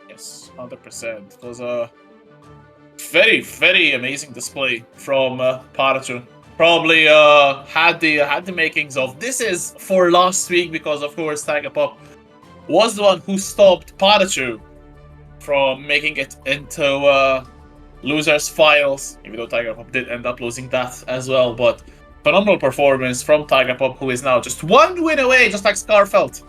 Yes, 100%. It was a very, very amazing display from PataChu. Probably had the makings of this is for last week, because of course Tiger Pop was the one who stopped PataChu from making it into losers finals, even though Tiger Pop did end up losing that as well. But phenomenal performance from Tiger Pop, who is now just one win away, just like Skarfelt,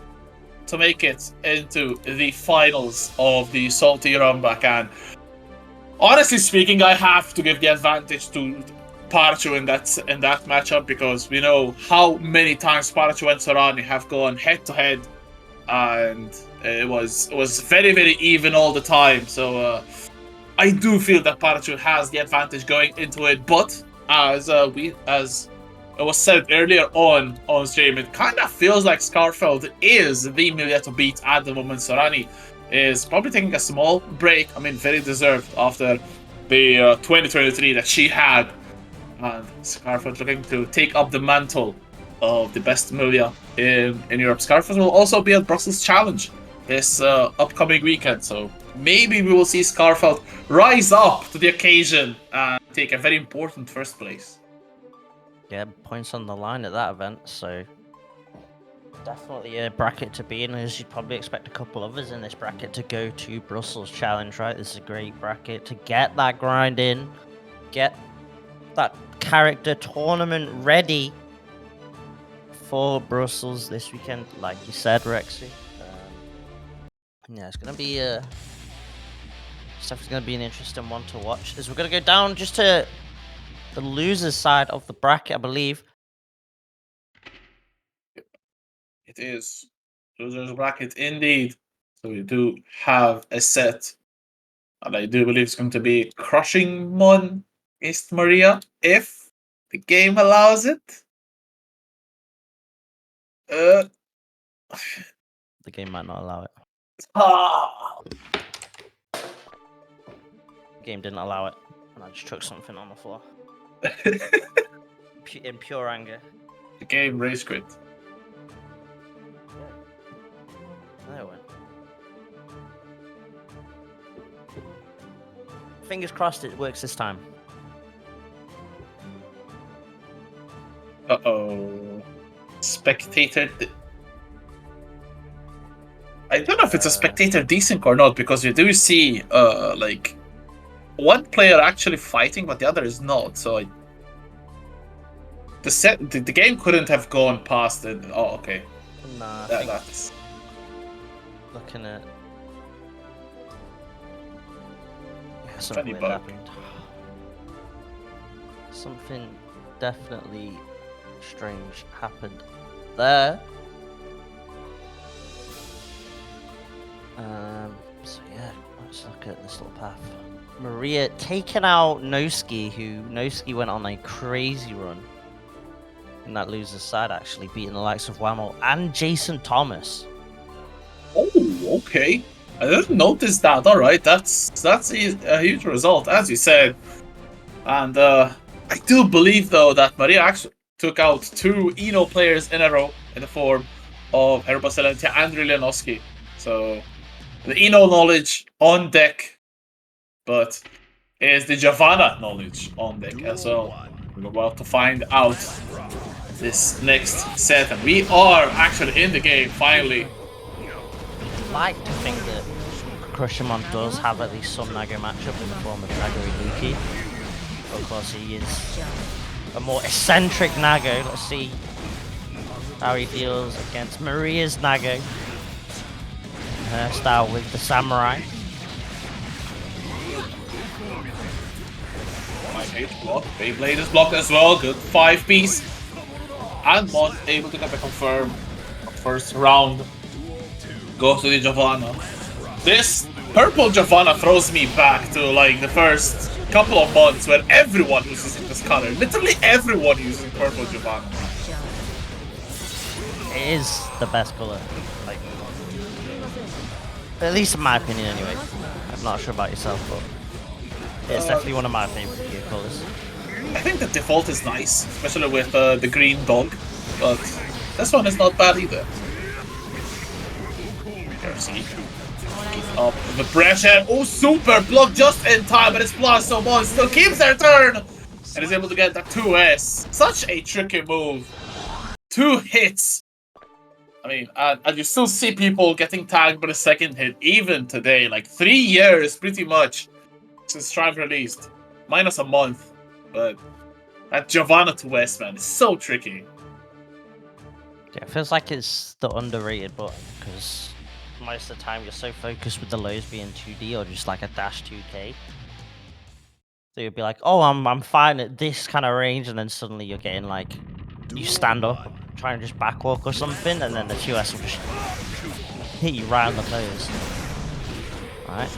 to make it into the finals of the Salty Runback. And honestly speaking, I have to give the advantage to PataChu in that matchup, because we know how many times PataChu and Sarani have gone head to head, and it was very, very even all the time. So I do feel that PataChu has the advantage going into it, but as was said earlier on stream, it kind of feels like Skarfelt is the Millia to beat at the moment. Sorani is probably taking a small break. I mean, very deserved after the 2023 that she had. And Skarfelt looking to take up the mantle of the best Millia in Europe. Skarfelt will also be at Brussels Challenge this upcoming weekend, so maybe we will see Skarfelt rise up to the occasion and take a very important first place. Yeah, points on the line at that event, so definitely a bracket to be in, as you'd probably expect a couple others in this bracket to go to Brussels Challenge, right? This is a great bracket to get that grind in, get that character tournament ready for Brussels this weekend, like you said, Rexy. Yeah, it's gonna be gonna be an interesting one to watch. As we're gonna go down just to the losers side of the bracket, I believe. It is losers bracket indeed. So we do have a set, and I do believe it's going to be crushing Mon against Maria if the game allows it. The game might not allow it. The game didn't allow it, and I just chucked something on the floor. In pure anger. The game race quit. There it went. Fingers crossed it works this time. Uh-oh. Spectator... I don't know if it's a spectator desync or not, because you do see, like, one player actually fighting, but the other is not, so the game couldn't have gone past it. Oh, okay. Nah, That's... Looking at... Yeah, Funny something weird bug. happened. Something definitely strange happened there. So yeah, let's look at this little path. Maria taking out Noski, who Noski went on a crazy run in that loser's side, actually beating the likes of Whammo and Jason Thomas. Oh, okay. I didn't notice that. All right, that's a huge result, as you said. And I do believe, though, that Maria actually took out 2 Eno players in a row in the form of Herba Selentia and Rillianoski. So the Eno knowledge on deck, but is the Giovanna knowledge on deck as well. We're about to find out this next set, and we are actually in the game finally. I'd like to think that Crushamon does have at least some Nago matchup in the form of Nagoriyuki. Of course, he is a more eccentric Nago. Let's see how he deals against Maria's Nago. Her style with the samurai. Block. Beyblade is blocked as well. Good 5-piece. And Mon able to get the confirm. First round goes to the Giovanna. This purple Giovanna throws me back to like the first couple of months where everyone was using this color. Literally everyone using purple Giovanna. It is the best color. Like, at least in my opinion anyway. I'm not sure about yourself, but it's definitely one of my favorite gear colors. I think the default is nice, especially with the green dog, but this one is not bad either. Keep up the pressure. Oh, super block just in time, but it's Blast Mon still keeps their turn and is able to get that 2S. Such a tricky move. 2 hits. I mean, and you still see people getting tagged by the second hit even today. Like 3 years, pretty much, since Strive released, minus a month. But that Giovanna to West, man, is so tricky. Yeah, it feels like it's the underrated button because most of the time you're so focused with the lows being 2D or just like a dash 2K. So you'll be like, oh, I'm fine at this kind of range, and then suddenly you're getting like, you stand up, try and just backwalk or something, and then the 2S will just hit you right on the nose. Alright,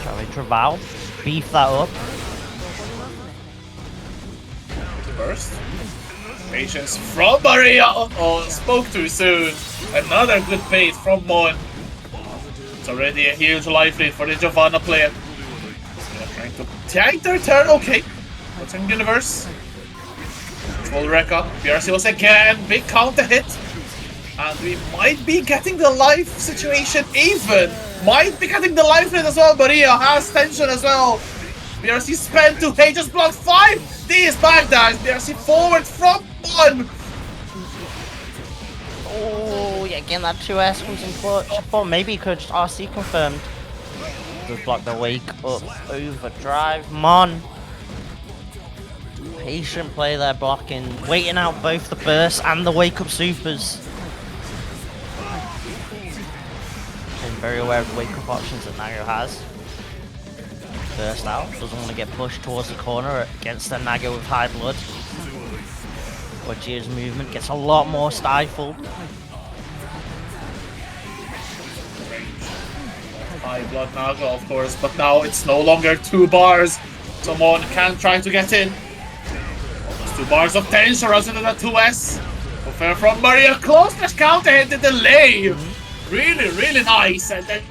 try to Revill, beef that up. First. Patience from Maria. Oh, spoke too soon. Another good bait from Mon. It's already a huge life lead for the Giovanna player. They're trying to take their turn. Okay. What's in universe? Full Rekka. PRC was again. Big counter hit. And we might be getting the life situation even. Might be getting the life lead as well. Maria has tension as well. PRC spent 2 pages, blocked 5. These backdash. PRC forward from 1. Oh, yeah, again, that 2S comes in clutch. I thought maybe he could just RC confirmed. Does block the wake up overdrive. Mon. Patient play there, blocking. Waiting out both the burst and the wake up supers. Been very aware of the wake up options that Nago has. Burst out. Doesn't want to get pushed towards the corner against the Nago with high blood. But Gear's movement gets a lot more stifled. High blood Nago, of course, but now it's no longer 2 bars. Someone can try to get in. Almost 2 bars of tension runs into the 2S. Fair from Maria, close this counter hit the delay. Really, really nice. And then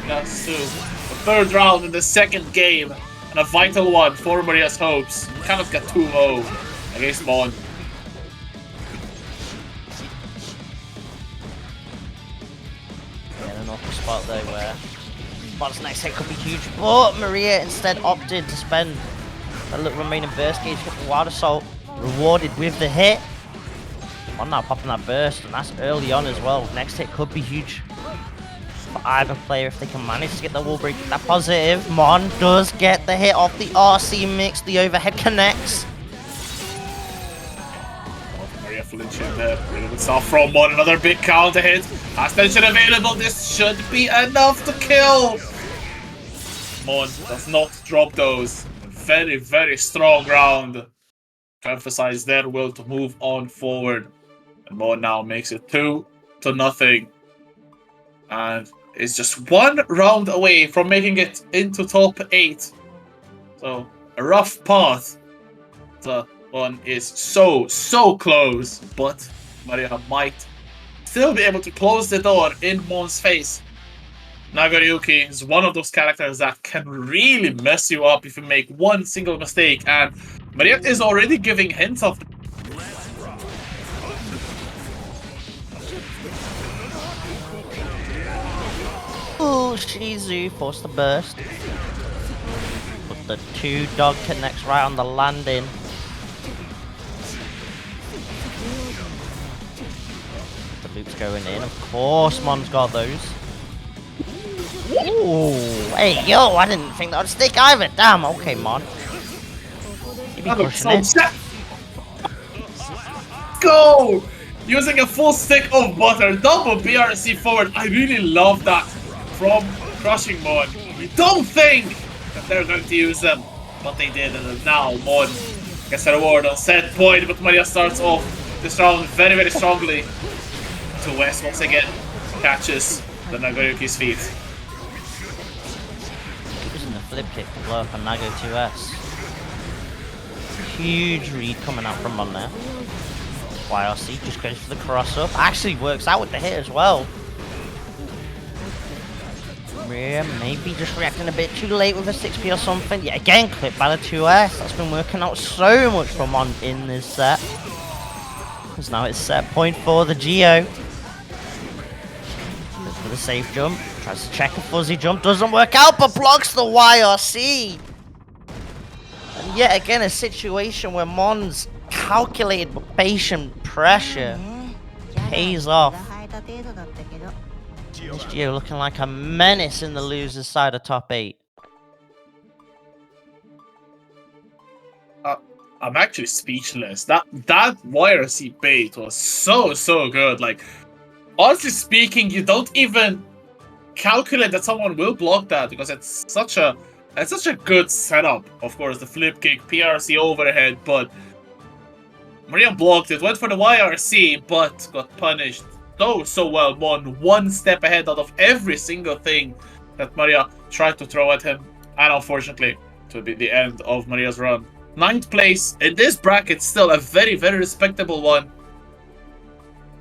that's the 3rd round in the 2nd game, and a vital one for Maria's hopes. We cannot get 2-0 against Mon. Yeah, an awful spot though where Mon's next hit could be huge, but Maria instead opted to spend a little remaining burst gauge to get the Wild Assault, rewarded with the hit. Mon now popping that burst, and that's early on as well. Next hit could be huge for either player if they can manage to get the wall break. That positive. Mon does get the hit off the RC mix. The overhead connects. Maria flinching there. Really good stuff from Mon. Another big counter hit. Has tension available. This should be enough to kill. Mon does not drop those. Very, very strong round to emphasize their will to move on forward. And Mon now makes it 2-0. And is just 1 round away from making it into top 8. So a rough path. The one is so close, but Maria might still be able to close the door in Mon's face. Nagoriyuki is one of those characters that can really mess you up if you make one single mistake, and Maria is already giving hints of Ooh, Shizu forced the burst. But the 2 dog connects right on the landing. The loop's going in. Of course, Mon's got those. Ooh, hey, yo, I didn't think that would stick either. Damn, okay, Mon. You be pushing it. Go! Using a full stick of butter, double BRC forward. I really love that from Crushing Mon. We don't think that they're going to use them, but they did, and now Mon gets a reward on set point, but Maria starts off this round very, very strongly. To West once again catches the Nagoriyuki's feet. Using the flip kick to blow up a Nago 2S. Huge read coming out from Mon there. YRC just goes for the cross up. Actually works out with the hit as well. Maria maybe just reacting a bit too late with a 6P or something. Yeah, again clipped by the 2S. That's been working out so much for Mon in this set. Because now it's set point for the Geo. Goes for the safe jump. Tries to check a fuzzy jump. Doesn't work out, but blocks the YRC. And yet again a situation where Mon's calculated but patient pressure pays off. This Geo looking like a menace in the loser's side of top 8. I'm actually speechless. That YRC bait was so good. Like, honestly speaking, you don't even calculate that someone will block that because it's such a good setup. Of course, the flip kick, PRC overhead, but Maria blocked it, went for the YRC, but got punished so well. Mon one step ahead out of every single thing that Maria tried to throw at him, and unfortunately to be the end of Maria's run. 9th place in this bracket, still a very, very respectable one.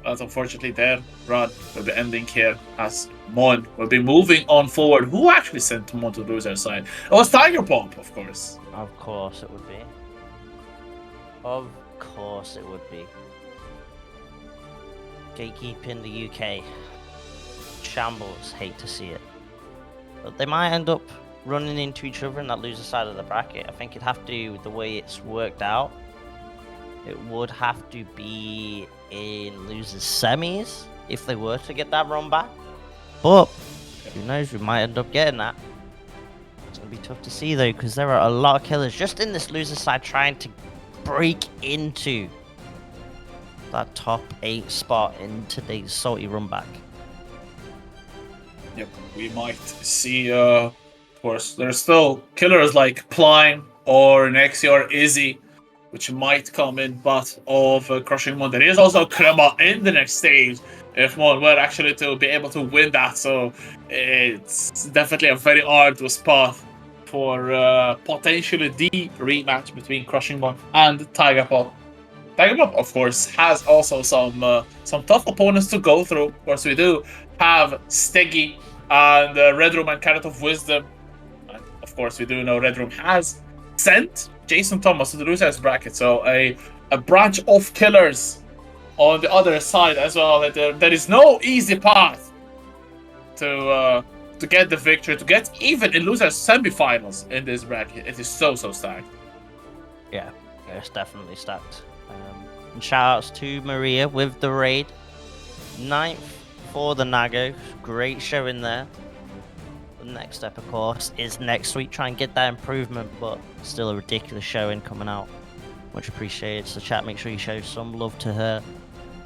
But unfortunately, their run will be ending here as Mon will be moving on forward. Who actually sent Mon to the loser side? It was Tiger Pop, of course. Of course it would be. Of course it would be. Gatekeep in the UK. Shambles, hate to see it. But they might end up running into each other in that loser side of the bracket. I think it'd have to, the way it's worked out, it would have to be in losers semis if they were to get that run back. But who knows, we might end up getting that. It's going to be tough to see though, because there are a lot of killers just in this loser side trying to break into that top 8 spot in today's salty run back. Yep, we might see, of course, there's still killers like Plyme or NSxC or Izzy, which might come in but of crushing Mon. There is also Crema in the next stage if Mon were actually to be able to win that, so it's definitely a very arduous path for potentially the rematch between Crushing Mon and Tiger Pop. Tiger Pop, of course, has also some tough opponents to go through. Of course, we do have Steggy and Redroom and CarrotOfWisdom. And of course, we do know Redroom has sent Jason Thomas to the losers bracket, so a branch of killers on the other side as well. There is no easy path to get the victory, to get even in losers semifinals in this bracket. It is so stacked. Yeah, it's definitely stacked. And shoutouts to Maria with the raid. 9th for the Nago. Great showing there. The next step, of course, is next week. Try and get that improvement, but still a ridiculous showing coming out. Much appreciated. So chat, make sure you show some love to her.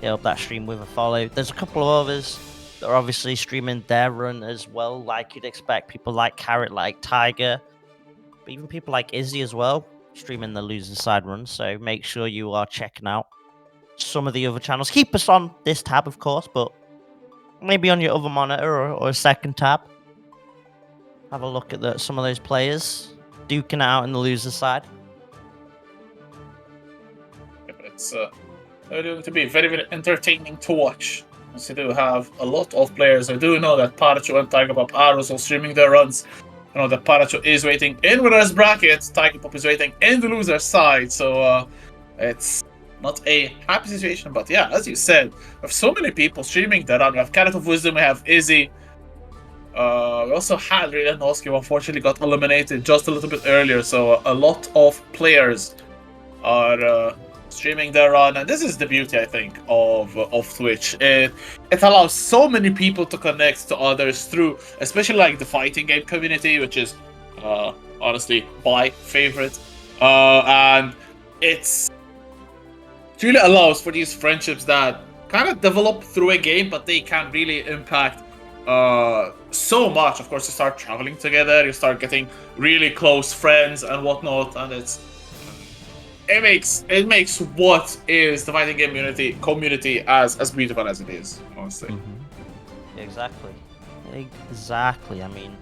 Get up that stream with a follow. There's a couple of others that are obviously streaming their run as well, like you'd expect. People like Carrot, like Tiger, but even people like Izzy as well, streaming the loser side run. So make sure you are checking out some of the other channels. Keep us on this tab, of course, but maybe on your other monitor or a second tab. Have a look at some of those players duking it out in the loser side. Yeah, but it's going to be very, very entertaining to watch. As we do have a lot of players. I do know that PataChu and Tiger Pop are also streaming their runs. I know that PataChu is waiting in winner's bracket. Tiger Pop is waiting in the loser side. So it's not a happy situation. But yeah, as you said, we have so many people streaming their run. We have CarrotOfWisdom, we have Izzy. We also had LearnedGO, who unfortunately got eliminated just a little bit earlier. So a lot of players are streaming their run, and this is the beauty, I think, of Twitch. It allows so many people to connect to others through, especially like the fighting game community, which is honestly my favorite, and it really allows for these friendships that kind of develop through a game, but they can really impact so much. Of course, you start traveling together, you start getting really close friends and whatnot, and it makes what is the fighting game community as beautiful as it is, honestly. Mm-hmm. Exactly. I mean,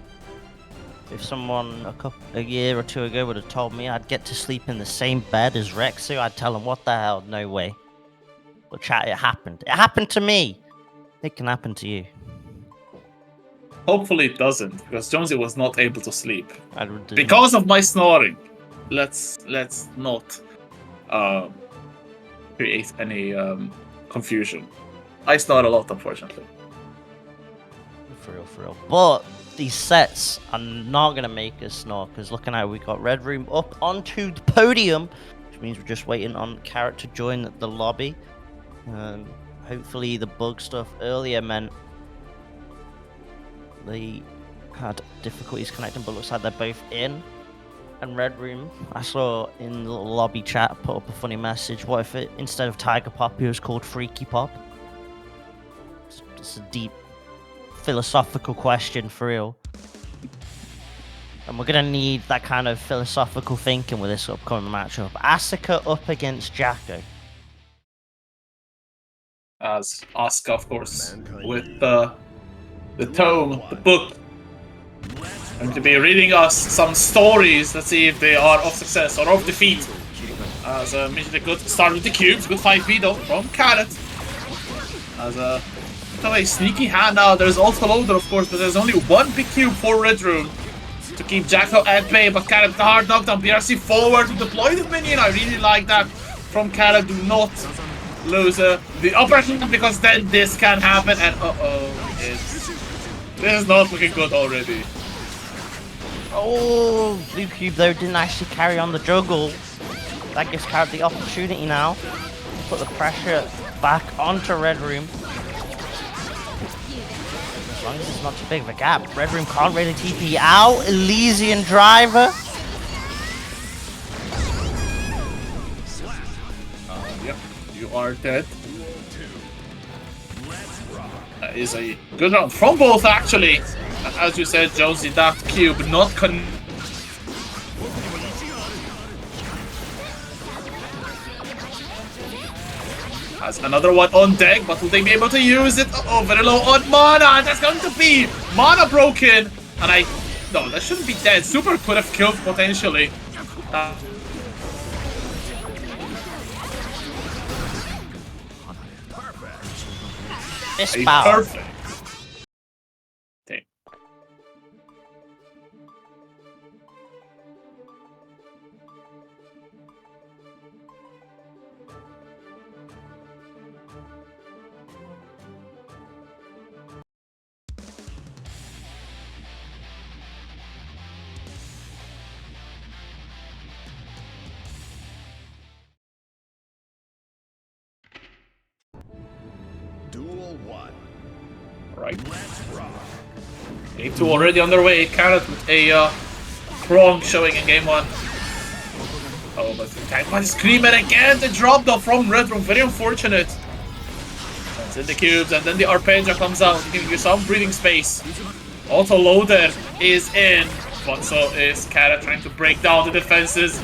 if someone a year or two ago would have told me I'd get to sleep in the same bed as Rexu, I'd tell them, what the hell, no way. But chat, it happened. It happened to me. It can happen to you. Hopefully it doesn't, because Jonesy was not able to sleep because of my snoring. Let's not create any confusion. I snore a lot, unfortunately. For real. But these sets are not going to make us snore, because looking at it, we got Redroom up onto the podium, which means we're just waiting on Carrot to join the lobby. Hopefully the bug stuff earlier meant they had difficulties connecting, but looks like they're both in. And Redroom, I saw in the little lobby chat, put up a funny message. What if it, instead of Tiger Pop, it was called Freaky Pop? It's a deep philosophical question, for real. And we're going to need that kind of philosophical thinking with this upcoming matchup. Asuka up against Jacko. As Asuka, of course, with the tome, the book, Going to be reading us some stories. Let's see if they are of success or of defeat. As mentioned, a good start with the cubes. Good 5v though from Carrot. As a sneaky hand now. There's also loader, of course, but there's only one big cube for redroom to keep Jacko at bay. But Carrot, the hard knockdown. BRC forward to deploy the minion. I really like that from Carrot. Do not lose the upper hand, because then this can happen. And this is not looking good already. Oh, blue cube though didn't actually carry on the juggle. That gives Carrot the opportunity now to put the pressure back onto redroom. As long as it's not too big of a gap, redroom can't really TP out. Elysian driver. Yep, you are dead. That is a good round from both, actually. As you said, Jonesy, that cube not has another one on deck, but will they be able to use it? Oh, very low on mana, and that's going to be mana broken. And no, that shouldn't be dead. Super could have killed potentially. Perfect. Okay. Duel 1. Right. Game 2 already underway. Carrot with a Krong showing in game 1. Oh, but the tank one is Screamer again. The drop though from redroom. Very unfortunate. That's in the cubes, and then the Arpeggio comes out, giving you some breathing space. Also, loader is in. But so is Carrot trying to break down the defenses.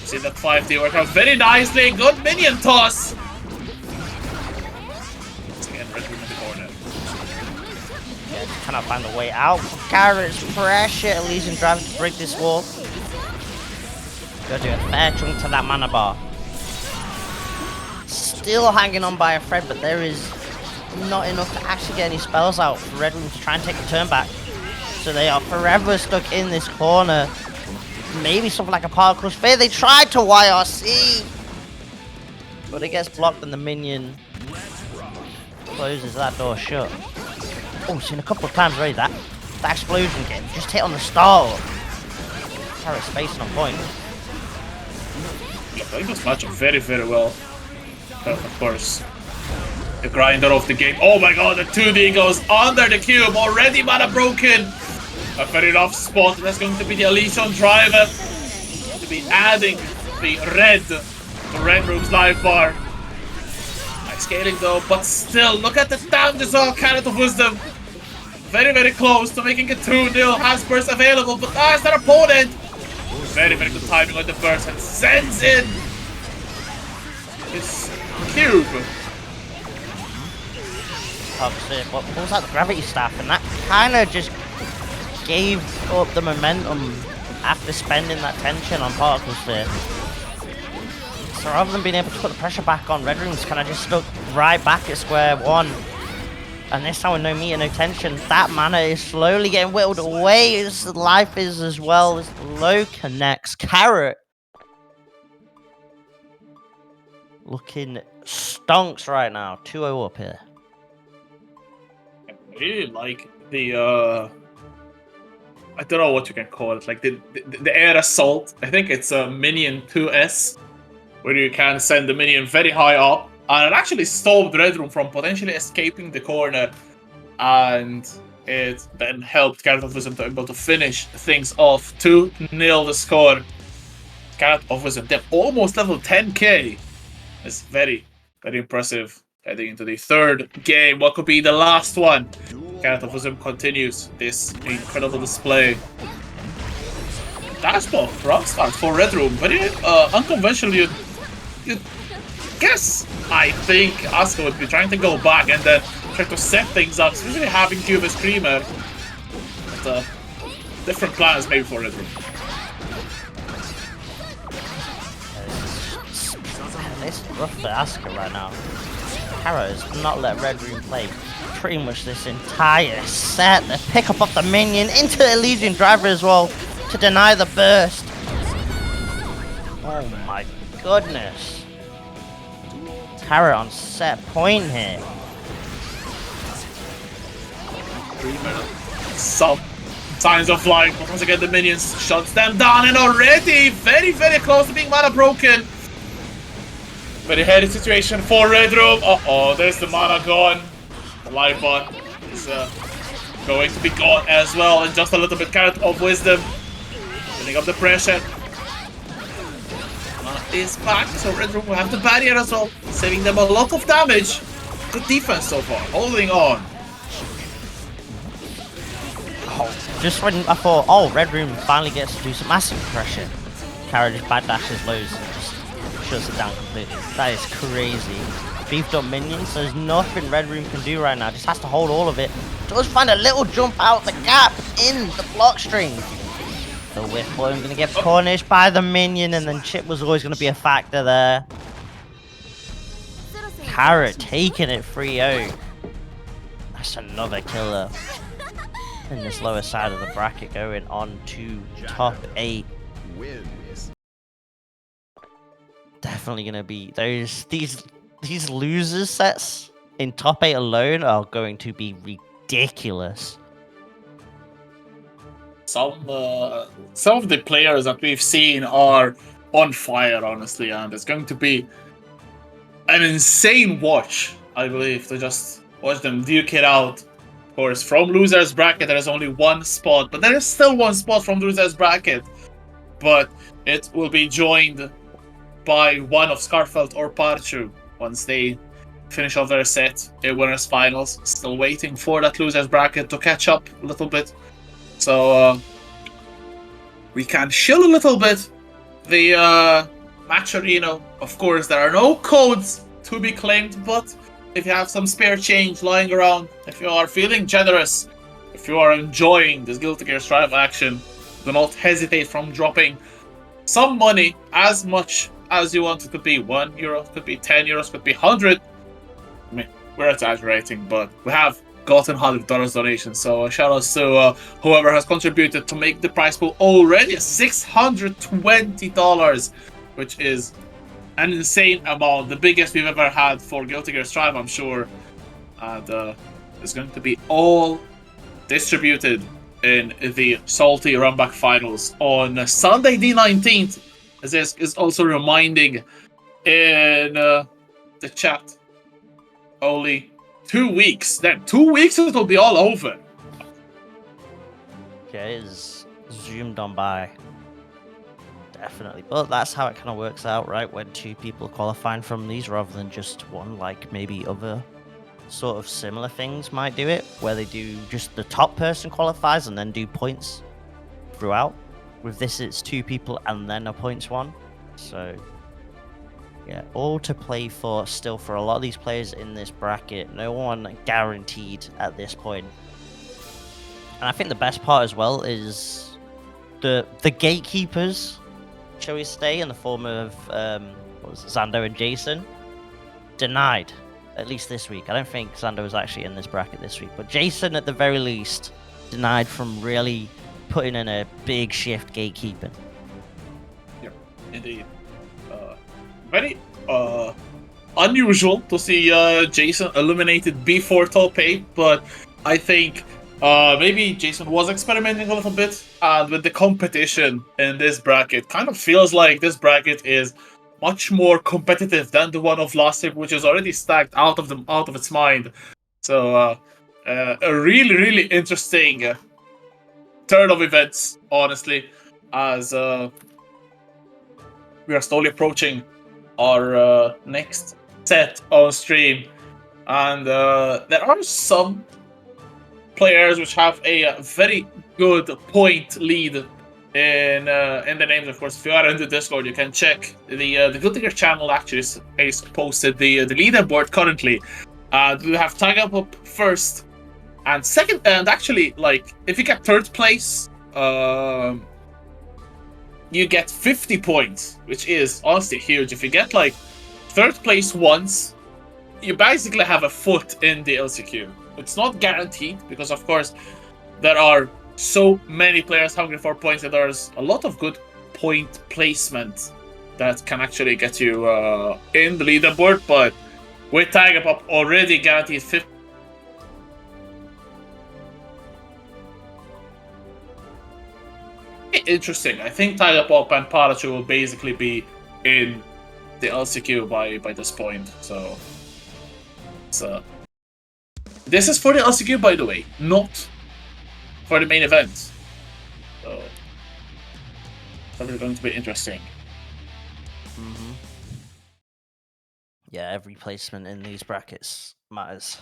See that 5D work out very nicely. Good minion toss. Cannot find a way out. Carrot's pressure. Elysian driver to break this wall. Gotta do a fair chunk to that mana bar. Still hanging on by a thread, but there is not enough to actually get any spells out for redroom to try and take a turn back. So they are forever stuck in this corner. Maybe something like a PataChu sphere. They tried to YRC, but it gets blocked and the minion closes that door shut. Oh, seen a couple of times already that explosion game. Just hit on the stall. Carrot's spacing on point. Yeah, playing this match very, very well. Of course, the grinder of the game. Oh my god, the 2D goes under the cube. Already mana broken. A very rough spot. That's going to be the Elysian driver. To be adding the red room's life bar. Nice scaling though, but still, look at the damage as well. CarrotOfWisdom. Very, very close to making it 2-0. Has burst available, but as their opponent. Very, very good timing on the burst and sends in his cube. What pulls out the gravity staff, and that kind of just gave up the momentum after spending that tension on PataChu sphere. So rather than being able to put the pressure back on, redroom's kind of just stuck right back at square one. And this time with no meter, no tension, that mana is slowly getting whittled away. His life is as well as low connects. Carrot looking stonks right now. 2-0 up here. I really like the I don't know what you can call it, like the air assault. I think it's a minion 2S, where you can send the minion very high up. And it actually stopped redroom from potentially escaping the corner, and it then helped CarrotOfWisdom to be able to finish things off. 2-0 the score. CarrotOfWisdom, they're almost level 10k. It's very, very impressive. Heading into the third game, what could be the last one? CarrotOfWisdom continues this incredible display. Dashball, rock start for redroom. Very unconventional. You guess I think Asuka would be trying to go back and then try to set things up, especially having Cube as Screamer. But different plans maybe for redroom. It's rough for Asuka right now. Carrot has not let redroom play pretty much this entire set. They pick up off the minion into the Legion driver as well to deny the burst. Oh my goodness. Carrot on set point here. 3 minutes. Some signs of life, but once again the minions shuts them down, and already very, very close to being mana broken. Very heady situation for redroom. Uh-oh, there's the mana gone. The life bot is going to be gone as well, and just a little bit CarrotOfWisdom. Putting up the pressure. Mana is back, so redroom will have the barrier as well, saving them a lot of damage. Good defense so far, holding on. Just when I thought, oh, redroom finally gets to do some massive pressure, Carrot just backdashes lows and just shuts it down completely. That is crazy. Beefed up minions, there's nothing redroom can do right now, just has to hold all of it. Does find a little jump out the gap in the block string. The whip I'm gonna get punished by the minion, and then Chipp was always gonna be a factor there. Carrot taking it 3-0. That's another killer. In this lower side of the bracket, going on to top 8. Definitely gonna be these losers sets in top 8 alone are going to be ridiculous. Some of the players that we've seen are on fire, honestly, and it's going to be an insane watch, I believe, to just watch them duke it out. Of course, from losers bracket there is only one spot, but there is still one spot from losers bracket, but it will be joined by one of Skarfelt or PataChu once they finish off their set in winners finals. Still waiting for that losers bracket to catch up a little bit, so we can chill a little bit. The match arena, of course, there are no codes to be claimed, but if you have some spare change lying around, if you are feeling generous, if you are enjoying this Guilty Gear Strive action, do not hesitate from dropping some money, as much as you want it to be. €1, could be €10, could be 100. I mean, we're exaggerating, but we have gotten $100 donations, so shout outs to whoever has contributed to make the prize pool already $620, which is an insane amount, the biggest we've ever had for Guilty Gear Strive, I'm sure. And it's going to be all distributed in the salty Runback finals on Sunday the 19th. As this is also reminding in the chat, only 2 weeks. Then 2 weeks it'll be all over. Yeah, it is zoomed on by. Definitely, but that's how it kind of works out, right? When 2 people qualifying from these rather than just one, like maybe other sort of similar things might do it, where they do just the top person qualifies and then do points throughout. With this, it's 2 people and then a points one. So yeah, all to play for still for a lot of these players in this bracket. No one guaranteed at this point. And I think the best part as well is the gatekeepers, shall we say, in the form of Xando and Jason, denied, at least this week. I don't think Xando was actually in this bracket this week, but Jason at the very least denied from really putting in a big shift gatekeeping. Yep, indeed. Very unusual to see Jason eliminated before top 8, but I think maybe Jason was experimenting a little bit, and with the competition in this bracket, kind of feels like this bracket is much more competitive than the one of last year, which is already stacked out of its mind. So a really, really interesting turn of events, honestly, as we are slowly approaching our next set on stream, and there are some players which have a very good point lead in the names. Of course, if you are in the Discord, you can check the Guilty Gear channel. Actually, is posted the leaderboard currently. We have Tiger up first and second, and actually, like, if you get third place you get 50 points, which is honestly huge. If you get like 3rd place once, you basically have a foot in the LCQ. It's not guaranteed because, of course, there are so many players hungry for points, and there's a lot of good point placement that can actually get you in the leaderboard. But with Tigerpop already guaranteed 50. Interesting. I think Tigerpop and PataChu will basically be in the LCQ by this point. So this is for the LCQ, by the way, not for the main event. So it's probably going to be interesting. Yeah, every placement in these brackets matters.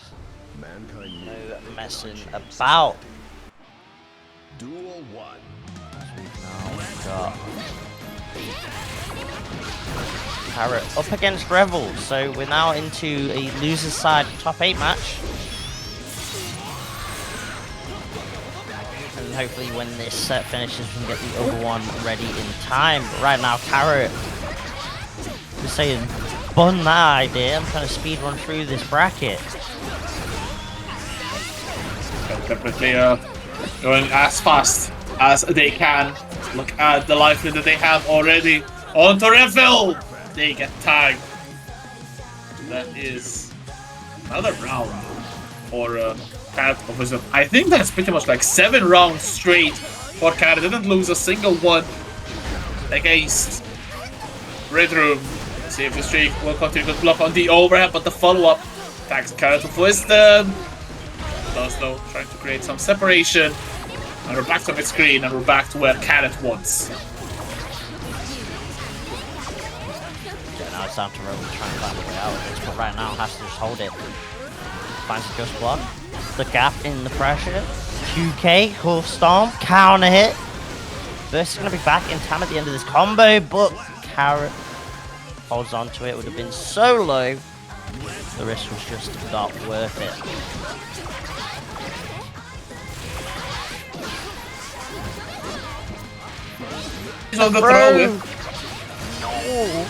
No messing about. Duel 1. We've now got Carrot up against Revill, so we're now into a loser's side top 8 match. And hopefully when this set finishes we can get the other one ready in time. But right now Carrot is saying, bun that idea, I'm trying to speed run through this bracket. Definitely going as fast as they can. Look at the life that they have already. On to Revill! They get tagged. That is another round for CarrotOfWisdom. I think that's pretty much like 7 rounds straight for Carrot. Didn't lose a single one against redroom. Let's see if the streak will continue. Good block on the overhead, but the follow-up tags CarrotOfWisdom. Does though, trying to create some separation. And we're back to mid screen, and we're back to where Carrot wants. Yeah, now it's down to Revill trying to find a way out of this, but right now has to just hold it. Finds a just block. The gap in the pressure. 2K, Hull Storm, counter hit. Burst is going to be back in time at the end of this combo, but Carrot holds on to it. Would have been so low. The risk was just not worth it. He's on the throw with. No.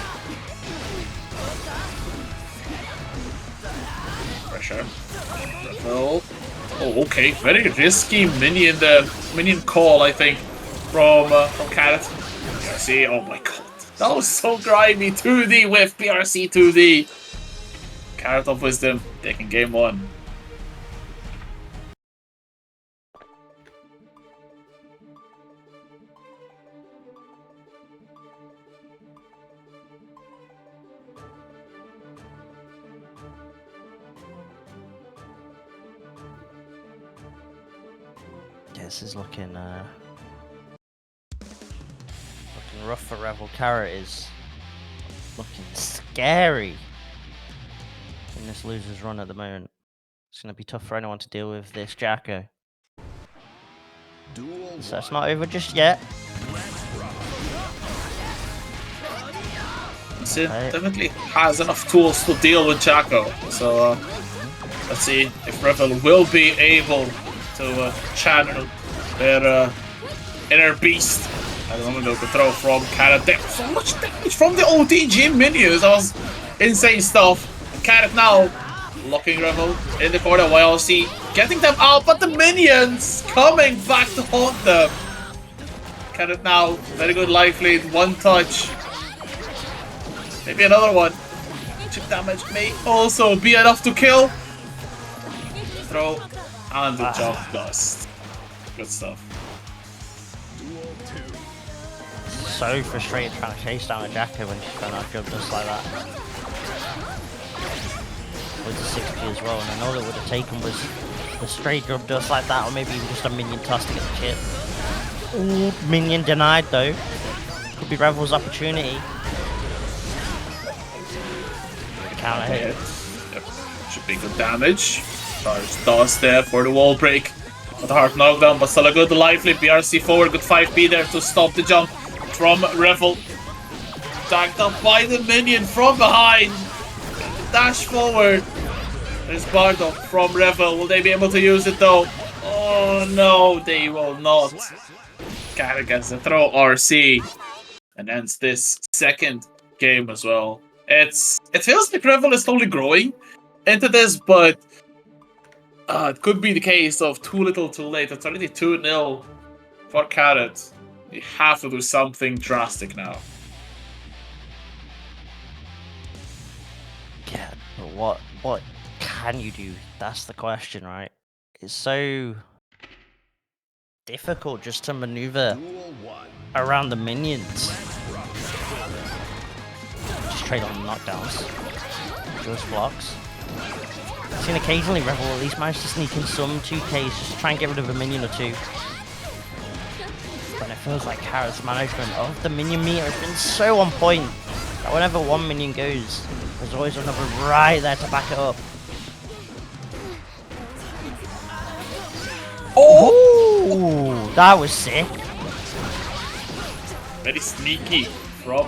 Pressure. Oh, okay. Very risky minion call, I think, from Carrot. PRC, oh my god. That was so grimy. 2D with PRC 2D. CarrotOfWisdom taking game 1. This is looking rough for Revill. Carrot is looking scary in this loser's run at the moment. It's going to be tough for anyone to deal with this Jacko. So it's not over just yet. Shin definitely has enough tools to deal with Jacko. So let's see if Revill will be able to channel their inner beast. I don't know, the throw from Carrot. So much damage from the ODG minions. That was insane stuff. Carrot now locking Revill in the corner. YLC getting them out, but the minions coming back to haunt them. Carrot now, very good life lead, 1 touch. Maybe another one. Chip damage may also be enough to kill. Throw and the jump dust. Good stuff. So frustrated trying to chase down a Jacko when she's trying to jump just like that. With the 60 as well, and I know that would have taken was the straight jump dust like that, or maybe even just a minion toss to get the chip. Ooh, minion denied though. Could be Revill's opportunity. Counter hit. Yep. Should be good damage. Charge dust there for the wall break. With a hard knockdown, but still a good life lead. BRC forward, good 5P there to stop the jump from Revill. Tagged up by the minion from behind. Dash forward. There's Bardo from Revill. Will they be able to use it though? Oh no, they will not. Skarfelt gets the throw RC and ends this second game as well. It feels like Revill is slowly growing into this, but it could be the case of too little too late. It's already 2-0 for Carrot. You have to do something drastic now. Yeah, but what can you do? That's the question, right? It's so difficult just to maneuver around the minions. Just trade on knockdowns. Just blocks. I've seen occasionally Revill at least manage to sneak in some 2Ks just to try and get rid of a minion or two. But it feels like Carrot's management of the minion meter has been so on point that whenever one minion goes, there's always another right there to back it up. Oh, that was sick. Very sneaky from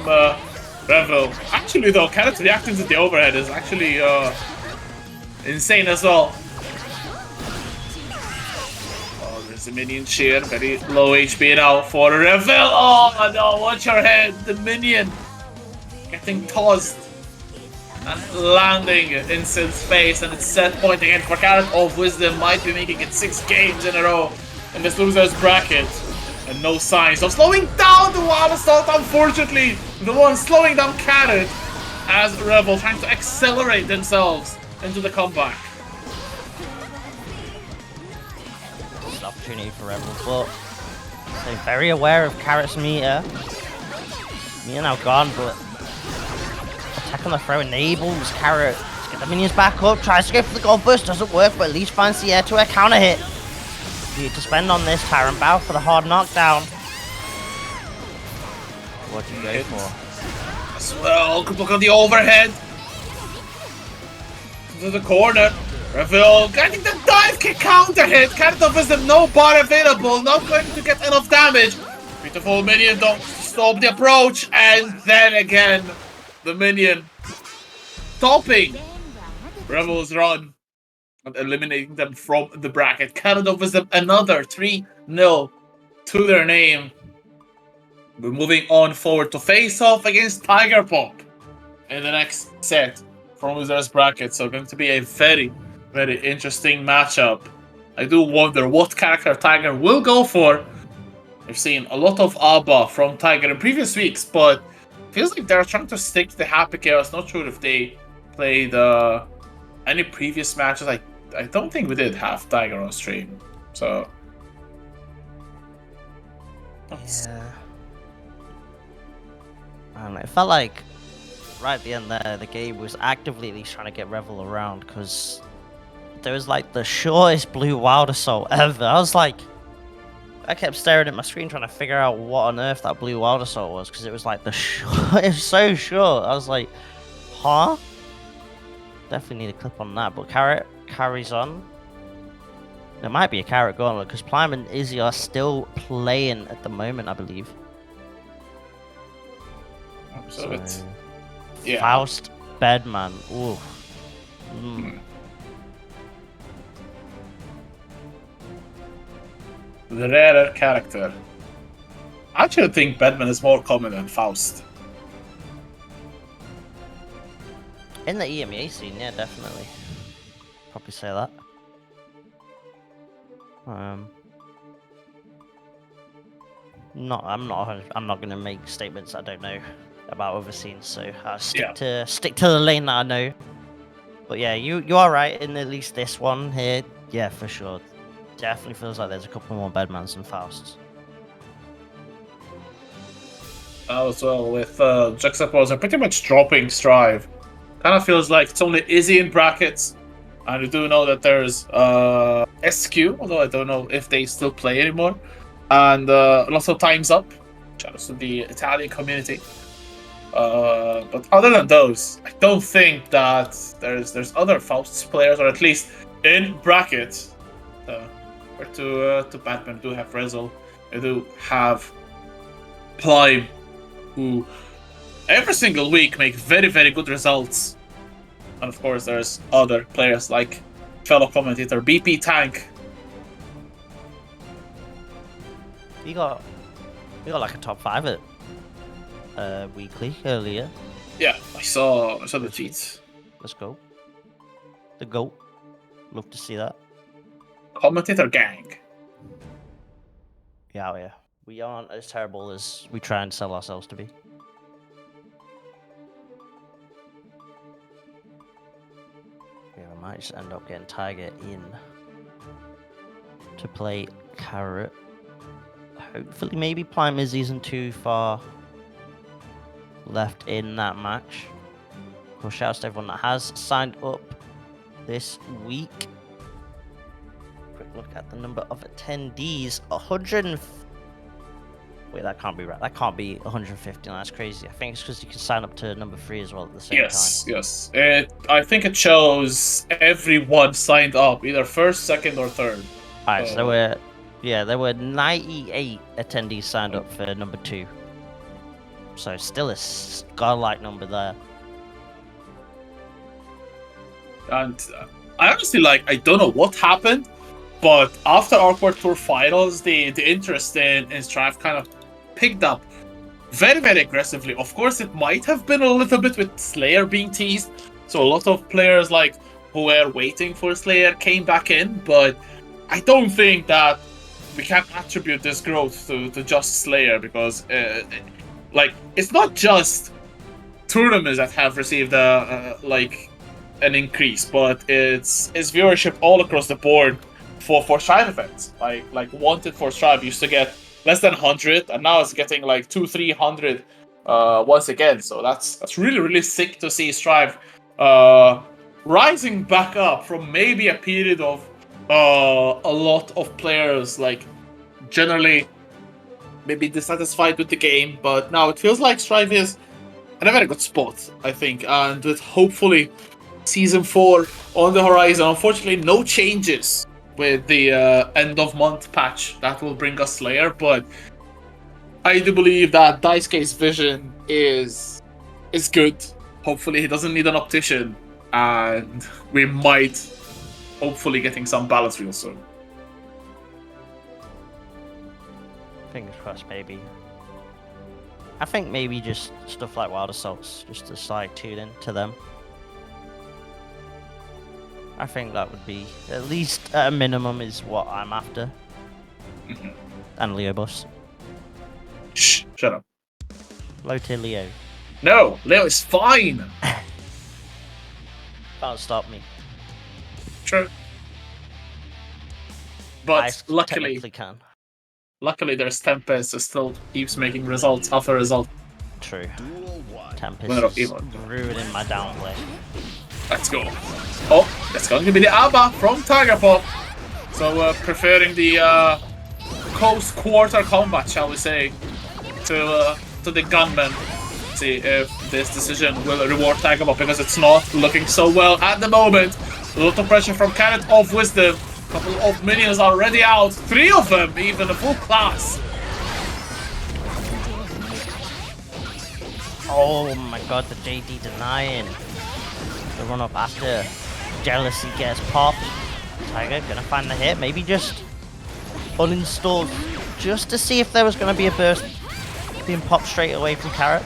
Revill. Actually, though, Carrot's reacting to the overhead is actually insane as well. Oh, there's a minion shear. Very low HP now for Revill. Oh no, watch your head. The minion getting tossed and landing in Sin's face, and it's set point again for CarrotOfWisdom. Might be making it 6 games in a row in this loser's bracket. And no signs of slowing down the wild assault, unfortunately. The one slowing down Carrot as Revill trying to accelerate themselves into the comeback. It's an opportunity for Revill, but they're very aware of Carrot's meter. Meter now gone, but attack on the throw enables Carrot to get the minions back up, tries to go for the gold burst, doesn't work, but at least finds the air to a counter hit. Need to spend on this Tyrant Bow for the hard knockdown. What do you go for? As well, good look on the overhead. To the corner. Revill getting the dive kick counter hit. CarrotOfWisdom, no bar available, not going to get enough damage. Beautiful minion, don't stop the approach, and then again, the minion stopping Revill's run and eliminating them from the bracket. CarrotOfWisdom another 3-0 to their name. We're moving on forward to face off against Tiger Pop in the next set from losers bracket. So going to be a very, very interesting matchup. I do wonder what character Tiger will go for. We've seen a lot of A.B.A from Tiger in previous weeks, but feels like they're trying to stick to the Happy Chaos. Not sure if they played any previous matches. I don't think we did have Tiger on stream, so yeah. It felt like right at the end there, the game was actively at least trying to get Revill around, because there was like the shortest blue wild assault ever. I kept staring at my screen trying to figure out what on earth that blue wild assault was, because it was like it was so short. I was like, huh? Definitely need a clip on that. But Carrot carries on. There might be a Carrot gauntlet, because Plyme and Izzy are still playing at the moment, I believe. So it's yeah. Faust, Bedman. Ooh. The rarer character. I actually think Bedman is more common than Faust. In the EMEA scene, yeah, definitely. Probably say that. I'm not gonna make statements I don't know about other scenes, so I'll stick to the lane that I know. But yeah, you are right in at least this one here. Yeah, for sure. Definitely feels like there's a couple more Bedmans than Fausts. As well with Juxtaposer pretty much dropping Strive. Kind of feels like it's only Izzy in brackets. And we do know that there's SQ, although I don't know if they still play anymore. And lots of Time's Up. Shout out to the Italian community. But other than those, I don't think that there's other Faust players, or at least in brackets. To Batman, we do have Revill. We do have Plyme, who every single week make very, very good results. And of course, there's other players like fellow commentator BP Tank. You got We got like a top 5 at weekly earlier. Yeah, I saw the tweets. Let's go. The GOAT. Love to see that. Commentator gang. Yeah, yeah. We aren't as terrible as we try and sell ourselves to be. Yeah, we might just end up getting Tiger in to play Carrot. Hopefully, maybe Plyme isn't too far left in that match. Well, shout out to everyone that has signed up this week. Quick look at the number of attendees. 100. Wait, that can't be right. That can't be 150. That's crazy. I think it's because you can sign up to number 3 as well at the same time. Yes. I think it shows everyone signed up, either first, second, or third. Alright, so there were 98 attendees signed up for number 2. So still a godlike number there. And I honestly, I don't know what happened, but after Awkward Tour Finals, the interest in Strive kind of picked up very, very aggressively. Of course, it might have been a little bit with Slayer being teased, so a lot of players who were waiting for Slayer came back in, but I don't think that we can attribute this growth to just Slayer, because it's not just tournaments that have received an increase, but it's viewership all across the board for Strive events. Like Wanted for Strive used to get less than 100, and now it's getting 200-300 once again. So that's really, really sick to see Strive rising back up from maybe a period of a lot of players generally maybe dissatisfied with the game, but now it feels like Strive is in a very good spot, I think, and with hopefully Season 4 on the horizon. Unfortunately, no changes with the end of month patch that will bring us Slayer, but I do believe that Daisuke's vision is good. Hopefully he doesn't need an optician, and we might hopefully getting some balance real soon. Fingers crossed, baby. I think maybe just stuff like Wild Assaults, just to tune in to them. I think that would be, at least at a minimum, is what I'm after. And Leo Bus. Shh, shut up. Low tier Leo. No, Leo is fine. Can't stop me. True. But I technically can. Luckily, there's Tempest who still keeps making results after result. True. Tempest is ruining my downplay. Let's go. Oh, that's going to be the A.B.A from Tiger Pop. So preferring the close quarter combat, shall we say, to the gunman. See if this decision will reward Tiger Pop, because it's not looking so well at the moment. A lot of pressure from CarrotOfWisdom. A couple of minions already out. 3 of them, even a full class. Oh my god, the JD denying. The run up after Jealousy gets popped. Tiger gonna find the hit, maybe just uninstalled just to see if there was gonna be a burst being popped straight away from Carrot.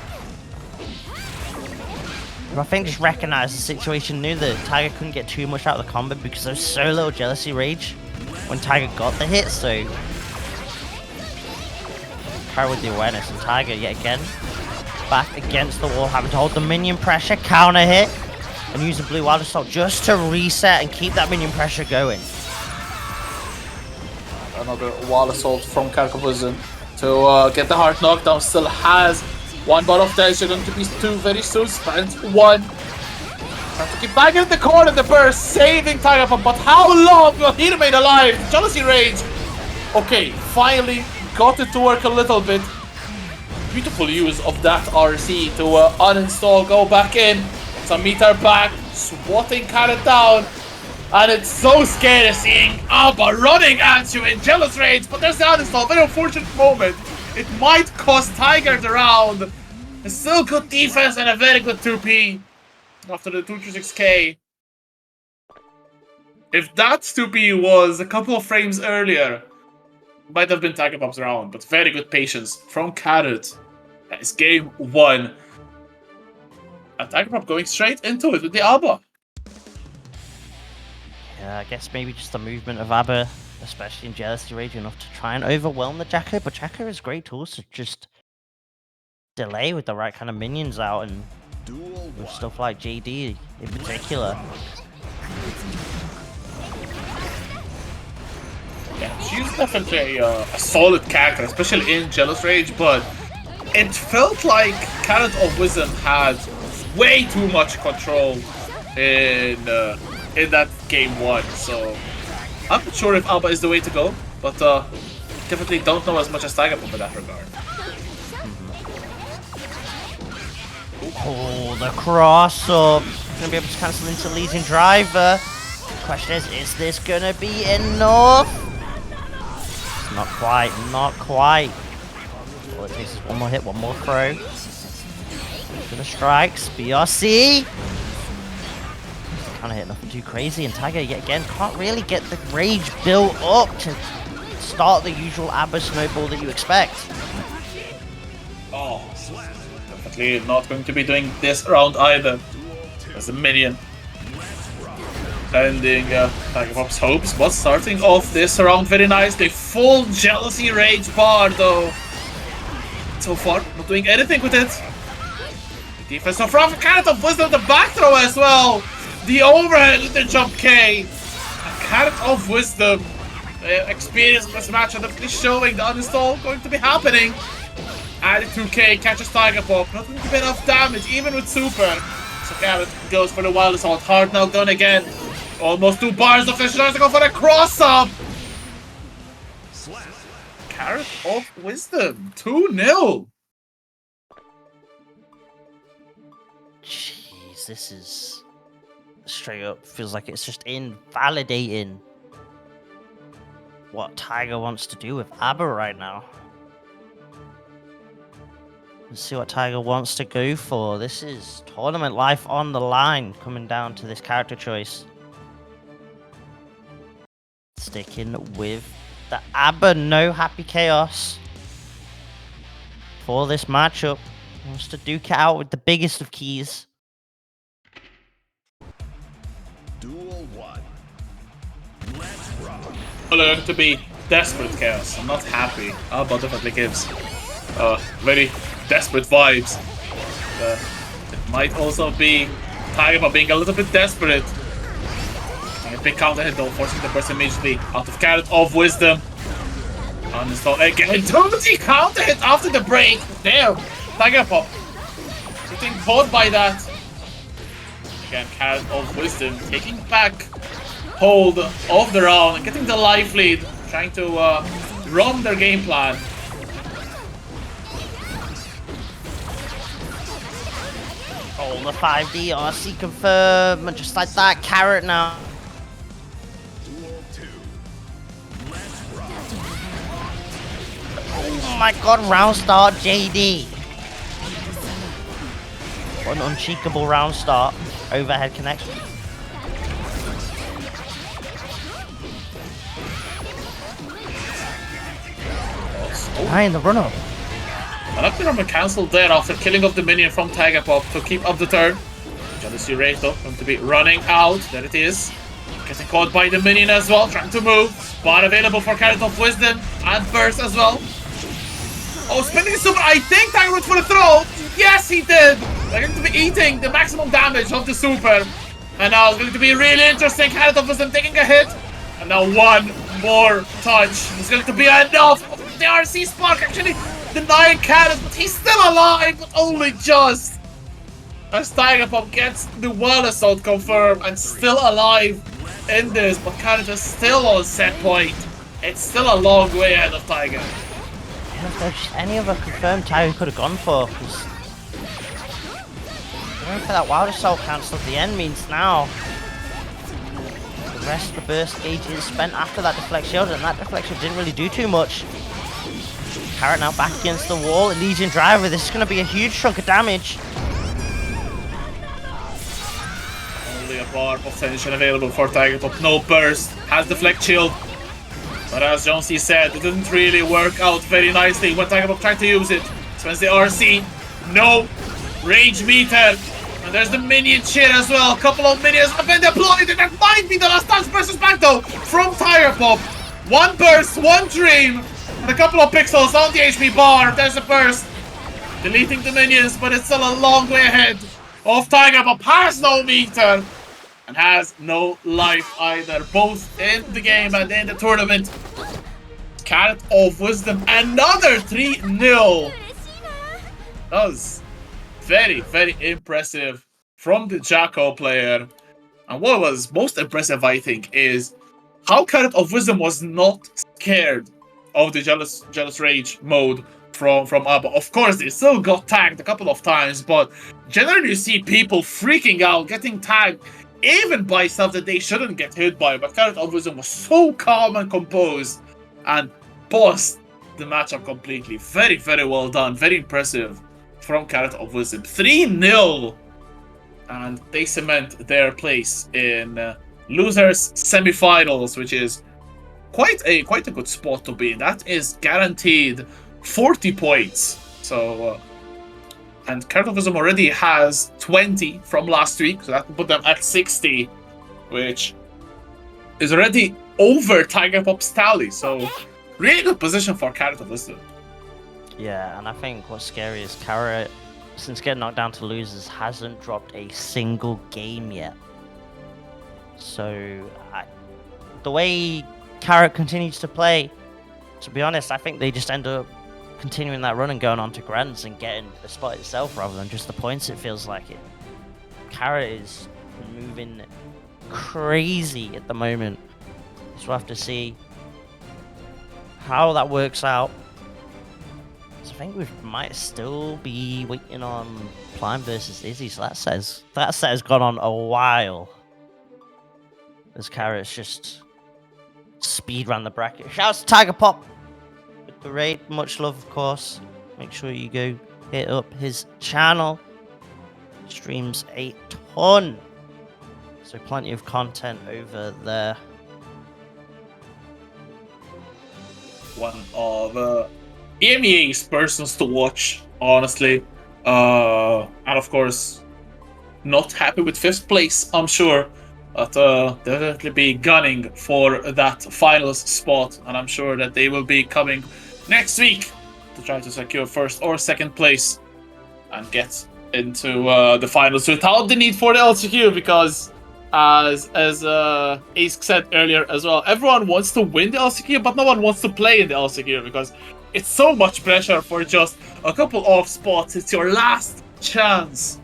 I think just recognized the situation, knew that Tiger couldn't get too much out of the combo because there was so little Jealousy rage when Tiger got the hit, so Carrot with the awareness, and Tiger yet again back against the wall, having to hold the minion pressure, counter hit, and use the blue Wild Assault just to reset and keep that minion pressure going. Another Wild Assault from CarrotOfWisdom to get the hard knockdown. Still has one bot of damage. You're going to be 2 very soon. Spent 1. Trying to keep Tiger in the corner. The burst saving Tiger Pop, but how long will he remain alive? Jealousy rage. Okay, finally got it to work a little bit. Beautiful use of that RC to uninstall, go back in. Some meter back, swatting Carrot down. And it's so scary seeing A.B.A running at you in Jealous Rage, but there's the uninstall. Very unfortunate moment. It might cost Tiger the round. It's still good defense and a very good 2P after the 236k. If that 2P was a couple of frames earlier, might have been Tigerpop's round, but very good patience from Carrot. That is game 1. And Tigerpop going straight into it with the A.B.A. Yeah, I guess maybe just the movement of A.B.A, especially in Jealousy Rage, enough to try and overwhelm the Jacko, but Jacko has great tools to just delay with the right kind of minions out, and with stuff like JD in particular. Yeah, she's definitely a solid character, especially in Jealous Rage, but it felt like CarrotOfWisdom had way too much control in that game 1, so I'm not sure if A.B.A is the way to go, but definitely don't know as much as Tigerpop in that regard. Oh, the cross up. Gonna be able to cancel into Legion Driver. The question is this gonna be enough? Not quite, not quite. All it takes is one more hit, one more throw. For the strikes, BRC. Kind of hit nothing too crazy, and Tiger yet again can't really get the rage built up to start the usual A.B.A snowball that you expect. Oh, definitely not going to be doing this round either. As a minion. Ending Tigerpop's hopes, but starting off this round very nicely. Full Jealousy Rage bar though. So far, not doing anything with it. The defense so far from CarrotOfWisdom, the back throw as well. The overhead with the jump K. CarrotOfWisdom experience this match and definitely showing the uninstall going to be happening. Added 2K, catches Tigerpop, not going to be enough damage even with super. So Carrot goes for the wild assault, hard knockdown again. Almost 2 bars of fish, tries to go for a cross-up! CarrotOfWisdom, 2-0! Jeez, this is straight up, feels like it's just invalidating what Tiger wants to do with A.B.A right now. Let's see what Tiger wants to go for. This is tournament life on the line, coming down to this character choice. Sticking with the A.B.A, no Happy Chaos for this matchup. Wants to duke it out with the biggest of keys. Duel 1. Let's rock. Going to be desperate chaos. I'm not happy. A.B.A definitely gives very desperate vibes. It might also be Tigerpop being a little bit desperate. A big counter hit though, forcing the burst immediately out of CarrotOfWisdom. Uninstall again. 2D counter hit after the break. Damn, Tigerpop getting caught by that. Again, CarrotOfWisdom taking back hold of the round and getting the life lead, trying to run their game plan. Oh, the 5D RC confirm, and just like that, Carrot now. Oh my god, round start JD. What an uncheekable round start. Overhead connection. High in the run-up. An up number cancelled there after killing off the minion from Tigerpop to keep up the turn. Jealousy Rage though, going to be running out. There it is. Getting caught by the minion as well, trying to move. Spot available for CarrotOfWisdom and Burst as well. Oh, spinning super. I think Tiger went for the throw. Yes, he did. They're going to be eating the maximum damage of the super. And now it's going to be really interesting. CarrotOfWisdom taking a hit. And now one more touch. It's going to be enough. The RC Spark actually denying Carrot, but he's still alive, but only just. As Tigerpop gets the Wild Assault confirmed and still alive in this, but Carrot is still on set point. It's still a long way ahead of Tiger. Yeah, if there's any other confirmed Tiger could have gone for, because going for that Wild Assault cancel at the end means now the rest of the burst gauge is spent after that deflect shield, and that deflection didn't really do too much. Carrot now back against the wall. Legion Driver, this is going to be a huge chunk of damage. Only a bar of tension available for Tigerpop. No burst. Has deflect shield. But as Jonesy said, it didn't really work out very nicely when Tiger tried to use it. Spends the RC. No. Rage meter. And there's the minion shit as well. A couple of minions have been deployed. And that might be the last touch versus back though from Tiger Pop. One burst, one dream. And a couple of pixels on the HP bar. There's a burst. Deleting the minions, but it's still a long way ahead of Tiger Pop. Has no meter. And has no life either. Both in the game and in the tournament. CarrotOfWisdom. Another 3-0. That was very, very impressive from the Jacko player. And what was most impressive, I think, is how CarrotOfWisdom was not scared of the jealous rage mode from A.B.A. Of course, they still got tagged a couple of times, but generally you see people freaking out, getting tagged, even by stuff that they shouldn't get hit by. But CarrotOfWisdom was so calm and composed and bossed the matchup completely. Very, very well done. Very impressive from CarrotOfWisdom. 3-0, and they cement their place in losers semifinals, which is quite a good spot to be in. That is guaranteed 40 points. So and CarrotOfWisdom already has 20 from last week, so that will put them at 60, which is already over Tiger Pop's tally. So really good position for CarrotOfWisdom. Yeah, and I think what's scary is Carrot, since getting knocked down to losers, hasn't dropped a single game yet. So, the way Carrot continues to play, to be honest, I think they just end up continuing that run and going on to Grands and getting the spot itself rather than just the points. It feels like it. Carrot is moving crazy at the moment. So we'll have to see how that works out. So I think we might still be waiting on Plyme versus Izzy. So that set has gone on a while. As Carrot's just speed ran the bracket. Shouts to Tiger Pop with the raid. Much love, of course. Make sure you go hit up his channel. Streams a ton. So plenty of content over there. One of EMEA's persons to watch, honestly. And of course, not happy with 5th place, I'm sure. But definitely be gunning for that finals spot. And I'm sure that they will be coming next week to try to secure 1st or 2nd place and get into the finals without the need for the LCQ, because as Ace said earlier as well, everyone wants to win the LCQ, but no one wants to play in the LCQ because it's so much pressure for just a couple of spots. It's your last chance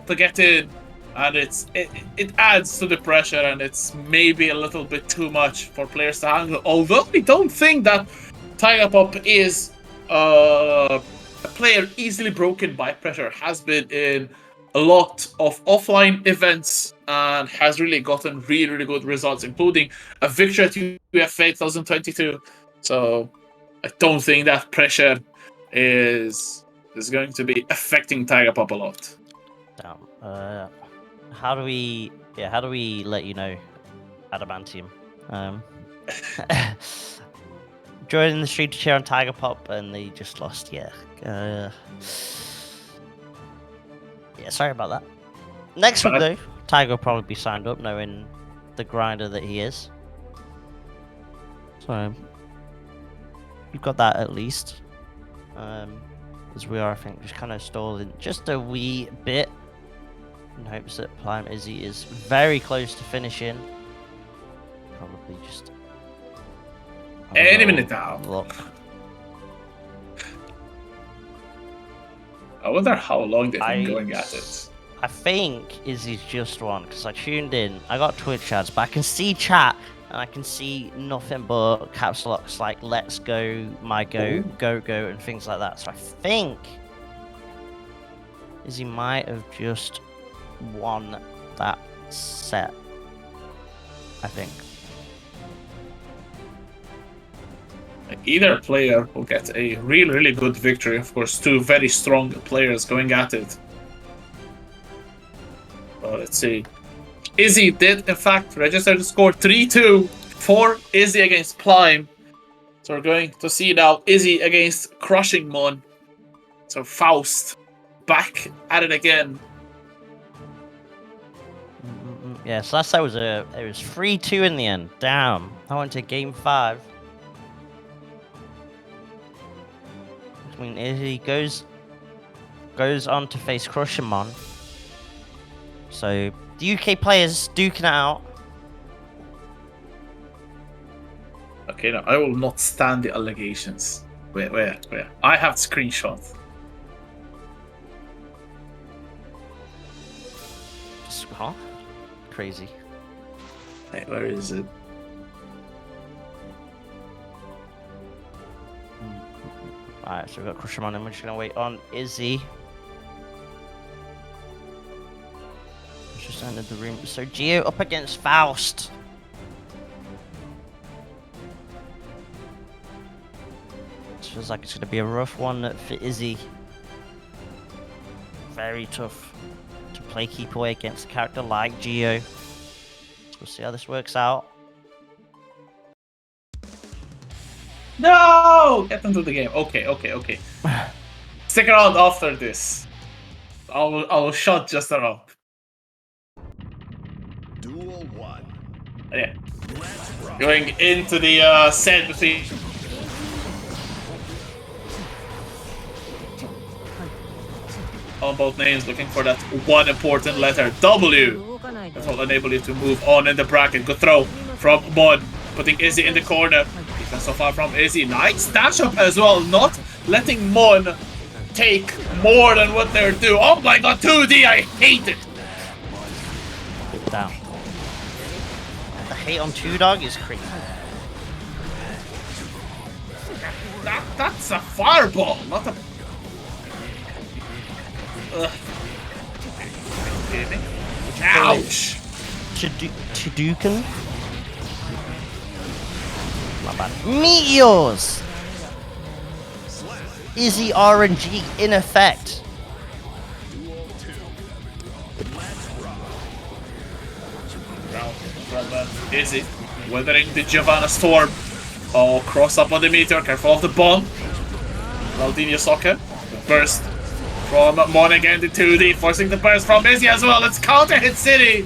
to get in, and it adds to the pressure, and it's maybe a little bit too much for players to handle. Although I don't think that Tiger Pop is a player easily broken by pressure. Has been in a lot of offline events and has really gotten really good results, including a victory at UFA 2022. So I don't think that pressure is going to be affecting Tiger Pop a lot. Damn. How do we let you know, Adamantium? Joining the stream to cheer on Tiger Pop, and they just lost. Yeah, sorry about that. Next week though, Tiger will probably be signed up, knowing the grinder that he is. So you've got that at least. As we are, I think, just kind of stalling just a wee bit in hopes that Plyme Izzy is very close to finishing. Probably just any minute now. Look. I wonder how long they've been going at it. I think Izzy's just won, because I tuned in, I got Twitch ads, but I can see chat, and I can see nothing but caps locks like let's go, my go, go, and things like that. So I think Izzy might have just won that set. I think. Either player will get a really good victory. Of course, two very strong players going at it. Well, let's see. Izzy did, in fact, register the score 3-2 for Izzy against Plyme. So we're going to see now Izzy against Crushing Mon. So Faust back at it again. Yeah, so last time was it was 3-2 in the end. Damn. I went to game 5. I mean, Izzy goes on to face Crushimon. So the UK players duking it out. Okay, now I will not stand the allegations. Where? I have screenshots. Huh? Crazy. Hey, where is it? Alright, so we've got Crushimon and we're just gonna wait on Izzy. Just entered the room. So Geo up against Faust. This feels like it's gonna be a rough one for Izzy. Very tough to play keep away against a character like Geo. We'll see how this works out. No! Get into the game. Okay. Stick around after this. I will shut just around. Duel 1. Yeah. Going into the set between on both names, looking for that one important letter, W. That will enable you to move on in the bracket. Good throw from Mon, putting Izzy in the corner. Defense so far from Izzy. Nice dash up as well, not letting Mon take more than what they're due. Oh my god, 2D, I hate it. Get down. The hate on 2Dog is crazy. That's a fireball, not a... Ouch! Chidukan? My bad. Meteors! Izzy RNG in effect. Izzy weathering the Giovanna storm. Oh, cross up on the meteor, careful of the bomb. Valdinio Soccer. Burst from Mon again to 2D, forcing the burst from Izzy as well. Let's counter hit City.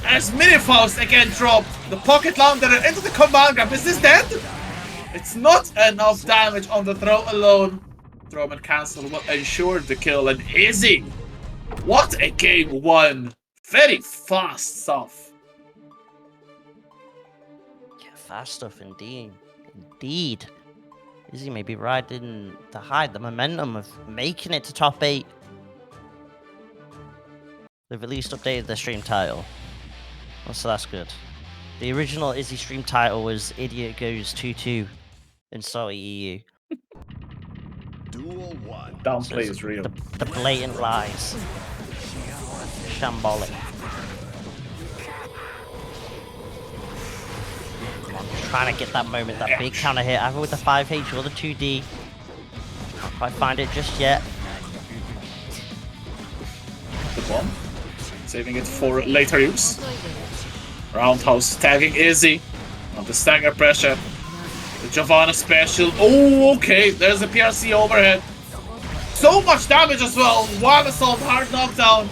As Mini Faust again dropped the pocket launderer into the command grab. Is this dead? It's not enough damage on the throw alone. Throw and cancel will ensure the kill. And Izzy, what a game 1. Very fast stuff. Yeah, fast stuff indeed. Indeed. Izzy may be riding to hide the momentum of making it to top 8. They've at least updated their stream title. Oh, so that's good. The original Izzy stream title was Idiot Goes 2-2 in Salty EU. Duel 1. Downplay is real. The blatant lies. Shambolic. Trying to get that moment, that big counter hit, either with the 5H or the 2D. Can't quite find it just yet. The bomb. Saving it for later use. Roundhouse tagging Izzy. On the stagger pressure. The Giovanna special. Oh, okay. There's a PRC overhead. So much damage as well. One assault, hard knockdown.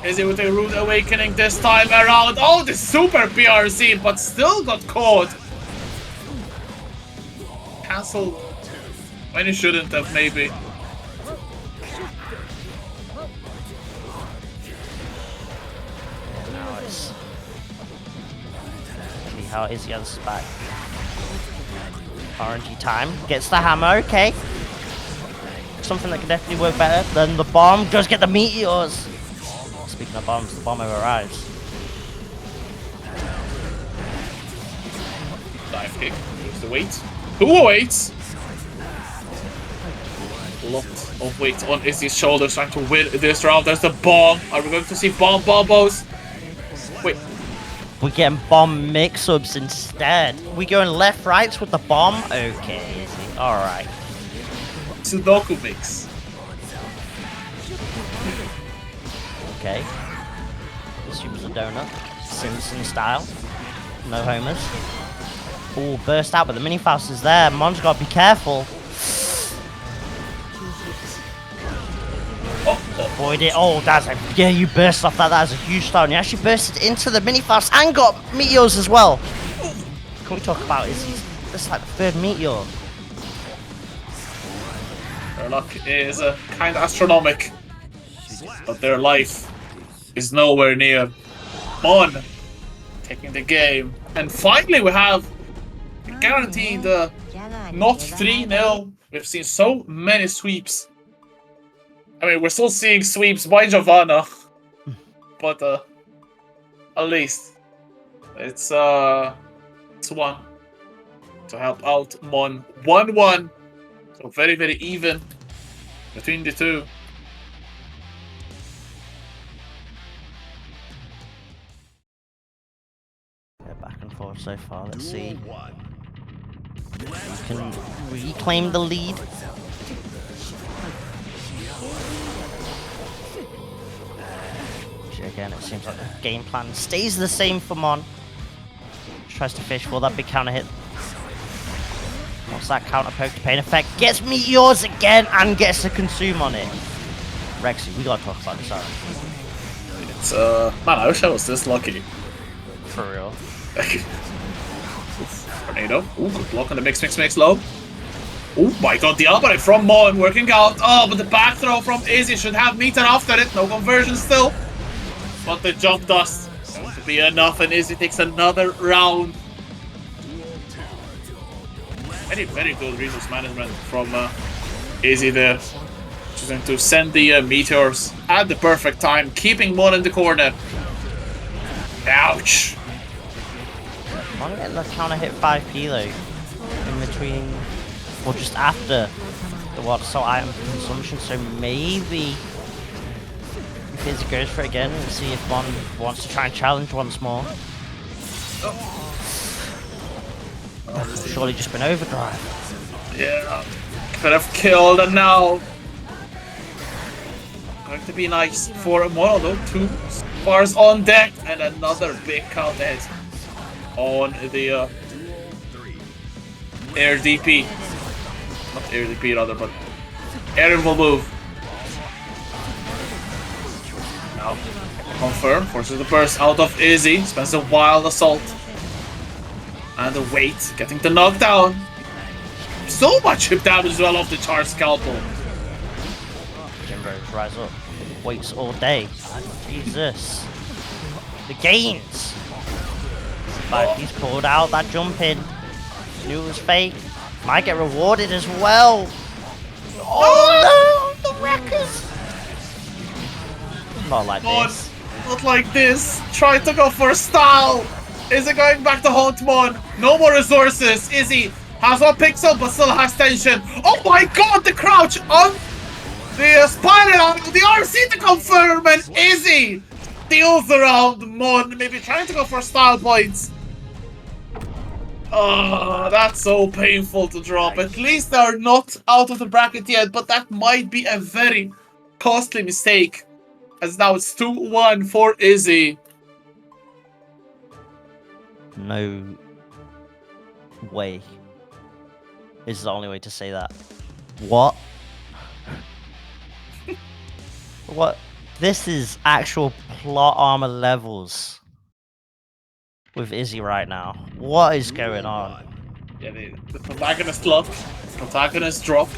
Izzy with a rude awakening this time around. Oh, the super PRC, but still got caught. Cancelled when he shouldn't have, maybe. Now it's... See how Izzy has back. RNG time. Gets the hammer, okay. Something that can definitely work better than the bomb. Does get the meteors. Speaking of bombs, the bomb overrides. Dive kick. Use the weight. Who waits? A lot of weight on Izzy's shoulders trying to win this round. There's the bomb. Are we going to see bomb bombos? Wait. We're getting bomb mix-ups instead. We going left rights with the bomb? Okay, Izzy. Alright. Sudoku mix. Okay. Assumes a donut. Simpson style. No homers. Oh, burst out, but the mini Faust is there. Mon's got to be careful. Avoid it. Oh, that's a... Yeah, you burst off that. That is a huge stone. You actually bursted into the mini Faust and got meteors as well. Can we talk about is this like the third meteor? Their luck is kind of astronomical, but their life is nowhere near. Mon taking the game, and finally we have guaranteed not 3-0. We've seen so many sweeps. I mean, we're still seeing sweeps by Giovanna, but at least it's one to help out Mon. 1-1, so very, very even between the two. Yeah, back and forth so far. Let's see. We can reclaim the lead. Again, it seems like the game plan stays the same for Mon. Tries to fish for that big counter hit. What's that counter poke to pain effect? Gets meteors again and gets to consume on it. Rexy, we gotta talk about this, aren't we? It's man, I wish I was this lucky. For real. Tornado. Ooh, good block on the mix low. Oh my god, the upright from Mon working out. Oh, but the back throw from Izzy should have meter after it. No conversion still. But the jump dust going to be enough, and Izzy takes another round. Very, very good resource management from Izzy there. She's going to send the meteors at the perfect time, keeping Mon in the corner. Ouch! Mon getting the counter hit 5p though, in between, or just after the water salt item consumption, so maybe Izzy goes for it again and see if Mon wants to try and challenge once more. Surely just been overdrive. Yeah, could have killed, and now going to be nice for Mon, though. 2 bars on deck and another big count hit on the air DP. Not air DP rather, but air will move. Now, confirm, forces the burst out of Izzy, spends a wild assault. And the weight, getting the knockdown. So much hip damage as well off the charged scalpel. Jimbo's rise up, waits all day. Jesus. The gains! But he's pulled out that jump in. Knew it was fake. Might get rewarded as well. Oh no! The wreckers! Not like this. Not like this. Try to go for a style. Is it going back to haunt Mon? No more resources. Izzy has 1 pixel but still has tension. Oh my god, the crouch on the spiral, the RC to confirm, and Izzy steals around Mon, maybe trying to go for style points. Oh, that's so painful to drop. At least they're not out of the bracket yet, but that might be a very costly mistake, as now it's 2-1 for Izzy. No way is the only way to say that. What? What? This is actual plot armor levels with Izzy right now. What is going on? Yeah, the protagonist luck, protagonist drop.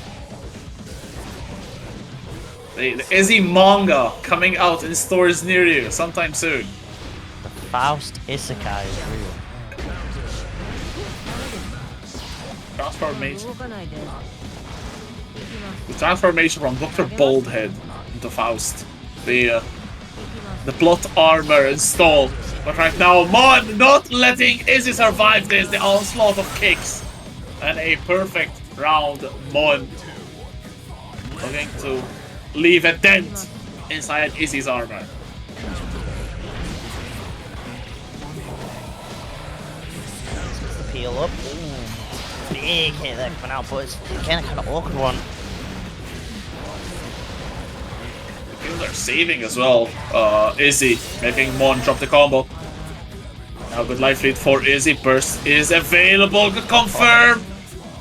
The Izzy manga coming out in stores near you sometime soon. The Faust Isekai is real. Transformation. The transformation from Dr. Baldhead into Faust. The plot armor installed. But right now, Mon not letting Izzy survive this. The onslaught of kicks. And a perfect round, Mon. Looking to leave a dent inside Izzy's armor. Peel up. Big hit there coming out, but it's again a kind of awkward one. They're saving as well. Izzy making Mon drop the combo. Now good life lead for Izzy. Burst is available. Good confirm.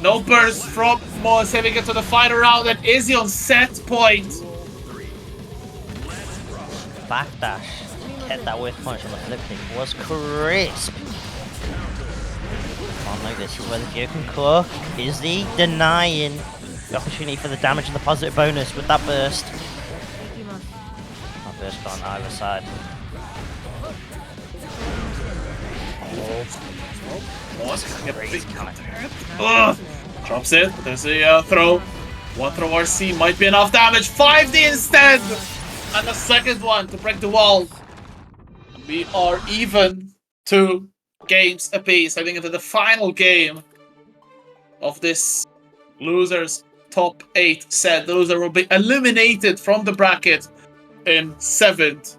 No burst from Mon, saving it to the final round, and Izzy on set point. Backdash. Hit that whiff punch on the flip kick was crisp. Oh no, this is where the Geo can cook. Izzy denying the opportunity for the damage and the positive bonus with that burst. That burst on either side. Drops it. There's a throw. One throw RC might be enough damage. 5D instead! And the second one to break the wall. We are even 2 games apiece, heading into the final game of this losers top 8 set. The loser will be eliminated from the bracket in 7th.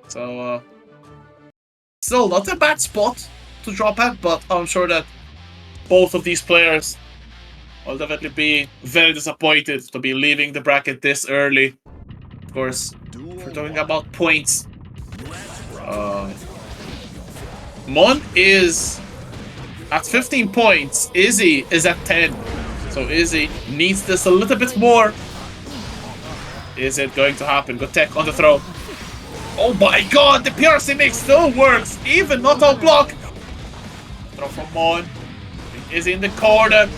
So, still not a bad spot to drop at, but I'm sure that both of these players will definitely be very disappointed to be leaving the bracket this early. Of course, if we're talking about points, Mon is at 15 points, Izzy is at 10. So Izzy needs this a little bit more. Is it going to happen? Good tech on the throw. Oh my god, the PRC mix still works, even not on block. Throw from Mon. Izzy in the corner.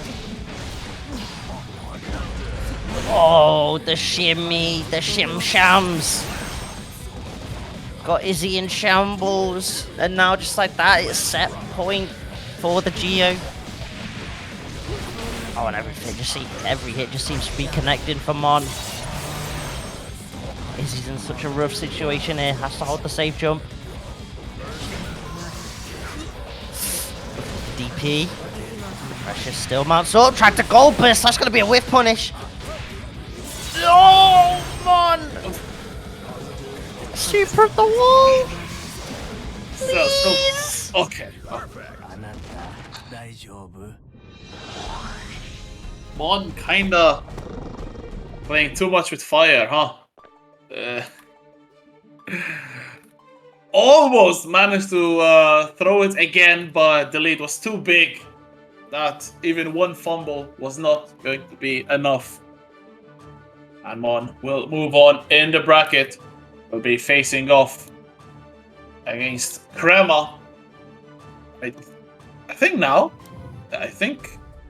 Oh, the shimmy, the shim-shams. Got Izzy in shambles, and now just like that, it's set point for the Geo. Oh, and every hit just seems to be connecting for Mon. Izzy's in such a rough situation here, has to hold the safe jump. DP. Pressure still mounts up, tried to gold burst, that's gonna be a whiff punish. Oh, Mon! Super the wall! Please! Okay. Mon kinda playing too much with fire, huh? Almost managed to throw it again, but the lead was too big that even one fumble was not going to be enough. And Mon will move on in the bracket. Will be facing off against Crema. I think now.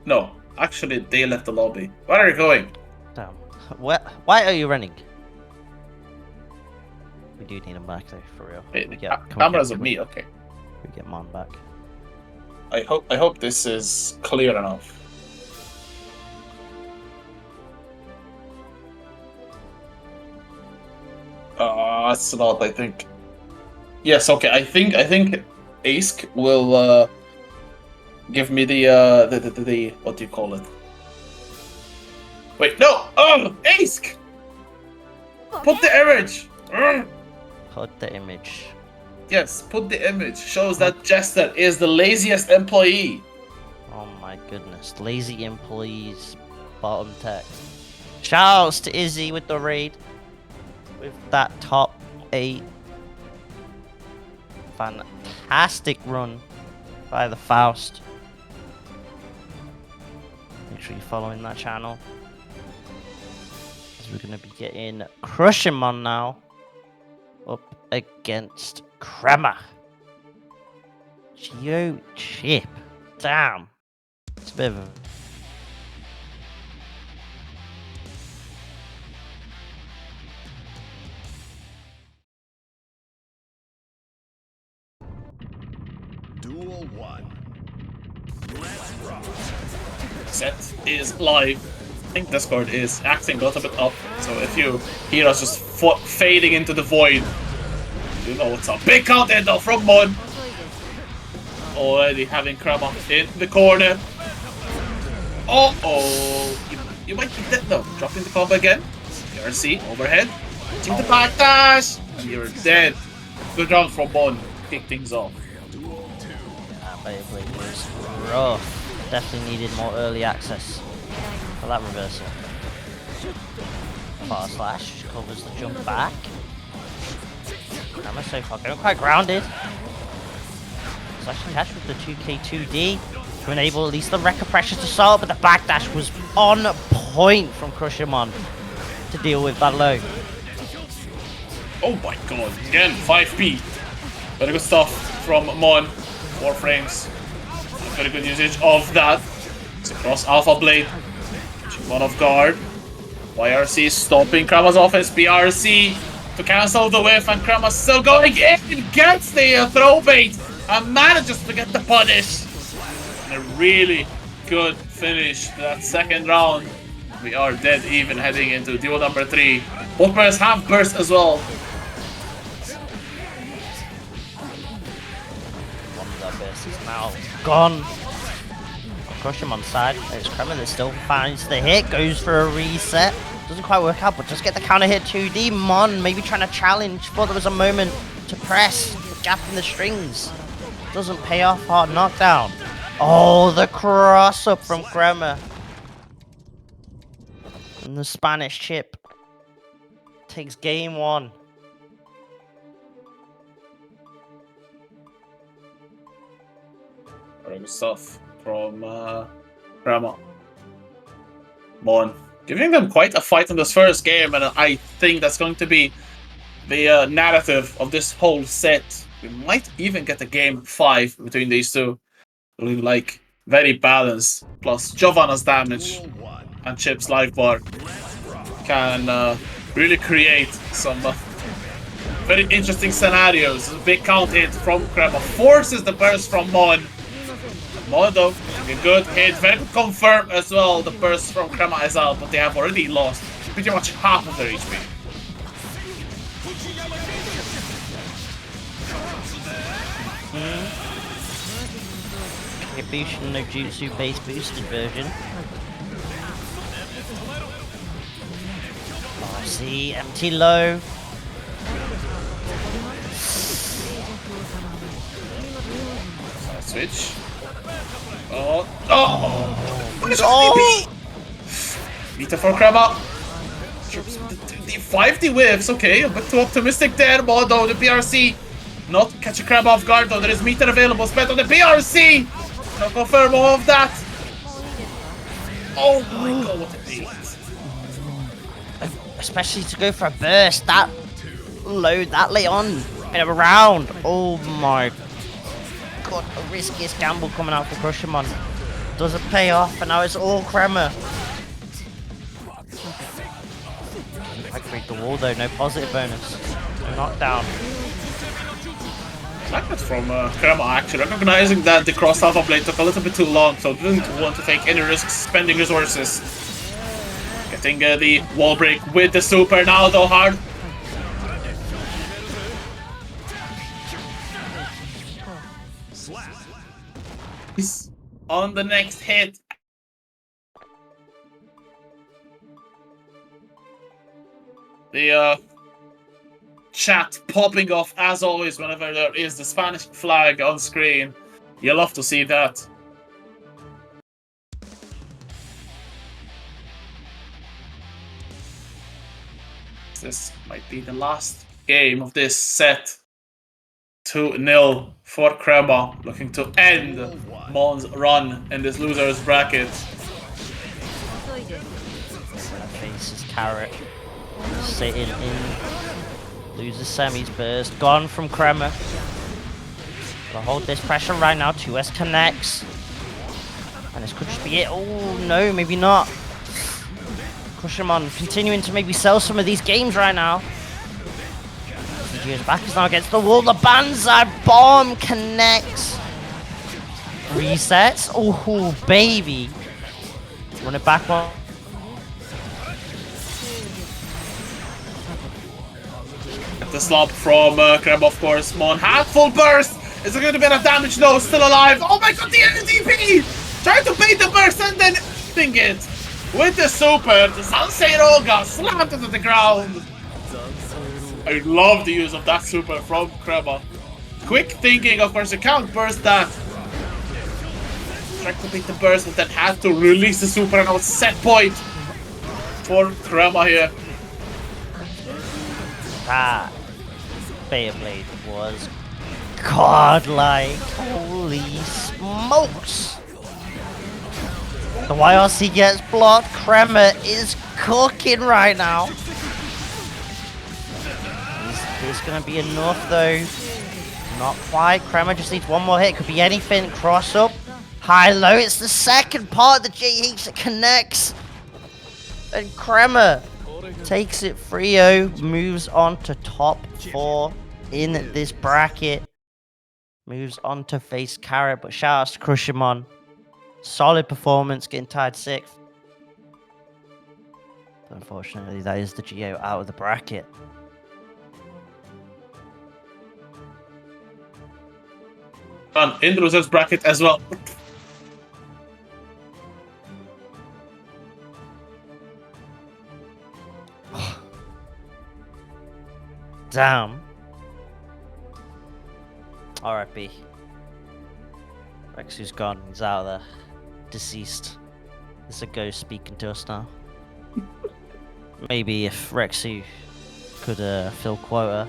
No. Actually, they left the lobby. Where are you going? Damn. Why are you running? We do need him back though, for real. Cameras of me. Okay. We get Mon back. I hope this is clear enough. It's not, I think. Yes, okay. I think Ask will give me the what do you call it? Wait, no! Oh, Ask! Put the image! Put the image. Yes, put the image. Shows that Jester is the laziest employee. Oh my goodness. Lazy employees. Bottom text. Shoutouts to Izzy with the raid. With that top 8. Fantastic run by the Faust. Make sure you're following that channel. As we're going to be getting Crushing Mon now. Up against Crema. Geo Chipp. Damn. It's a bit of a... Duel 1. Let's rock. Set is live. I think Discord is acting a little bit up, so if you hear us just fading into the void, you know what's up. Big count in though from Mon. Already having Crema in the corner. You might be dead though. Dropping the combo again. RC overhead. Hitting the backdash. And you're dead. Good round from Mon. Kick things off. It was rough. Definitely needed more early access for that reversal. Bar slash covers the jump back. Crema so far going quite grounded. was actually catch with the 2K2D to enable at least the Wrecker pressure to start, but the backdash was on point from Crushimon to deal with that low. Oh my god, again, 5P. Very good stuff from Mon. 4 frames. Very good usage of that. It's across Alpha Blade. Catching one off guard. YRC stopping Krema's offense. BRC to cancel the whiff, and Crema still going in. Gets the throw bait and manages to get the punish. And a really good finish to that second round. We are dead even heading into duel number 3. Both players have burst as well. One of their bursts is now gone. Crush him on side. There's Crema that still finds the hit, goes for a reset. Doesn't quite work out, but just get the counter hit 2D. Mon maybe trying to challenge. Thought there was a moment to press. The gap in the strings. Doesn't pay off. Hard knockdown. Oh, the cross up from Crema. And the Spanish Chipp takes game 1. Very good stuff from Crema. Mon giving them quite a fight in this first game, and I think that's going to be the narrative of this whole set. We might even get a game 5 between these two. Looking like very balanced. Plus Giovanna's damage and Chipp's life bar can really create some very interesting scenarios. A big count hit from Crema forces the burst from Mon. Mon though, a good hit, very good confirm as well. The burst from Crema is out, but they have already lost pretty much half of their HP. Boost no jutsu based boosted version. Oh, see, empty low. Switch. Oh! Meter for Crema. The 5D whiffs, okay, a bit too optimistic there, but though the BRC not catch a Crema off guard, though there is meter available, spent on the BRC! No confirm all of that! Oh my god, what a beat! Especially to go for a burst, that load, that late on in a round. Oh my god, the riskiest gamble coming out for Crushimon. Doesn't pay off, and now it's all Crema. I break the wall though, no positive bonus. No knockdown. I like that from Crema actually, recognizing that the cross Alpha Blade took a little bit too long, so didn't want to take any risks spending resources. Getting the wall break with the super now though hard. He's on the next hit. The chat popping off as always whenever there is the Spanish flag on screen. You love to see that. This might be the last game of this set. 2-0 for Crema, looking to end Mon's run in this loser's bracket. Faces Carrot sitting in. Loses semis burst. Gone from Crema. Gotta hold this pressure right now. 2S connects. And this could just be it. Oh no, maybe not. Crushimon continuing to maybe sell some of these games right now. Back is now against the wall. The Banzai bomb connects. Resets. Oh baby. Run it back one. The slop from Crema, of course. Mon had full burst. Is there going to be enough damage? No, still alive. Oh my god, the NDP! Trying to bait the burst and then hitting it with the super. The Sansei Roga slammed into the ground. I love the use of that super from Crema. Quick thinking, of course, you can't burst that. Tried to beat the burst, but then had to release the super, and now it's set point for Crema here. That Beyblade was god, like, holy smokes! The YRC gets blocked. Crema is cooking right now. Is this gonna be enough though? Not quite. Crema just needs one more hit. Could be anything. Cross up. High low. It's the second part of the GH that connects. And Crema takes it 3-0. Moves on to top 4 in this bracket. Moves on to face Carrot. But shout outs to Crushimon. Solid performance. Getting tied 6th. But unfortunately, that is the GO out of the bracket. In the losers bracket as well. Damn. R.I.P. Rexu's gone. He's out of there. Deceased. There's a ghost speaking to us now. Maybe if Rexu could fill quota,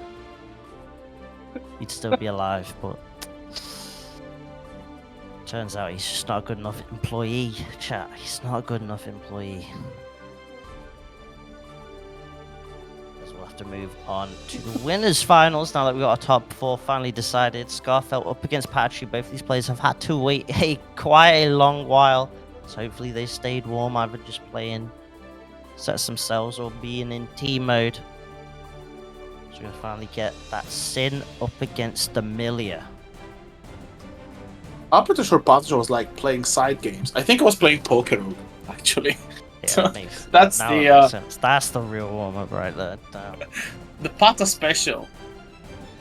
he'd still be alive, but turns out he's just not a good enough employee. Chat, he's not a good enough employee. Guess we'll have to move on to the winners finals now that we've got our top 4 finally decided. Skarfelt up against PataChu. Both of these players have had to wait quite a long while, so hopefully they stayed warm, either just playing sets themselves or being in team mode. So we're gonna finally get that Shin up against the Millia. I'm pretty sure PataChu was like playing side games. I think I was playing Poker actually. Yeah, that's now the makes sense. That's the real warm up right there. Damn. The Pata special.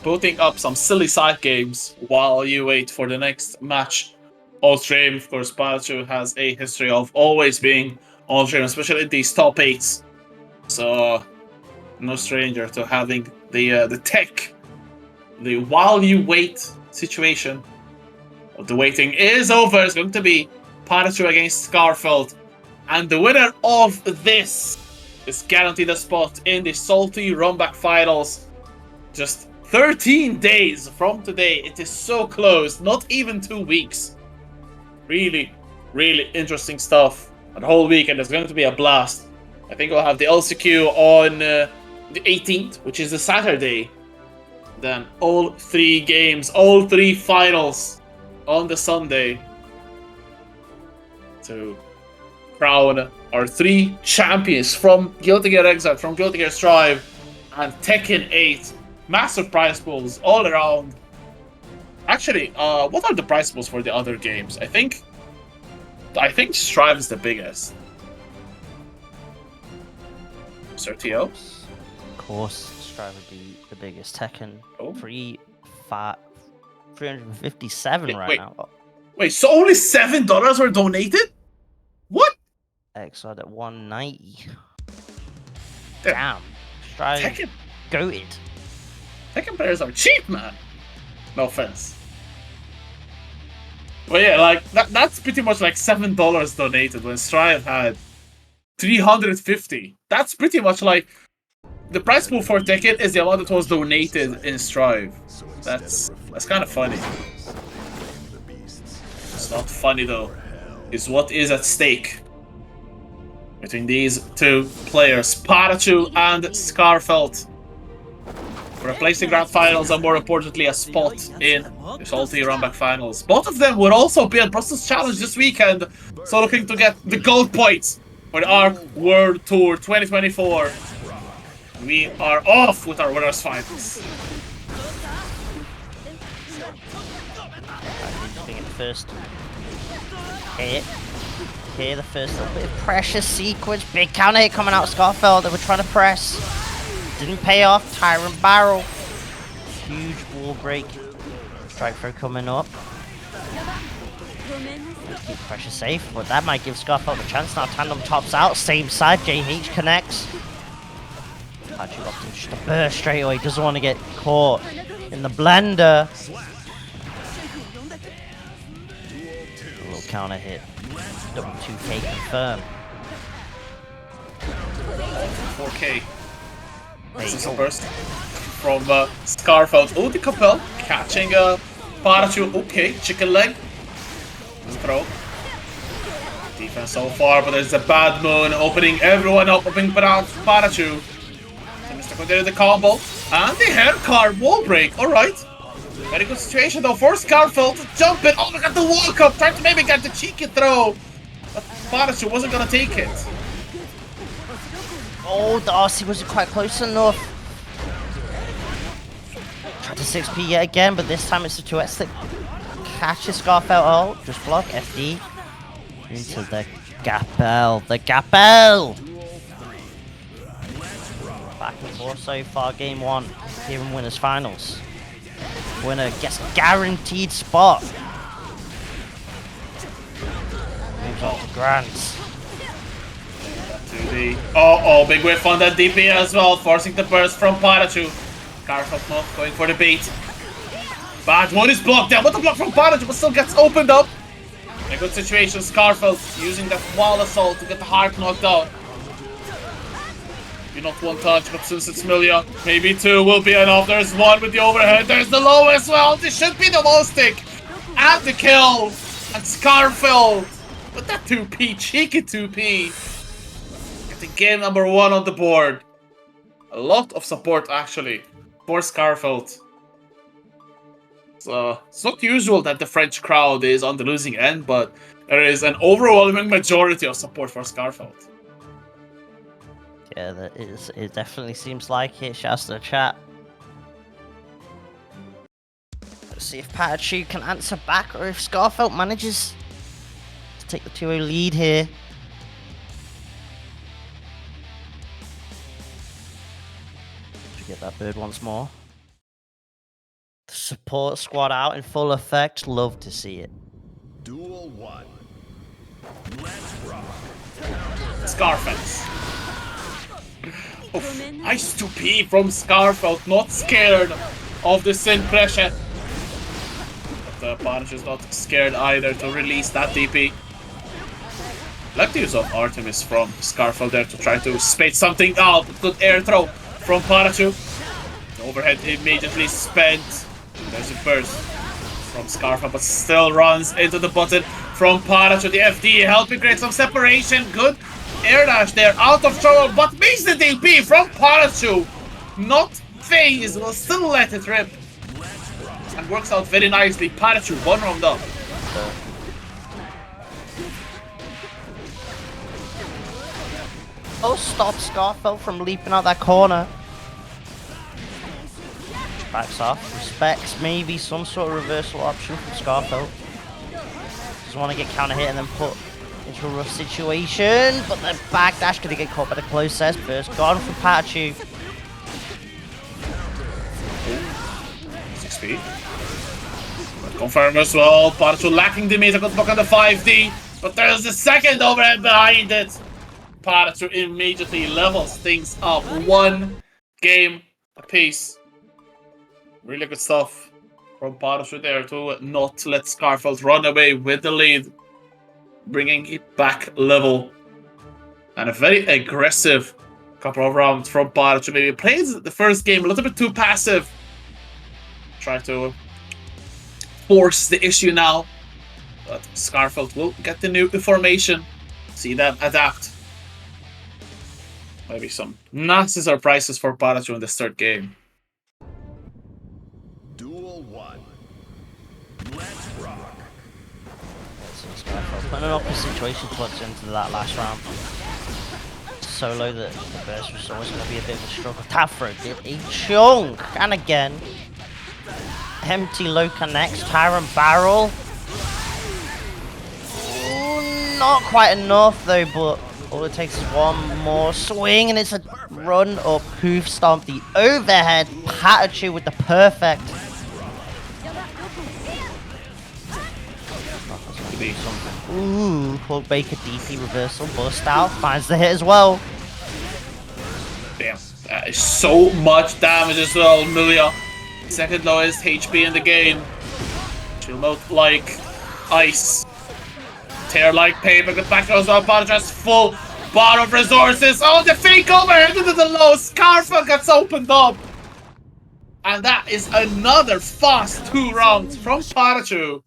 Putting up some silly side games while you wait for the next match. On stream, of course, PataChu has a history of always being on stream, especially in these top 8s. So no stranger to having the tech, the while you wait situation. The waiting is over. It's going to be PataChu against Skarfelt. And the winner of this is guaranteed a spot in the salty Runback finals. Just 13 days from today. It is so close. Not even 2 weeks. Really, really interesting stuff. The whole weekend is going to be a blast. I think we'll have the LCQ on the 18th, which is a Saturday. Then all 3 games, all 3 finals on the Sunday to crown our 3 champions from Guilty Gear Xrd, from Guilty Gear Strive, and Tekken 8. Massive prize pools all around. Actually, what are the prize pools for the other games? I think Strive is the biggest. Sir T.O.? Of course, Strive would be the biggest. Tekken 357 right now. Wait, so only $7 were donated? What? Xrd at 190. Damn. Strive Tekken, goated. Tekken players are cheap, man. No offense. But yeah, like that's pretty much like $7 donated when Strive had 350. That's pretty much like the price pool for Tekken is the amount that was donated in Strive. That's kind of funny. It's not funny though. It's what is at stake between these 2 players, PataChu and Skarfelt, for replacing grand finals and more importantly a spot in the salty Runback finals. Both of them will also be at Brussels Challenge this weekend, so looking to get the gold points for the ARC World Tour 2024. We are off with our winners finals. First hit. Here, the first little bit of pressure sequence. Big counter hit coming out of Skarfelt. They were trying to press. Didn't pay off. Tyrant barrel. Huge wall break. Strike throw coming up. Keep pressure safe, but that might give Skarfelt a chance now. Tandem tops out. Same side. JH connects. PataChu opting just to burst straight away. Doesn't want to get caught in the blender. A little counter hit. Double 2K confirm. 4K. This is a burst from Skarfelt. Oh, the Capel Catching PataChu. Okay, chicken leg. Throw. Defense so far, but there's a bad moon opening everyone up, opening PataChu. Seems to continue the combo. And the hair card wall break. Alright. Very good situation though for Skarfelt to jump it. Oh, look at the walk up. Trying to maybe get the cheeky throw. But PataChu wasn't gonna take it. Oh, the RC wasn't quite close enough. Tried to 6P yet again, but this time it's a 2x that catches Skarfelt out. Just block FD. Into the Gapel. The Gapel! Back and forth so far, game 1. Here in winners finals. Winner gets a guaranteed spot. Moves on to Grant. Oh, big whiff on that DP as well, forcing the burst from PataChu. Skarfelt not going for the bait. Bad one is blocked down. What the block from PataChu, but still gets opened up. A good situation, Skarfelt using that wall assault to get the heart knocked out. Maybe not one touch, but since it's Millia, maybe 2 will be enough. There's 1 with the overhead. There's the low as well. This should be the low stick. And the kill. And Skarfelt with that 2P, cheeky 2P. Getting game number 1 on the board. A lot of support actually for Skarfelt. It's not usual that the French crowd is on the losing end, but there is an overwhelming majority of support for Skarfelt. Yeah, that is. It definitely seems like it. Shouts to the chat. Let's see if PataChu can answer back, or if Skarfelt manages to take the 2-0 lead here. Should get that bird once more. The support squad out in full effect. Love to see it. Duel 1. Let's rock. Skarfelt. Nice 2P from Skarfelt, not scared of the Shin pressure. But PataChu is not scared either to release that DP. Like the use of Artemis from Skarfelt there to try to spade something out. Good air throw from PataChu. The overhead immediately spent. There's a burst from Skarfelt, but still runs into the button from PataChu. The FD helping create some separation. Good air dash there, out of trouble, but makes the DP from PataChu. Not phase, will still let it rip. And works out very nicely. PataChu, 1 round up. Oh, stop Skarfelt from leaping out that corner. Backs off, respects maybe some sort of reversal option from Skarfelt. Doesn't want to get counter hit and then put into a rough situation, but the backdash could get caught by the closest. First gone from PataChu. 6 feet. Confirm as well. PataChu lacking the meter, got back on the 5D, but there's the second overhead behind it. PataChu immediately levels things up. 1 game apiece. Really good stuff from PataChu there to not let Skarfelt run away with the lead. Bringing it back level. And a very aggressive couple of rounds from PataChu. Maybe played the first game a little bit too passive. Try to force the issue now. But Skarfelt will get the new information. See them adapt. Maybe some nasty surprises for PataChu in this 3rd game. Duel 1. Let's rock. Put in an awkward situation towards the end of that last round. So low that the burst was always going to be a bit of a struggle. Tafro did a chunk! And again. Empty low connects. Tyrant barrel. Ooh, not quite enough though, but all it takes is 1 more swing and it's a run up hoof stomp. The overhead. PataChu with the perfect. Ooh, Hulk Baker DP reversal, bust out, finds the hit as well. Damn, that is so much damage as well, Millia. 2nd lowest HP in the game. She'll melt like ice. Tear like paper, the back goes up, PataChu has full bar of resources. Oh, the fake overhead into the low. Skarfelt gets opened up. And that is another fast 2 rounds from PataChu.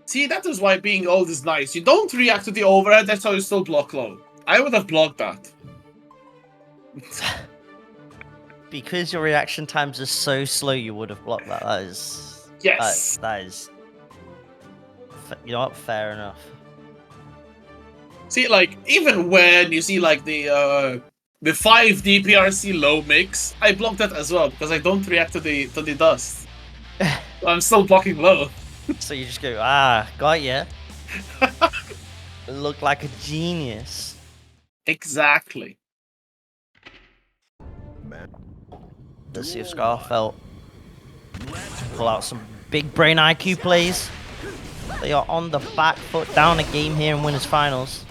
See, that is why being old is nice. You don't react to the overhead, that's how you still block low. I would have blocked that. Because your reaction times are so slow, you would have blocked that. That is... Yes! That is... You know what? Fair enough. See, like, even when you see, like, the 5 DPRC low mix, I block that as well, because I don't react to the dust. I'm still blocking low. So you just go, ah, got ya. Look like a genius. Exactly. Let's see if Skarfelt pull out some big brain IQ plays. They are on the back foot, down a game here in winners finals.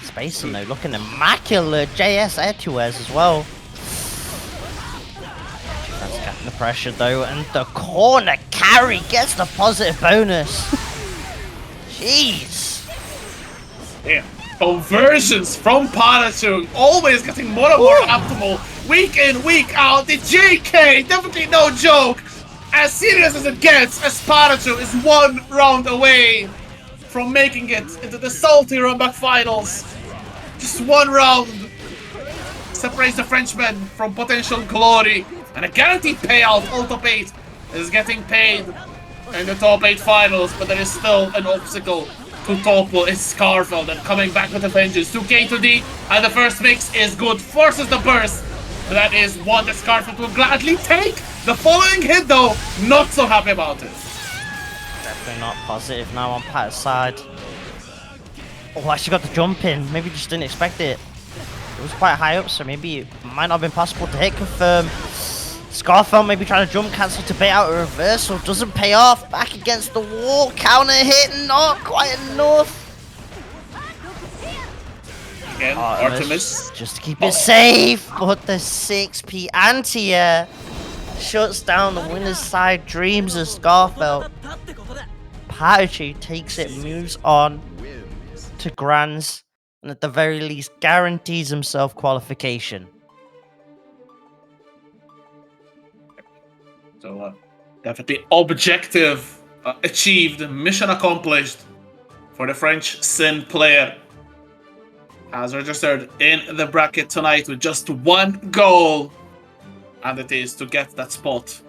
Spacing though, looking immaculate. JS Etuez as well. That's getting the pressure though, and the corner carry gets the positive bonus. Jeez. Yeah. Conversions from PataChu, always getting more and more optimal. Week in, week out. The JK, definitely no joke. As serious as it gets, as PataChu is 1 round away from making it into the salty Runback finals. Just 1 round separates the Frenchman from potential glory. And a guaranteed payout, all top 8 is getting paid in the top 8 finals, but there is still an obstacle to topple. It's Skarfelt and coming back with a vengeance. 2K to D, and the first mix is good. Forces the burst. But that is one that Skarfelt will gladly take. The following hit though, not so happy about it. Definitely not positive now on Pat's side. Oh, actually got the jump in. Maybe just didn't expect it. It was quite high up, so maybe it might not have been possible to hit confirm. Skarfelt maybe trying to jump cancel to bait out a reversal. Doesn't pay off. Back against the wall. Counter hit. Not quite enough. Again, Artemis. Just to keep it safe. But the 6p anti-air shuts down the winner's side dreams of Skarfelt. PataChu takes it, moves on to Grands, and at the very least guarantees himself qualification. So, definitely objective achieved, mission accomplished for the French Shin player. Has registered in the bracket tonight with just 1 goal, and it is to get that spot.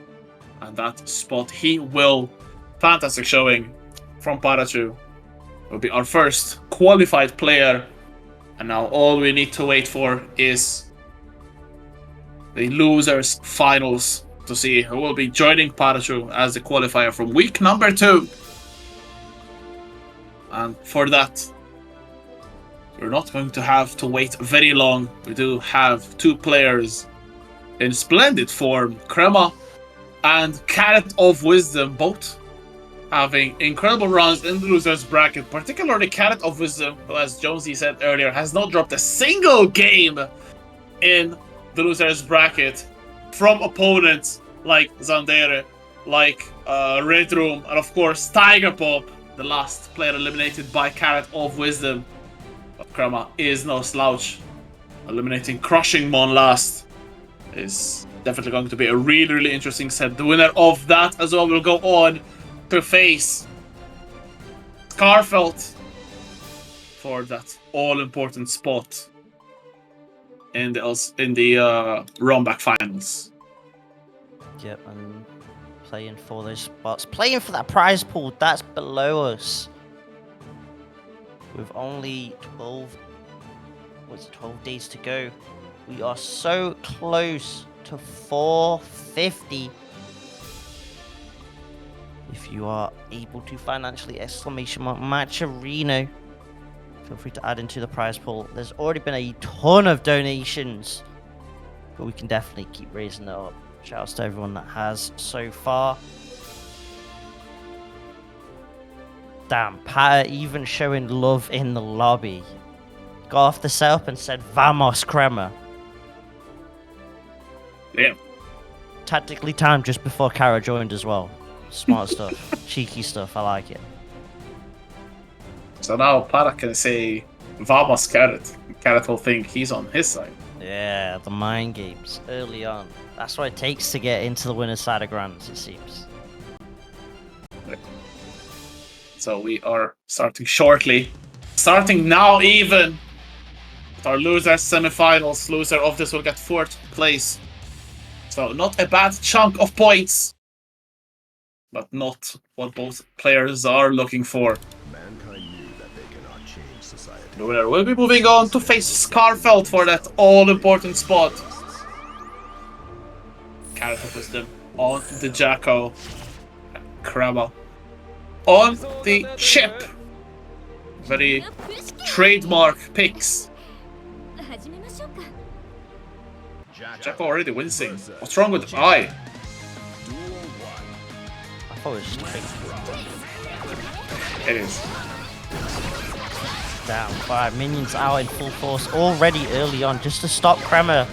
And that spot he will. Fantastic showing from PataChu. Will be our first qualified player, and now all we need to wait for is the losers finals to see who will be joining PataChu as the qualifier from week number 2. And for that, we're not going to have to wait very long. We do have 2 players in splendid form, Crema and CarrotOfWisdom, both having incredible runs in the losers bracket, particularly CarrotOfWisdom, who, as Jonesy said earlier, has not dropped a single game in the losers bracket from opponents like Zandere, like Redroom, and of course Tiger Pop, the last player eliminated by CarrotOfWisdom. But Crema is no slouch. Eliminating Crushing Mon last is definitely going to be a really, really interesting set. The winner of that as well will go on to face Skarfelt for that all-important spot in the Runback finals. Yep, and playing for those spots, playing for that prize pool that's below us. With only 12 days to go, we are so close to 450. If you are able to financially match Reno, feel free to add into the prize pool. There's already been a ton of donations, but we can definitely keep raising it up. Shouts to everyone that has so far. Damn, Pat even showing love in the lobby. Got off the setup and said, "Vamos, Crema." Yeah. Tactically timed just before Kara joined as well. Smart stuff. Cheeky stuff. I like it. So now Pata can say, "Vamos, Carrot." Carrot will think he's on his side. Yeah, the mind games early on. That's what it takes to get into the winner's side of Grands, it seems. So we are starting shortly. Starting now even. With our losers semifinals. Loser of this will get 4th place. So not a bad chunk of points. But not what both players are looking for. The winner will be moving on to face Skarfelt for that all-important spot. CarrotOfWisdom on the Jacko. Crema on the Chipp. Very trademark picks. Jacko already wincing. What's wrong with I? I thought it was just It is. down 5 minions out in full force already early on just to stop Crema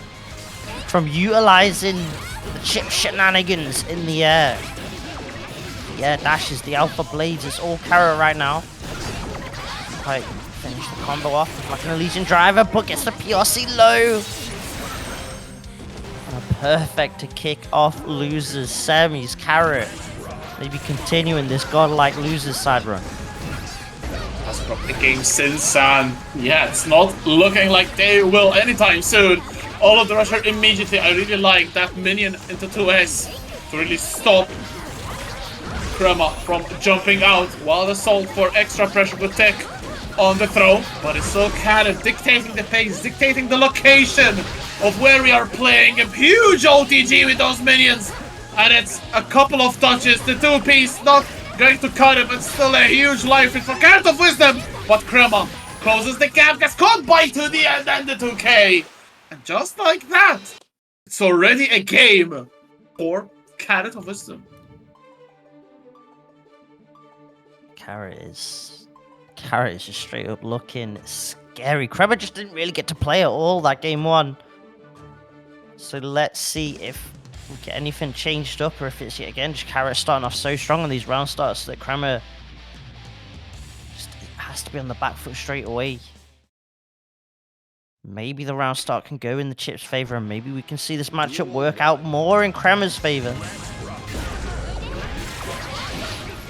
from utilizing the Chipp shenanigans in the air. The air dashes, the alpha blades, it's all Carrot right now. Right, finish the combo off with like an Elysian driver, but gets the PRC low. And a perfect to kick off losers semis. Carrot maybe continuing this godlike losers side run. Has dropped the game since, and yeah, it's not looking like they will anytime soon. All of the rusher immediately. I really like that minion into 2S to really stop Crema from jumping out, while the Salt for extra pressure would take on the throw. But it's still Carrot dictating the pace, dictating the location of where we are playing. A huge OTG with those minions, and it's a couple of touches. The 2-piece not going to cut it, but still a huge life for CarrotOfWisdom. But Crema closes the gap, gets caught by 2D and then the 2K. And just like that, it's already a game for CarrotOfWisdom. Carrot is just straight up looking scary. Crema just didn't really get to play at all that game 1. So let's see if we get anything changed up, or if it's yet again just Carrot starting off so strong on these round starts that Crema just has to be on the back foot straight away. Maybe the round start can go in the Chipp's favor, and maybe we can see this matchup work out more in Crema's favor.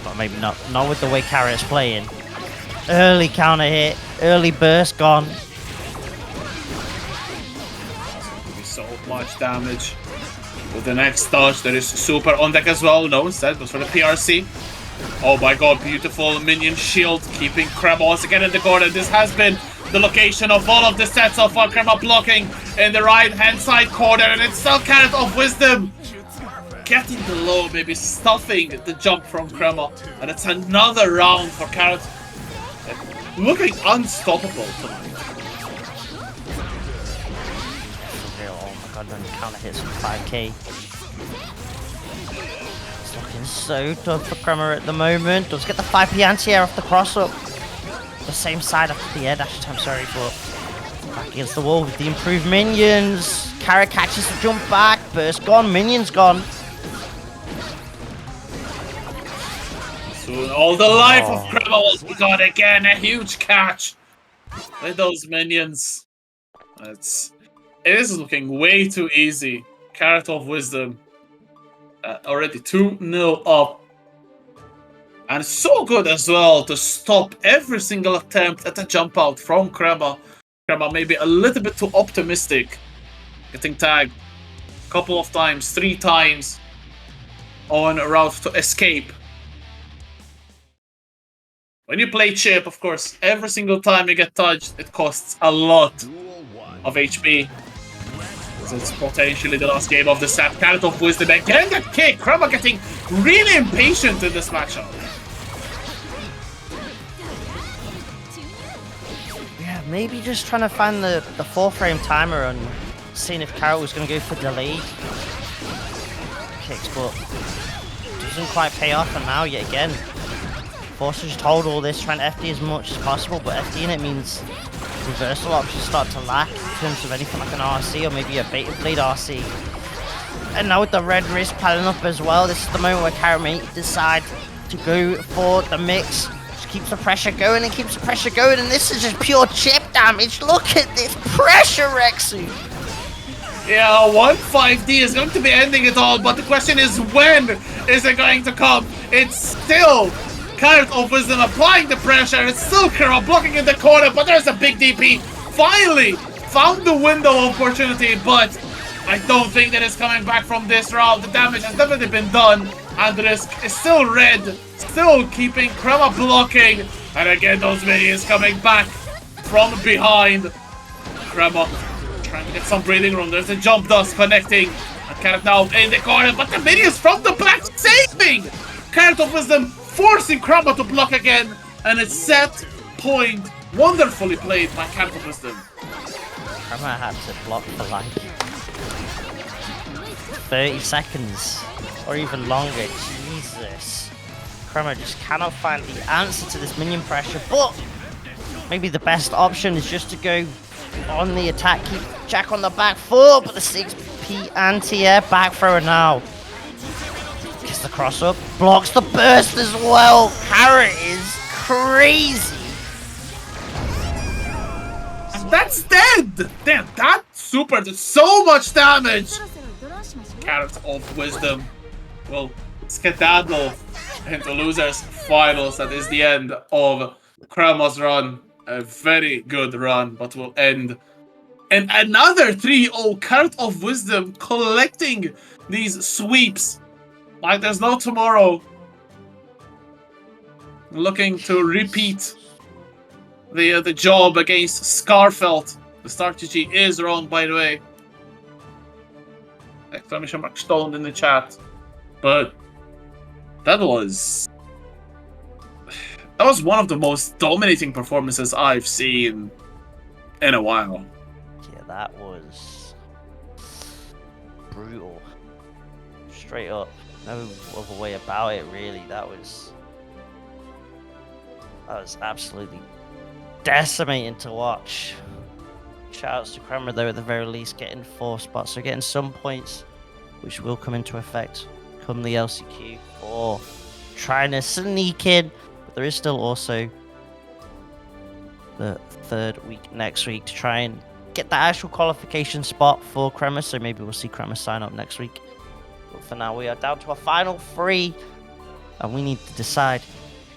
But maybe not with the way Carrot's playing. Early counter hit, early burst gone. So much damage. With the next touch, there is super on deck as well. No, instead goes for the PRC. Oh my god, beautiful minion shield, keeping Crema once again in the corner. This has been the location of all of the sets so far. Crema blocking in the right-hand side corner, and it's still CarrotOfWisdom getting the low, maybe stuffing the jump from Crema. And it's another round for Carrot. Looking unstoppable tonight. Oh my god, when counter hits from 5k. It's looking so tough for Crema at the moment. Does get the 5p anti-air off the cross-up. The same side after the air dash time, sorry, but back against the wall with the improved minions. Carrot catches the jump back, burst gone, minions gone. Soon all the life of Crema will be gone again. A huge catch with those minions. It is looking way too easy. CarrotOfWisdom already 2-0 up. And so good as well to stop every single attempt at a jump out from Crema. Crema maybe a little bit too optimistic. Getting tagged a couple of times, 3 times on a route to escape. When you play Chipp, of course, every single time you get touched, it costs a lot of HP. So it's potentially the last game of the set. CarrotOfWisdom again get kicked. Crema getting really impatient in this matchup. Yeah, maybe just trying to find the 4-frame timer and seeing if Carrot was going to go for delayed kicks, but doesn't quite pay off. And now yet again, forced to just hold all this, trying to FD as much as possible, but FDing it means reversal options start to lack in terms of anything like an RC or maybe a beta blade RC. And now with the red wrist piling up as well, this is the moment where Carrot may decide to go for the mix. Just keeps the pressure going and keeps the pressure going, and this is just pure Chipp damage. Look at this pressure, Rexu. Yeah, 1-5D is going to be ending it all, but the question is when is it going to come? It's still CarrotOfWisdom applying the pressure. It's still Kira blocking in the corner, but there's a big DP. Finally found the window of opportunity, but I don't think that it's coming back from this round. The damage has definitely been done, and the risk is still red, still keeping Crema blocking. And again, those minions coming back from behind. Crema trying to get some breathing room. There's a jump dust connecting. And Carrot now in the corner, but the minions from the back saving CarrotOfWisdom, forcing Crema to block again. And it's set point. Wonderfully played by CarrotOfWisdom. Crema had to block for like 30 seconds or even longer. Jesus. Crema just cannot find the answer to this minion pressure, but maybe the best option is just to go on the attack, keep Jack on the back foot, but the 6p anti-air back thrower now. Gets the cross up, blocks the burst as well. Carrot is crazy. And that's dead! Damn, that super did so much damage! CarrotOfWisdom will skedaddle into losers finals. That is the end of Crema's run. A very good run, but will end in another 3-0. CarrotOfWisdom collecting these sweeps like there's no tomorrow. Looking to repeat the job against Skarfelt. The strategy is wrong, by the way. Exclamation mark stoned in the chat. But that was one of the most dominating performances I've seen in a while. Yeah, that was brutal. Straight up. No other way about it, really. That was absolutely decimating to watch. Shoutouts to Crema, though, at the very least, getting 4 spots. So getting some points, which will come into effect come the LCQ, or trying to sneak in. But there is still also the 3rd week next week to try and get that actual qualification spot for Crema. So maybe we'll see Crema sign up next week. But for now, we are down to a final 3, and we need to decide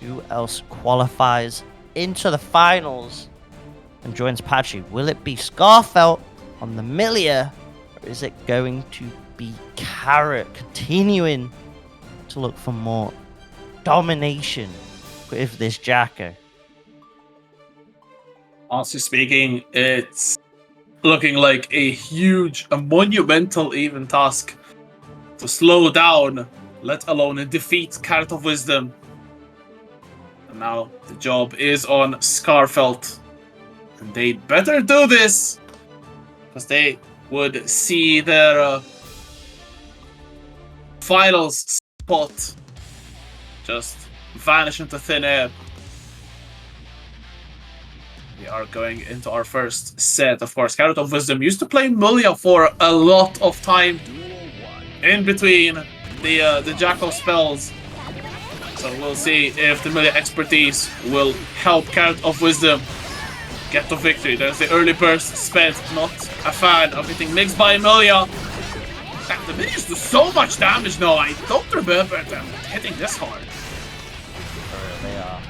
who else qualifies into the finals and joins PataChu. Will it be Skarfelt on the Millia, or is it going to be Carrot continuing to look for more domination with this Jacko? Honestly speaking, it's looking like a monumental even task to slow down, let alone defeat CarrotOfWisdom. And now the job is on Skarfelt. And they better do this, because they would see their finals spot just vanish into thin air. We are going into our first set. Of course, CarrotOfWisdom used to play Millia for a lot of time in between the Jackal spells. So we'll see if the Millia expertise will help CarrotOfWisdom get the victory. There's the early burst spent. Not a fan of getting mixed by Millia. The minions do so much damage now. I don't remember them hitting this hard. They are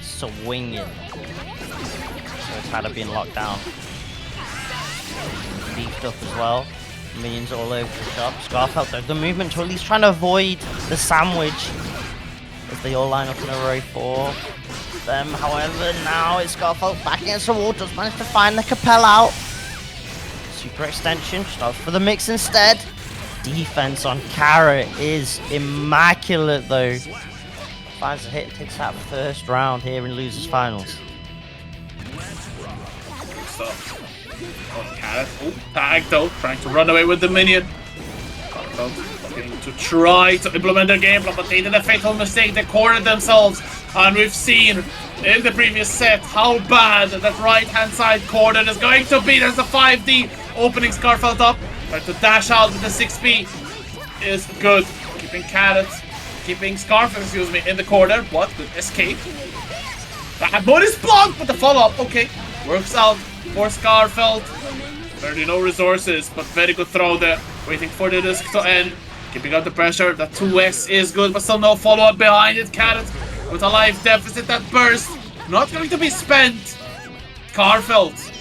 swinging. So it's had been locked down. Beefed up as well. Minions all over the shop. Skarfelt though, the movement to at least trying to avoid the sandwich as they all line up in a row for them. However, now it's Skarfelt back against the wall. Does manage to find the Capel out. Super extension. Starts for the mix instead. Defense on Carrot is immaculate though. Finds a hit and takes that first round here in losers finals. Carrot, tag though, trying to run away with the minion. Looking to try to implement their game plan, but they did a fatal mistake. They cornered themselves, and we've seen in the previous set how bad that right hand side corner is going to be. There's a 5D opening Skarfelt up. Trying to dash out with the 6p is good. Keeping Skarfelt, excuse me, in the corner, but good escape. Bad mode is blocked, but the follow-up, okay, works out for Skarfelt. Barely no resources, but very good throw there. Waiting for the risk to end. Keeping up the pressure. That 2x is good, but still no follow-up behind it. Carrot with a life deficit. That burst not going to be spent. Skarfelt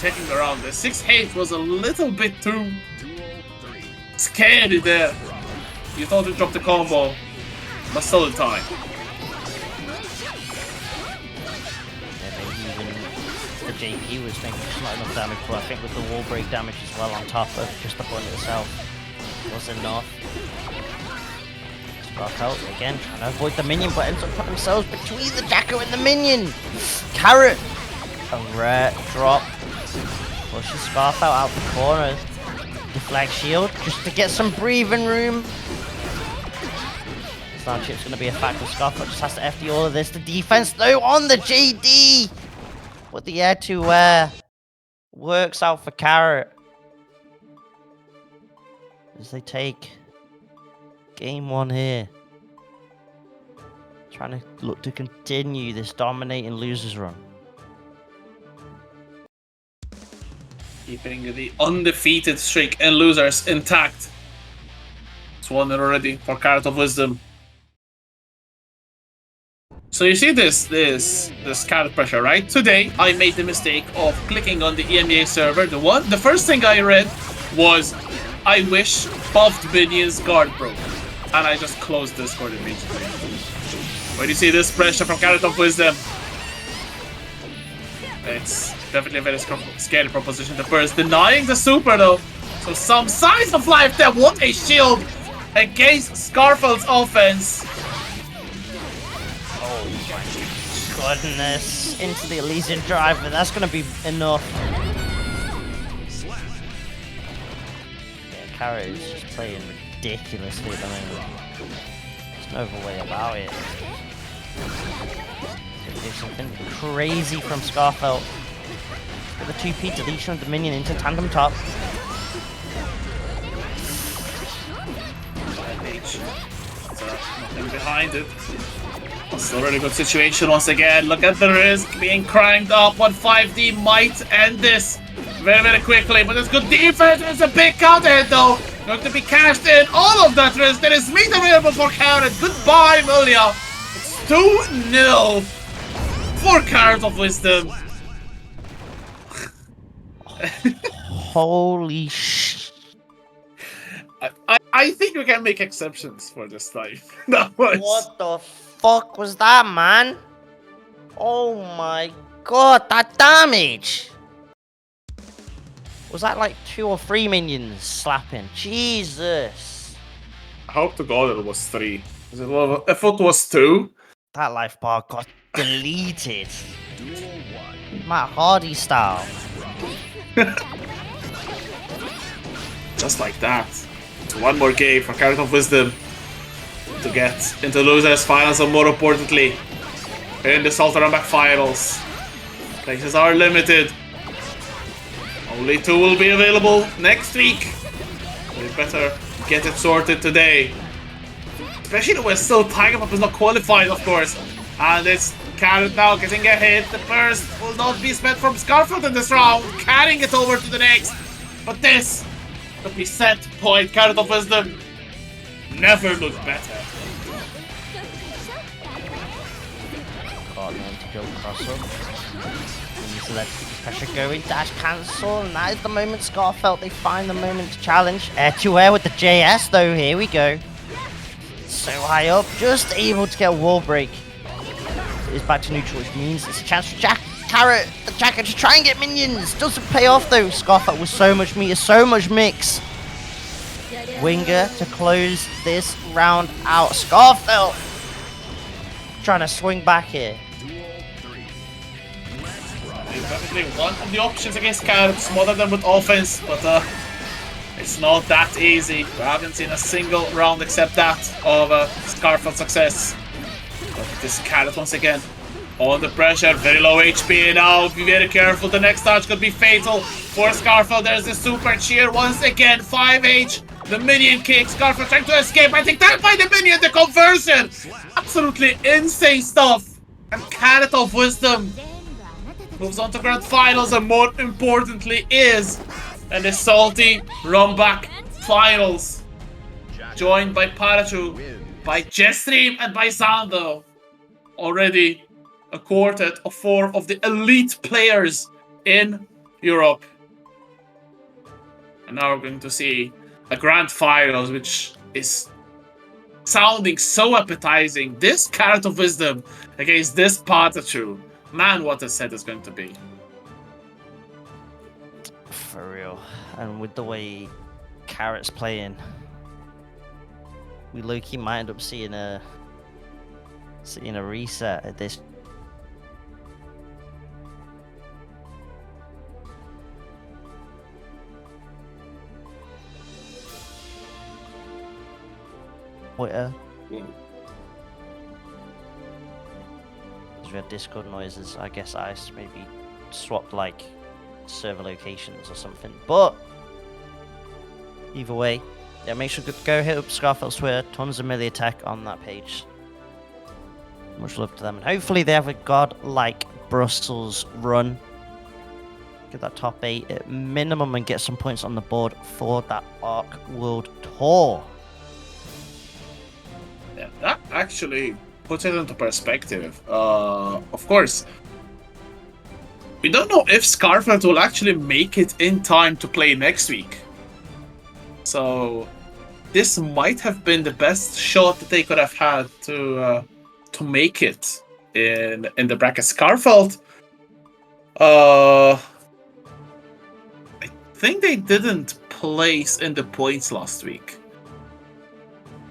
taking the round. The 6-8 was a little bit too scary there. You thought he dropped the combo, but still in time. Yeah, maybe even the JP was making not enough damage, but I think with the wall break damage as well on top of just the bullet itself was enough. Skarfelt again trying to avoid the minion, but ends up putting themselves between the Jacko and the minion. Carrot, a rare drop. Pushes Skarfelt out the corner. Deflect shield just to get some breathing room. Now Chipp's going to be a factor. Skarfelt just has to FD all of this. The defense though on the JD. But the air to air works out for Carrot. As they take game 1 here. Trying to look to continue this dominating losers run. Keeping the undefeated streak and losers intact. It's 1-0 already for CarrotOfWisdom. So you see this Carrot pressure, right? Today I made the mistake of clicking on the EMEA server. The first thing I read was, I wish buffed minions guard broke. And I just closed Discord immediately. When you see this pressure from CarrotOfWisdom, it's definitely a very scary proposition to burst. Denying the super though. So some signs of life there. What a shield against Skarfelt's offense. Oh my goodness. Into the Elysian drive, and that's going to be enough. Yeah, Carrot is just playing ridiculously at the moment. There's no other way about it. There's something crazy from Skarfelt. With the 2P deletion of the minion into tandem top. Nothing behind it. It's a really good situation once again. Look at the risk being cranked up. 5D might end this very, very quickly. But it's good defense. It's a big counter hit though. Going to be cashed in. All of that risk. There is meat available for Carrot. Goodbye, Millia. It's 2-0 for CarrotOfWisdom. Holy sh! I think we can make exceptions for this time. That was... What the fuck was that, man? Oh my god, that damage! Was that like 2 or 3 minions slapping? Jesus! I hope to god it was 3. I thought it was 2. That life bar got deleted. Matt Hardy style. Just like that. One more game for CarrotOfWisdom to get into losers finals, and more importantly, in the Runback finals. Places are limited. Only 2 will be available next week. We better get it sorted today. Especially when still Tiger Pop is not qualified, of course. And it's Carrot now getting a hit. The burst will not be spent from Skarfelt in this round, carrying it over to the next. But this could be set point. CarrotOfWisdom never looked better. God, man, to go cross up. So let pressure going, dash cancel, and that is the moment Skarfelt, they find the moment to challenge. Air to air with the JS though, here we go. So high up, just able to get a wall break. It's back to neutral, which means it's a chance for Carrot, the Jacker, to try and get minions. Doesn't pay off though. Skarfelt with so much meter, so much mix. Winger to close this round out. Skarfelt trying to swing back here. Definitely one of the options against Carrot, smother them with offense, but it's not that easy. We haven't seen a single round except that of Skarfelt's success. But this Carrot once again on the pressure, very low HP now. Be very careful. The next touch could be fatal for Skarfelt. There's the super cheer once again. 5H. The minion kick. Skarfelt trying to escape. I think that by the minion, the conversion. Absolutely insane stuff. And CarrotOfWisdom moves on to grand finals, and more importantly is an salty Runback finals, joined by PataChu, by Jetstream, and by Zando. Already a quartet of 4 of the elite players in Europe. And now we're going to see a grand finals, which is sounding so appetizing. This CarrotOfWisdom against this PataChu. Man, what a set is going to be. For real. And with the way Carrot's playing, we low-key might end up seeing a reset at this. Twitter. Because we had Discord noises, I guess Ice maybe swapped like server locations or something. But either way, yeah, make sure to go hit up Skarfelt's Twitter. Tons of Millia tech on that page. Much love to them, and hopefully they have a godlike Brussels run. Get that top 8 at minimum and get some points on the board for that Arc World Tour. Yeah, that actually puts it into perspective. Of course, we don't know if Skarfelt will actually make it in time to play next week. So this might have been the best shot that they could have had to make it in the bracket. Skarfelt, I think they didn't place in the points last week,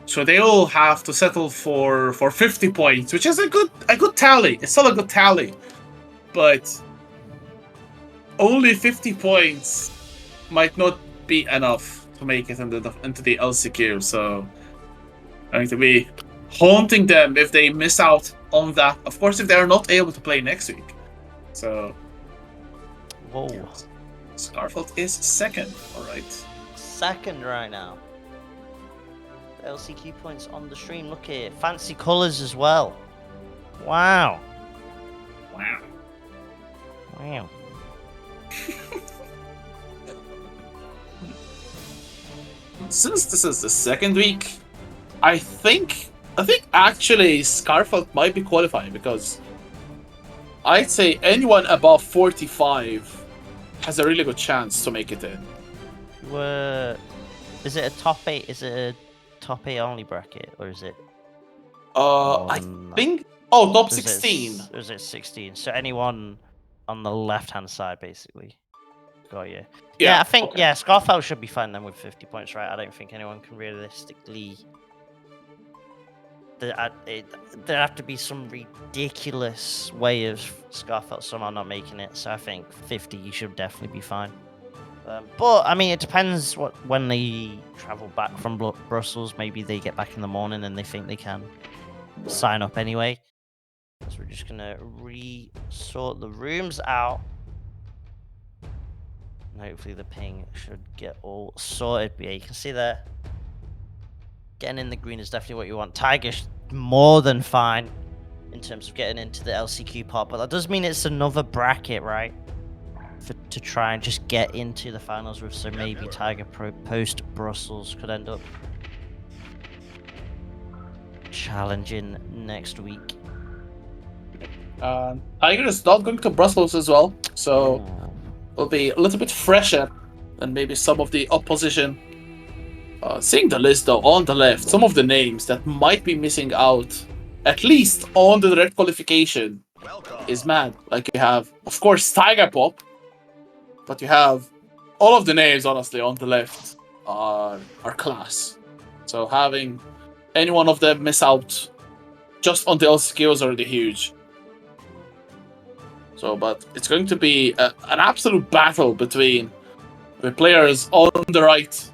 so they will have to settle for 50 points, which is a good tally. It's still a good tally, but only 50 points might not be enough to make it into the LCQ. So I'm going to be haunting them if they miss out on that. Of course, if they are not able to play next week. So, whoa, Skarfelt is second. All right, second right now. The LCQ points on the stream. Look here, fancy colours as well. Wow. Wow. Wow. Since this is the second week, I think actually Skarfelt might be qualifying, because I'd say anyone above 45 has a really good chance to make it in. Is it a top 8? Is it a top 8 only bracket, or is it? I think. Oh, top 16. Is it 16? So anyone on the left-hand side, basically. Got you. Yeah, I think okay. Skarfelt should be fine then with 50 points, right? I don't think anyone can realistically. There have to be some ridiculous way of Skarfelt somehow not making it. So I think 50, you should definitely be fine. But I mean, it depends when they travel back from Brussels. Maybe they get back in the morning and they think they can sign up anyway. So we're just gonna re-sort the rooms out. And hopefully the ping should get all sorted. But yeah, you can see there. Getting in the green is definitely what you want. Tiger's more than fine in terms of getting into the LCQ part, but that does mean it's another bracket, right? To try and just get into the finals with, so maybe Tiger post Brussels could end up challenging next week. Tiger is not going to Brussels as well, so it'll be a little bit fresher than maybe some of the opposition. Seeing the list though on the left, some of the names that might be missing out, at least on the red qualification, is mad. Like you have, of course, Tiger Pop, but you have all of the names, honestly, on the left are class. So having any one of them miss out just on the LCQ is already huge. So, but it's going to be an absolute battle between the players on the right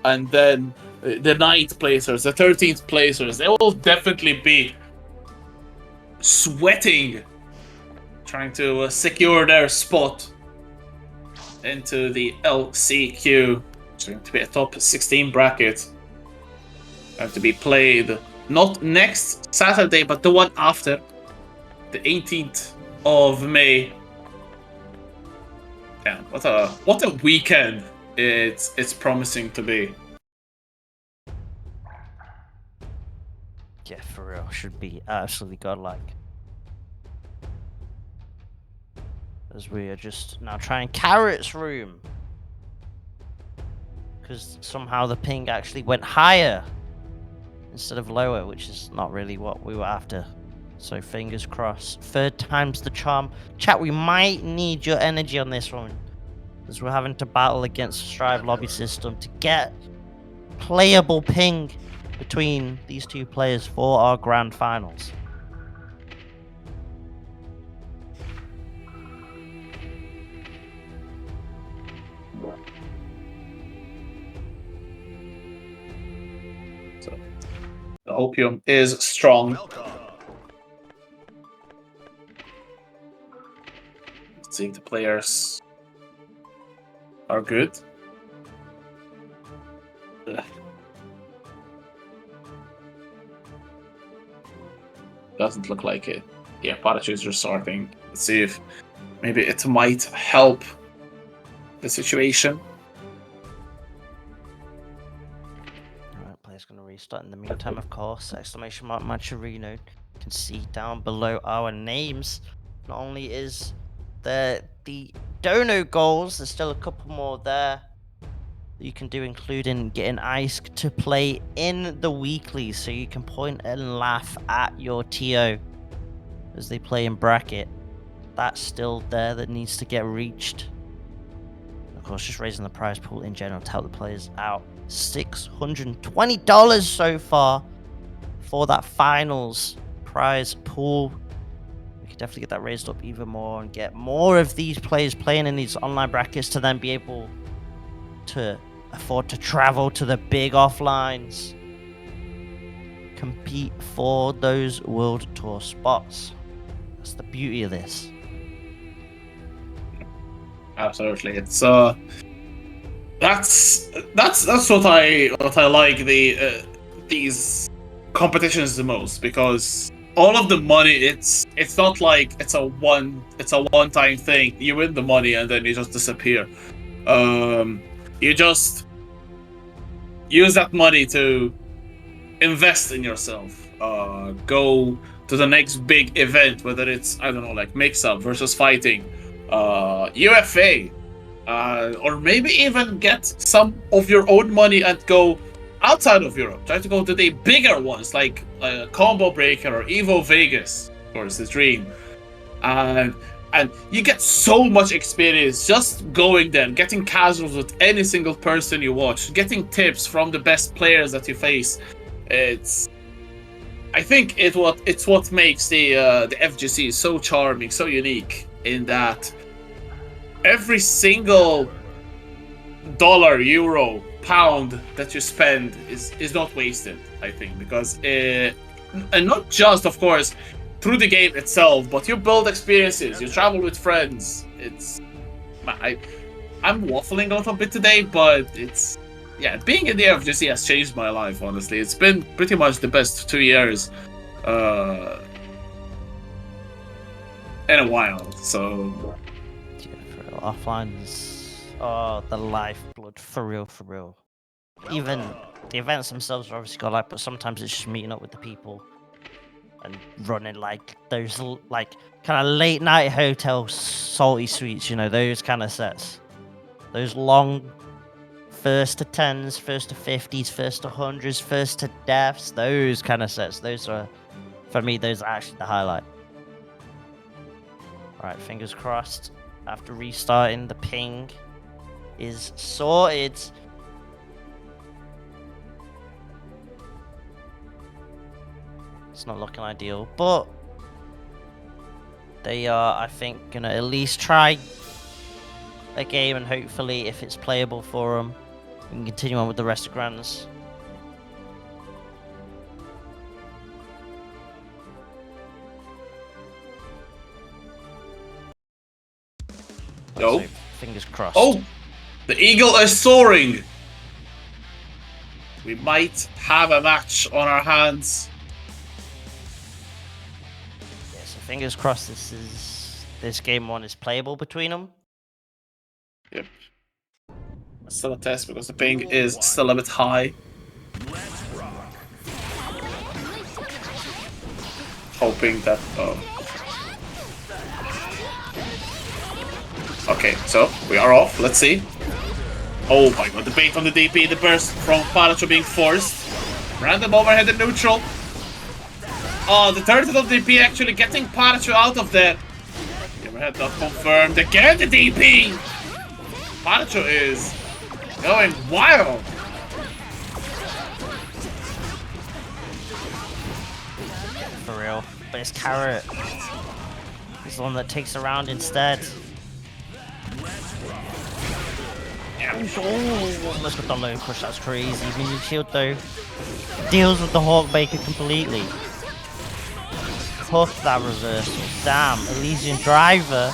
and then the 9th placers, the 13th placers. They will definitely be sweating, trying to secure their spot into the LCQ. It's going to be a top 16 bracket. Going to be played not next Saturday, but the one after, the 18th of May. Yeah, what a weekend it's promising to be. Yeah, for real, should be absolutely godlike. As we are just now trying Carrot's room. Because somehow the ping actually went higher instead of lower, which is not really what we were after. So fingers crossed. Third time's the charm. Chat, we might need your energy on this one. As we're having to battle against the Strive lobby system to get playable ping between these two players for our grand finals. So the opium is strong. Seeing the players are good. Ugh. Doesn't look like it. Yeah, PataChu is restarting. Let's see if maybe it might help the situation. Alright, player's going to restart in the meantime, of course. Exclamation mark Mancherino. You can see down below our names. Not only is there the dono goals, there's still a couple more there that you can do, including getting Ice to play in the weekly, so you can point and laugh at your TO as they play in bracket. That's still there that needs to get reached. Of course, just raising the prize pool in general to help the players out. $620 so far for that finals prize pool. We could definitely get that raised up even more and get more of these players playing in these online brackets to then be able to afford to travel to the big offlines, compete for those world tour spots. That's the beauty of this. Absolutely, it's that's what I like these competitions the most, because all of the money, it's not like it's a one-time thing. You win the money and then you just disappear. You just use that money to invest in yourself. Go to the next big event, whether it's, I don't know, like mix-up versus fighting, UFA, or maybe even get some of your own money and go outside of Europe. Try to go to the bigger ones, like Combo Breaker or Evo Vegas, of course, the dream. And you get so much experience just going there, getting casuals with any single person you watch, getting tips from the best players that you face. I think it's what makes the FGC so charming, so unique, in that every single dollar, euro, pound that you spend is not wasted, I think, because and not just, of course, through the game itself, but you build experiences, you travel with friends. I'm waffling a little bit today, but being in the FGC has changed my life, honestly. It's been pretty much the best 2 years in a while, so... Yeah, for real. Offlines are the lifeblood, for real. Even the events themselves are obviously got like, but sometimes it's just meeting up with the people and running like those like kind of late night hotel salty sweets, you know, those kind of sets. Those long first to 10s, first to 50s, first to 100s, first to deaths, those kind of sets. Those are, for me, those are actually the highlight. Alright, fingers crossed. After restarting, the ping is sorted. It's not looking ideal, but they are, I think, gonna at least try a game, and hopefully, if it's playable for them, we can continue on with the rest of Grands. Oh. So, fingers crossed. Oh! The eagle is soaring! We might have a match on our hands. Yeah, so fingers crossed this game one is playable between them. Yep. It's still a test because the ping is still a bit high. Hoping that. Okay, so we are off. Let's see. Oh my god, the bait on the DP, the burst from PataChu being forced. Random overhead in neutral. Oh, the turtle DP actually getting PataChu out of there. The overhead not confirmed. Again, the DP! PataChu is going wild. For real. But it's Carrot. He's the one that takes a round instead. Oh, almost got the low push, that's crazy. Minion shield though. Deals with the Hawk Baker completely. Tough that reversal. Damn, Elysian Driver.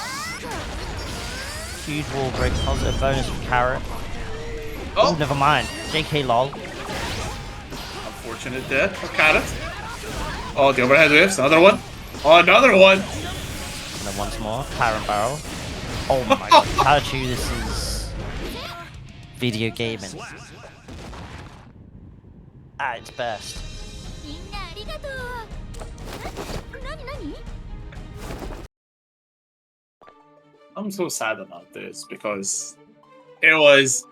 Huge wall break, positive bonus for Carrot. Oh, never mind. JK lol. Unfortunate death for Carrot. Oh, the overhead whiffs, another one. Oh, another one. And then once more, Parent Barrel. Oh my god, PataChu, this is video gaming. At its best. I'm so sad about this because it was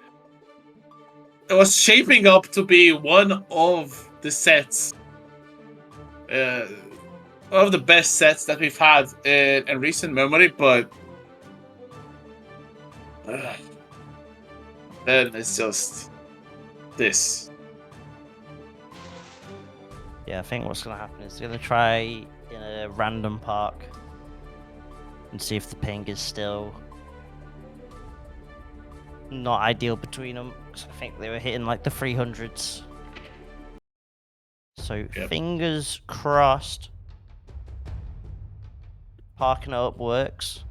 shaping up to be one of the sets, one of the best sets that we've had in recent memory, but then it's just this. Yeah, I think what's gonna happen is they're gonna try in a random park and see if the ping is still not ideal between them, because I think they were hitting like the 300s. So Yep. Fingers crossed parking it up works.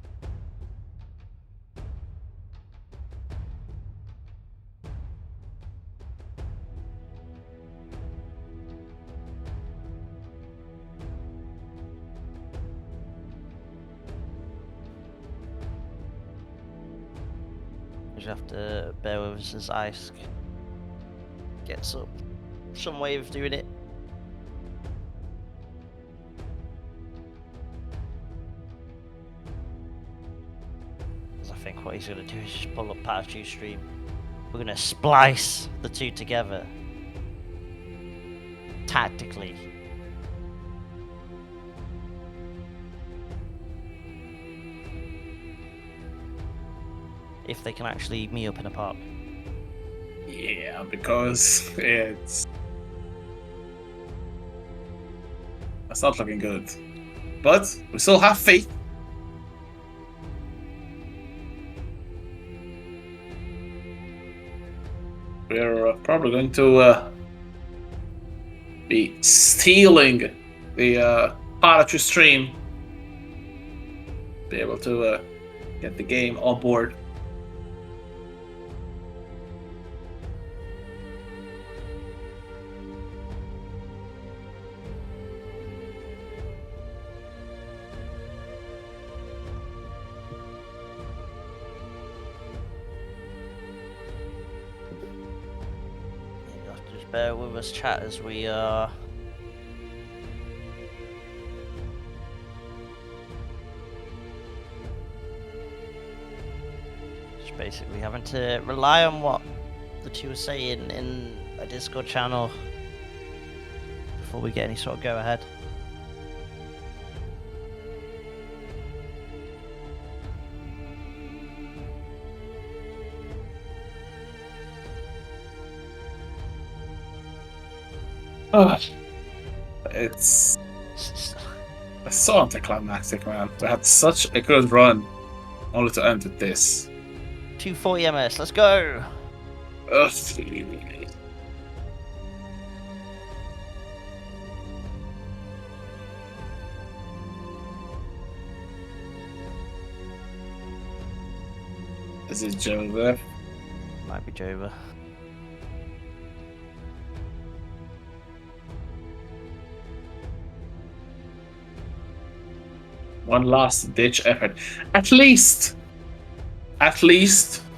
You have to bear with us as Ice gets up some way of doing it. Because I think what he's going to do is just pull up PataChu stream. We're going to splice the two together. Tactically. If they can actually meet up in a park. Yeah, because it's not looking good. But we still have faith. We're probably going to be stealing the PataChu stream. Be able to get the game on board. Bear with us, chat, as we just basically having to rely on what the two are saying in a Discord channel before we get any sort of go ahead. Oh, it's so anticlimactic, man. We had such a good run, only to end with this. 240 MS, let's go! Ugh. Is it Joe there? Might be Jova. One last ditch effort. At least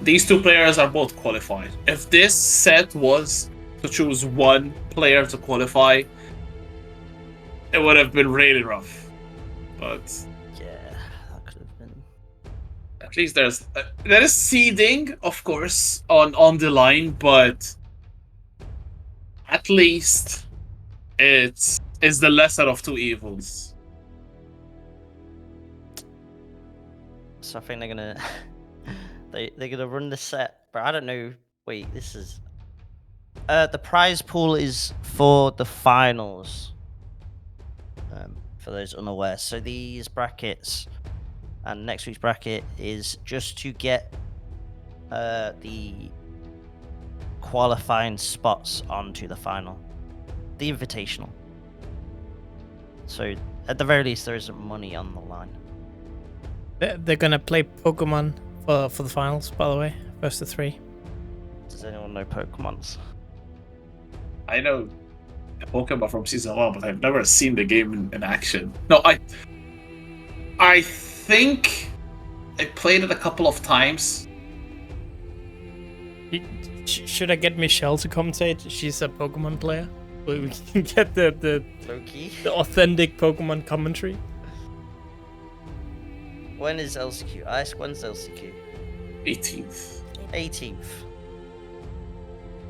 these two players are both qualified. If this set was to choose one player to qualify, it would have been really rough. But Yeah, that could have been. at least there is seeding, of course, on the line, but at least it's the lesser of two evils. So I think they're gonna they're gonna run the set, but I don't know. Wait, this is the prize pool is for the finals. For those unaware, so these brackets and next week's bracket is just to get the qualifying spots onto the final, the invitational. So at the very least, there isn't money on the line. They're gonna play Pokemon for the finals, by the way. First of 3. Does anyone know Pokemons? I know Pokemon from Season 1, but I've never seen the game in action. No, I think I played it a couple of times. Should I get Michelle to commentate? She's a Pokemon player. We can get the authentic Pokemon commentary. When is LCQ? I ask, when's LCQ? 18th. 18th.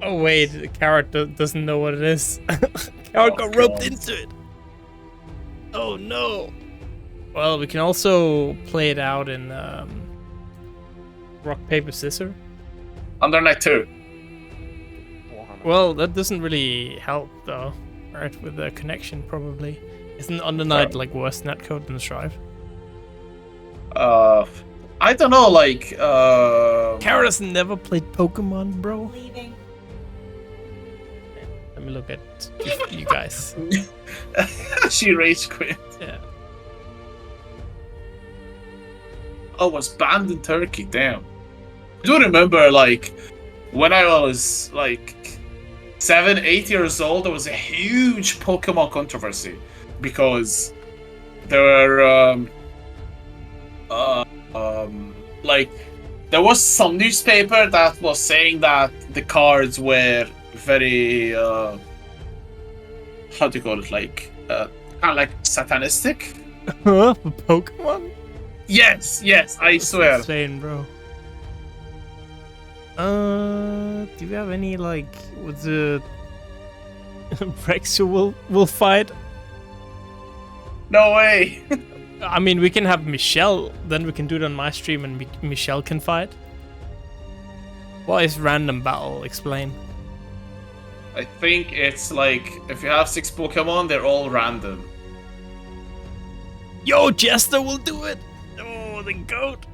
Oh wait, the Carrot doesn't know what it is. Carrot got roped God. into it. Oh no. Well, we can also play it out in rock, paper, scissors. Under Night 2. Well, that doesn't really help though, right? With the connection, probably. Isn't Under Night like worse netcode than Strive? I don't know, like Carrot has never played Pokemon, bro. Let me look at you guys. she rage quit. Yeah. Oh, was banned in Turkey, damn. I do remember, like, when I was, like, 7, 8 years old, there was a huge Pokemon controversy. Because there were, like, there was some newspaper that was saying that the cards were very, how do you call it, like, kind of like satanistic? For Pokemon? Yes, I swear. Insane, bro. Do you have any, like, with the Rexu will fight? No way. I mean, we can have Michelle, then we can do it on my stream and Michelle can fight. What is random battle? Explain. I think it's like, if you have 6 Pokemon, they're all random. Yo, Jester will do it! Oh, the goat!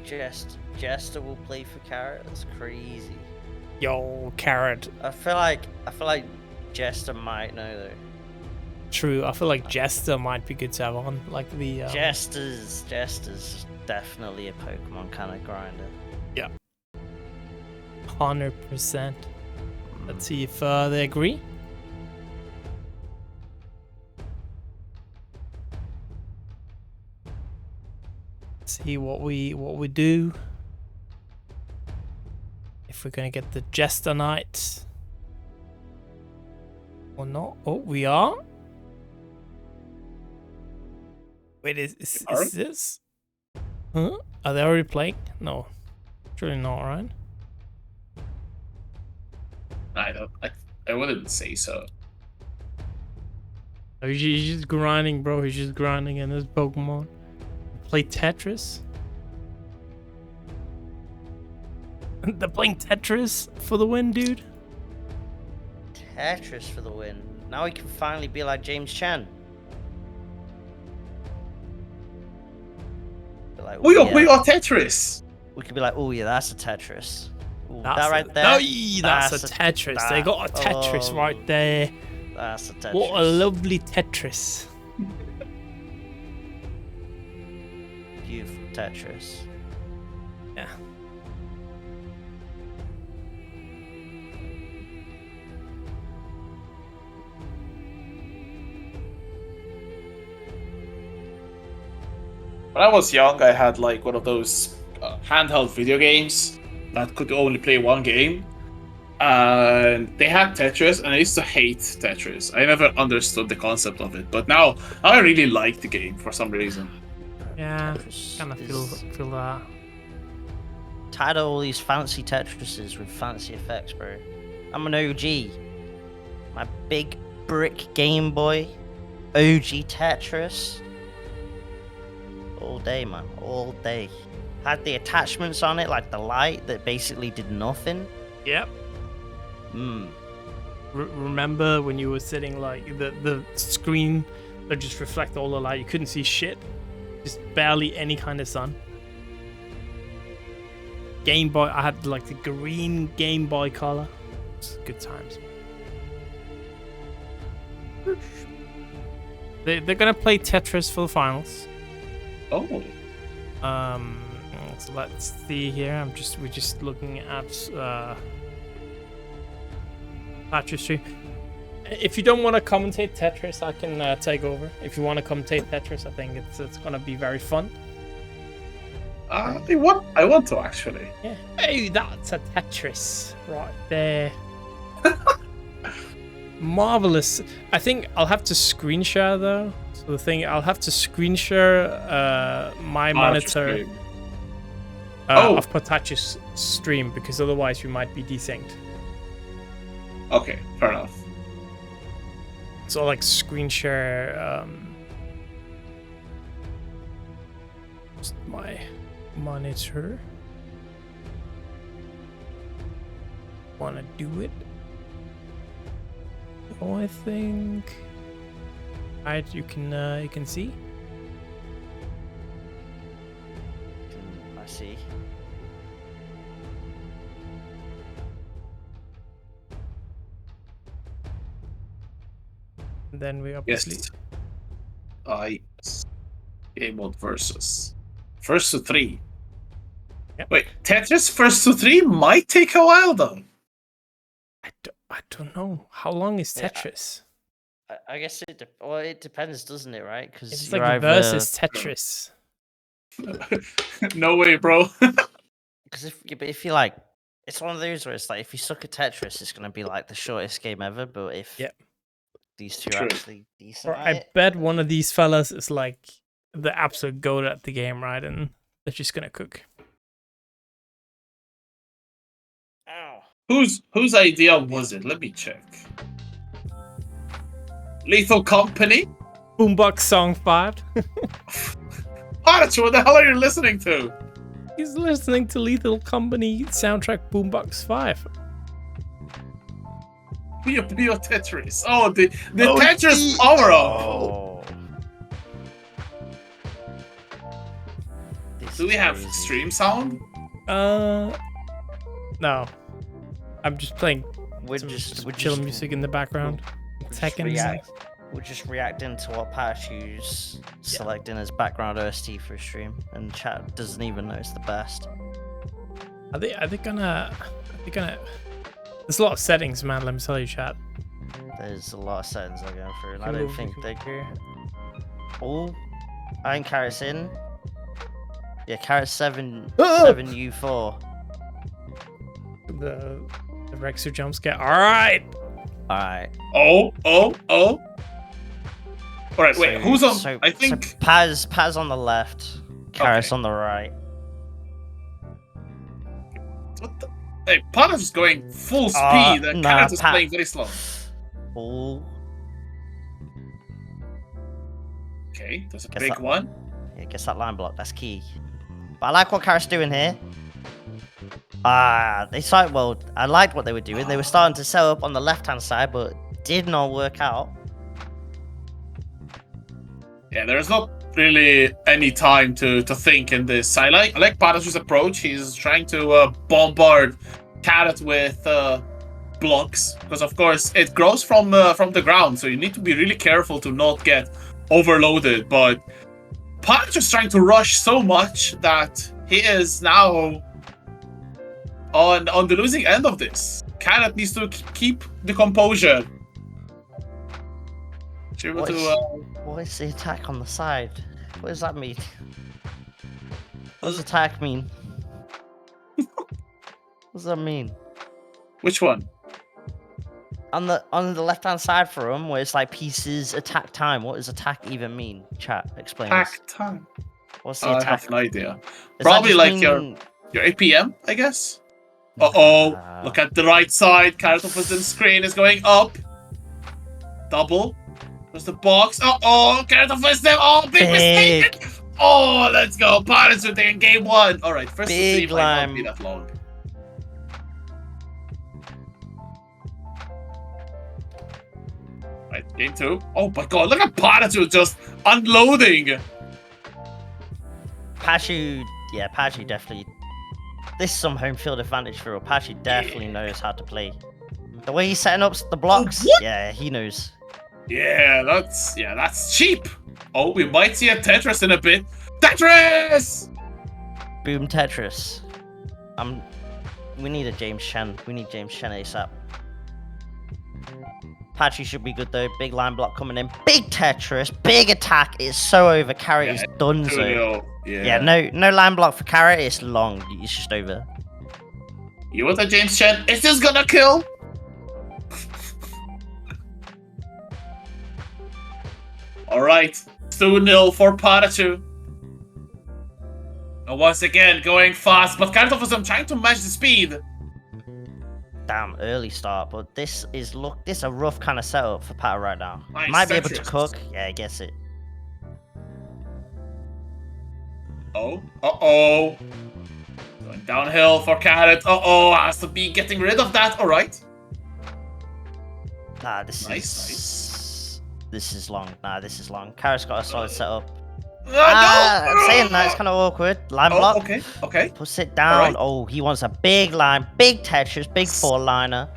Jester will play for Carrot. That's crazy. Yo, Carrot. I feel like Jester might know though. True, I feel like Jester might be good to have on, like the... Jester's definitely a Pokemon kind of grinder. Yeah. 100%. Let's see if they agree. See what we do. If we're gonna get the Jester Knight or not. Oh, we are. Wait, is this? Huh? Are they already playing? No, surely not, right? I wouldn't say so. Oh, he's just grinding, bro. He's just grinding in his Pokemon. Play Tetris. They're playing Tetris for the win, dude. Tetris for the win. Now we can finally be like James Chan. Be like, We "Oh, yeah." are Tetris. We could be like, oh yeah, that's a Tetris. Ooh, That's that right a, there. no, that's a Tetris. They got a Tetris right there. That's a Tetris. What a lovely Tetris. Beautiful Tetris. Yeah. When I was young, I had like one of those handheld video games that could only play one game. And they had Tetris, and I used to hate Tetris. I never understood the concept of it, but now I really like the game for some reason. Yeah, Tetris kind of is- feel that. Tired of all these fancy Tetrises with fancy effects, bro. I'm an OG. My big brick Game Boy, OG Tetris. All day, man, all day. Had the attachments on it, like the light that basically did nothing. Yep. Remember when you were sitting like the screen that just reflect all the light? You couldn't see shit. Just barely any kind of sun. Game Boy, I had like the green Game Boy color. It's good times. They're gonna play Tetris for the finals. Oh. So let's see here. We're just looking at PataChu stream. If you don't want to commentate Tetris, I can take over. If you want to commentate Tetris, I think it's gonna be very fun. I want to actually. Yeah. Hey, that's a Tetris right there. Marvelous. I think I'll have to screen share though. So the thing, I'll have to screen share my monitor of PataChu's stream, because otherwise we might be desynced. Okay, fair enough. So like screen share just my monitor. Wanna do it? Oh, I think. Alright, you can see. I see. And then we obviously. Yes. Game mode versus first to 3. Yep. Wait, Tetris first to 3 might take a while though. I don't know. How long is Yeah, Tetris? I guess it depends, doesn't it? Right? Because It's like versus Tetris. No way, bro. Because if you like, it's one of those where it's like if you suck at Tetris, it's gonna be like the shortest game ever. But if these two are True. actually decent, Or I bet one of these fellas is like the absolute goat at the game, right? And they're just gonna cook. Ow. Whose idea was it? Let me check. Lethal Company? Boombox Song 5. PataChu, what the hell are you listening to? He's listening to Lethal Company soundtrack Boombox 5. Bio Tetris. Oh, the Tetris power up. Oh. This Do we is have crazy. stream sound? No. I'm just playing We're some just chill music in the background. Seconds. We're just reacting to what PataChu's selecting as background OST for a stream, and chat doesn't even know it's the best. Are they gonna? There's a lot of settings, man. Let me tell you, chat. There's a lot of settings they're going through, and I Can don't we- think can they. we- Oh, Iron Carrot's in. Yeah, Carrot 7 Oh! 7U4. The Rexer jump scare. All right. All right. Oh. All right, wait. Who's on? I think. So Paz on the left, Carrot's Okay. on the right. What the? Hey, PataChu's is going full speed, and nah, Carrot is playing very slow. Oh, Okay, there's a Guess big that- one. yeah, gets that line block. That's key. But I like what Carrot's doing here. They started. Well, I liked what they were doing. They were starting to set up on the left-hand side, but did not work out. Yeah, there's not really any time to think in this. I like PataChu's approach. He's trying to bombard Carrot with blocks, because of course it grows from the ground, so you need to be really careful to not get overloaded. But PataChu's trying to rush so much that he is now on the losing end of this. Carrot needs to keep the composure. Should be able What is the attack on the side? What does that mean? What does attack mean? does that mean? Which one? On the left-hand side for him, where it's like pieces attack time. What does attack even mean? Chat, explain. Attack time. What's the I attack? have no idea. Does that Probably just like mean- your APM, I guess. Uh-oh. Look at the right side. CarrotOfWisdom screen is going up. Double. There's the box. Uh-oh. CarrotOfWisdom. Oh, big mistake. Oh, let's go. PataChu taking game 1. All right. First to 3 might not be that long. Right. Game 2. Oh, my God. Look at PataChu just unloading. PataChu, yeah, PataChu definitely. This is some home field advantage for real. PataChu definitely knows how to play. The way he's setting up the blocks, yeah, he knows. Yeah, that's cheap. Oh, we might see a Tetris in a bit. Tetris! Boom Tetris. We need a James Shen. We need James Shen ASAP. PataChu should be good though. Big line block coming in. Big Tetris. Big attack. It's so over. Carrot is done so. Yeah, no line block for Carrot. It's long. It's just over. You want a James Shen? Is this gonna kill? Alright. 2-0 for PataChu. And once again, going fast, but CarrotOfWisdom trying to match the speed. Damn, early start, but this is a rough kind of setup for Pata right now. Nice, Might be able to Tetris. cook. Yeah, I guess it. Oh, uh-oh. Going downhill for Carrot. Uh-oh, has to be getting rid of that. Alright. Nah, this Nice, is... This is long. Nah, this is long. Carrot's got a solid setup. No! I'm saying that, it's kind of awkward. Line block. Okay. Puts it down. Alright. Oh, he wants a big line. Big Tetris. Big 4-liner.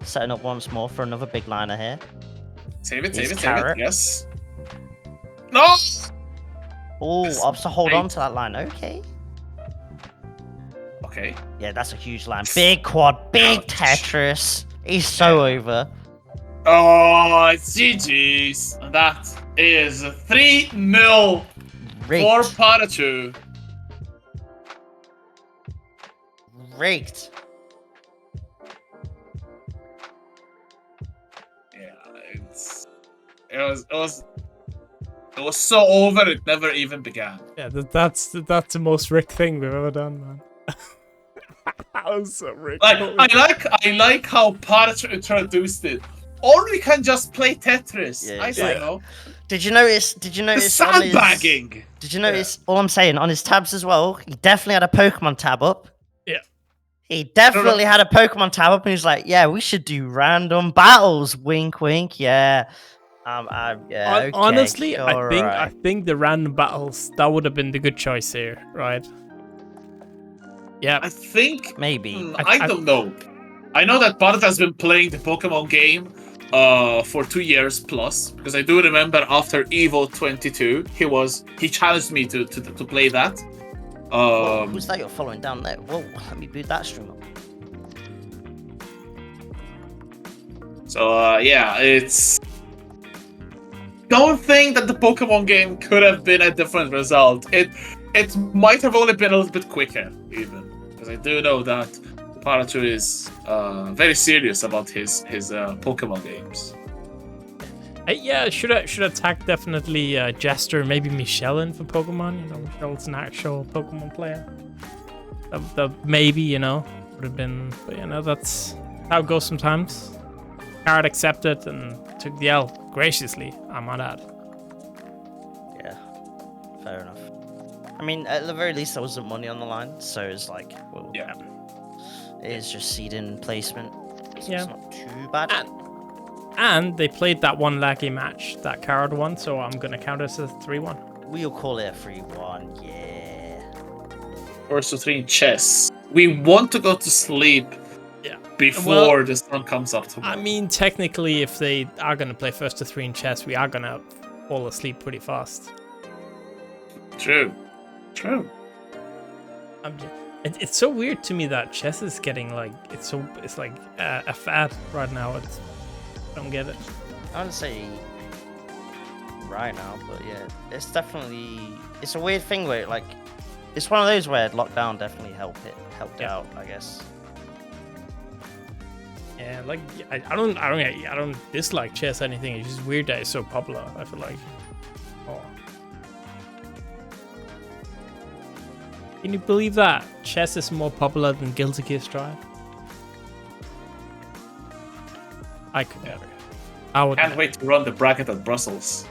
Setting up once more for another big liner here. Save it. Yes. No! Oh, This opts to hold great. on to that line. Okay. Okay. Yeah, that's a huge line. Big quad. Big Ouch. Tetris. He's so over. Oh, it's GG's. And that is 3-0 Raked. for PataChu. Raked. Yeah, it was so over it never even began. Yeah, that's the most Rick thing we've ever done, man. That was so Rick. I like how PataChu introduced it. Or we can just play Tetris. Yeah, I yeah. don't know. Did you notice? The on his- sandbagging. Did you notice? All I'm saying on his tabs as well. He definitely had a Pokemon tab up. Yeah. He definitely had a Pokemon tab up, and he's like, "Yeah, we should do random battles." Wink, wink. Yeah. Yeah. Okay, Honestly, I alright. think the random battles that would have been the good choice here, right? Yeah. I think Maybe. I don't know. I know that PataChu has been playing the Pokemon game for 2 years plus, because I do remember after Evo 22, he challenged me to play that. Whoa, who's that you're following down there? Whoa, let me boot that stream up. So yeah, it's. Don't think that the Pokemon game could have been a different result. It might have only been a little bit quicker, even, because I do know that PataChu is very serious about his Pokemon games. Yeah, should attack definitely Jester, maybe Michelle in for Pokemon. You know, Michelle's an actual Pokemon player. That maybe, would have been, but that's how it goes sometimes. Carrot accepted and took the L graciously, I might add. Yeah, fair enough. I mean, at the very least, there wasn't money on the line, so it's like, well, Yeah. it is just seed-in placement. So Yeah. it's not too bad. And they played that one laggy match that Carrot won, so I'm gonna count this as 3-1. We'll call it a 3-1, yeah. First to 3 in chess. We want to go to sleep before the sun comes up tomorrow. I mean, technically, if they are gonna play first to 3 in chess, we are gonna fall asleep pretty fast. True. It's so weird to me that chess is getting like it's like a fad right now. I don't get it. I wouldn't say right now, but yeah, it's a weird thing where like it's one of those where lockdown definitely helped Yeah. out, I guess. Yeah, like I don't dislike chess or anything. It's just weird that it's so popular. I feel like. Oh. Can you believe that chess is more popular than Guilty Gear Strive? I could never. I would. Can't wait to run the bracket at Brussels.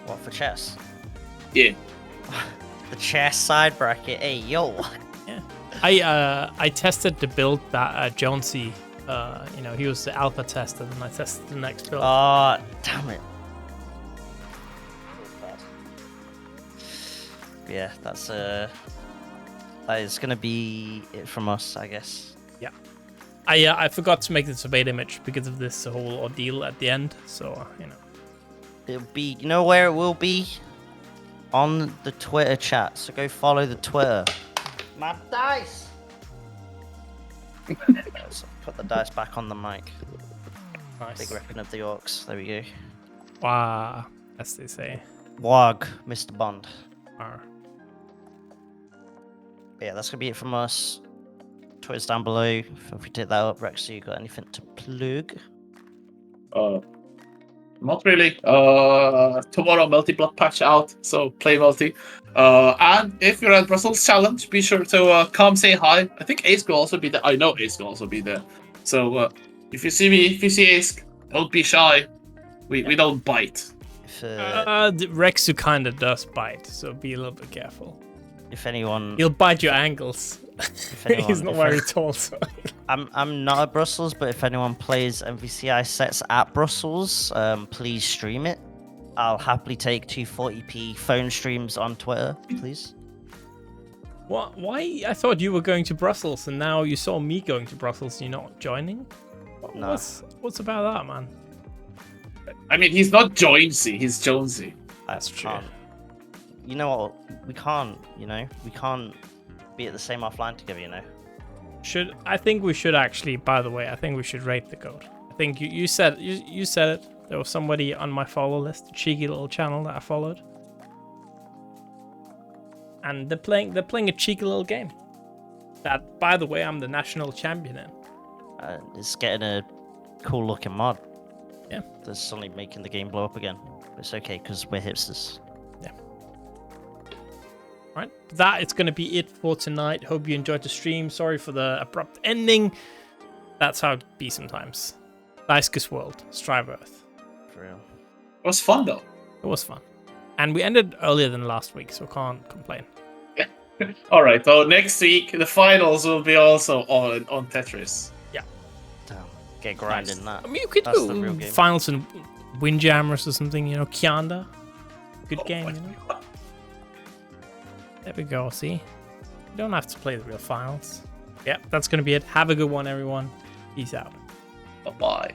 What for chess? Yeah. The chess side bracket. Hey yo. Yeah. I tested the build that Jonesy. He was the alpha tester, and I tested the next build. Oh, damn it. Yeah, that is gonna be it from us, I guess. Yeah. I forgot to make this a bait image because of this whole ordeal at the end. So It'll be, you know where it will be? On the Twitter chat. So go follow the Twitter. My dice. Let's put the dice back on the mic. Nice. Big repping of the orcs. There we go. Wow, as they say. Wog, Mr. Bond. Arr. But yeah, that's gonna be it from us. Twitter's down below. Feel free to hit that up. Rex, you got anything to plug? Not really. Tomorrow multi-blood patch out, so play multi. And if you're at Brussels Challenge, be sure to come say hi. I think Ace will also be there. I know Ace will also be there. So if you see me, if you see Ace, don't be shy. We don't bite. Rexu kind of does bite, so be a little bit careful. If anyone, He'll bite your ankles. He's not very tall, so. I'm not at Brussels, but if anyone plays MVCI sets at Brussels, please stream it. I'll happily take 240p phone streams on Twitter, please. What? Why? I thought you were going to Brussels, and now you saw me going to Brussels. You're not joining? No. What's about that, man? I mean, he's not Jonesy, he's Jonesy. That's true. You know what? We can't be at the same offline together, I think we should actually, by the way, I think we should rate the goat. I think you said it. There was somebody on my follow list, a cheeky little channel that I followed. And they're playing a cheeky little game. That, by the way, I'm the national champion in. It's getting a cool looking mod. Yeah. That's suddenly making the game blow up again. But it's okay because we're hipsters. Yeah. Right. That is going to be it for tonight. Hope you enjoyed the stream. Sorry for the abrupt ending. That's how it be sometimes. Bliske's World, Strive Earth. For real. It was fun though. It was fun. And we ended earlier than last week, so can't complain. All right. So next week the finals will be also on Tetris. Yeah. Damn. Get grinding Nice. that. I mean, you could That's the real do game. finals in Windjammers or something, Kianda. Good game, my God. There we go, see? You don't have to play the real finals. Yep, that's going to be it. Have a good one, everyone. Peace out. Bye-bye.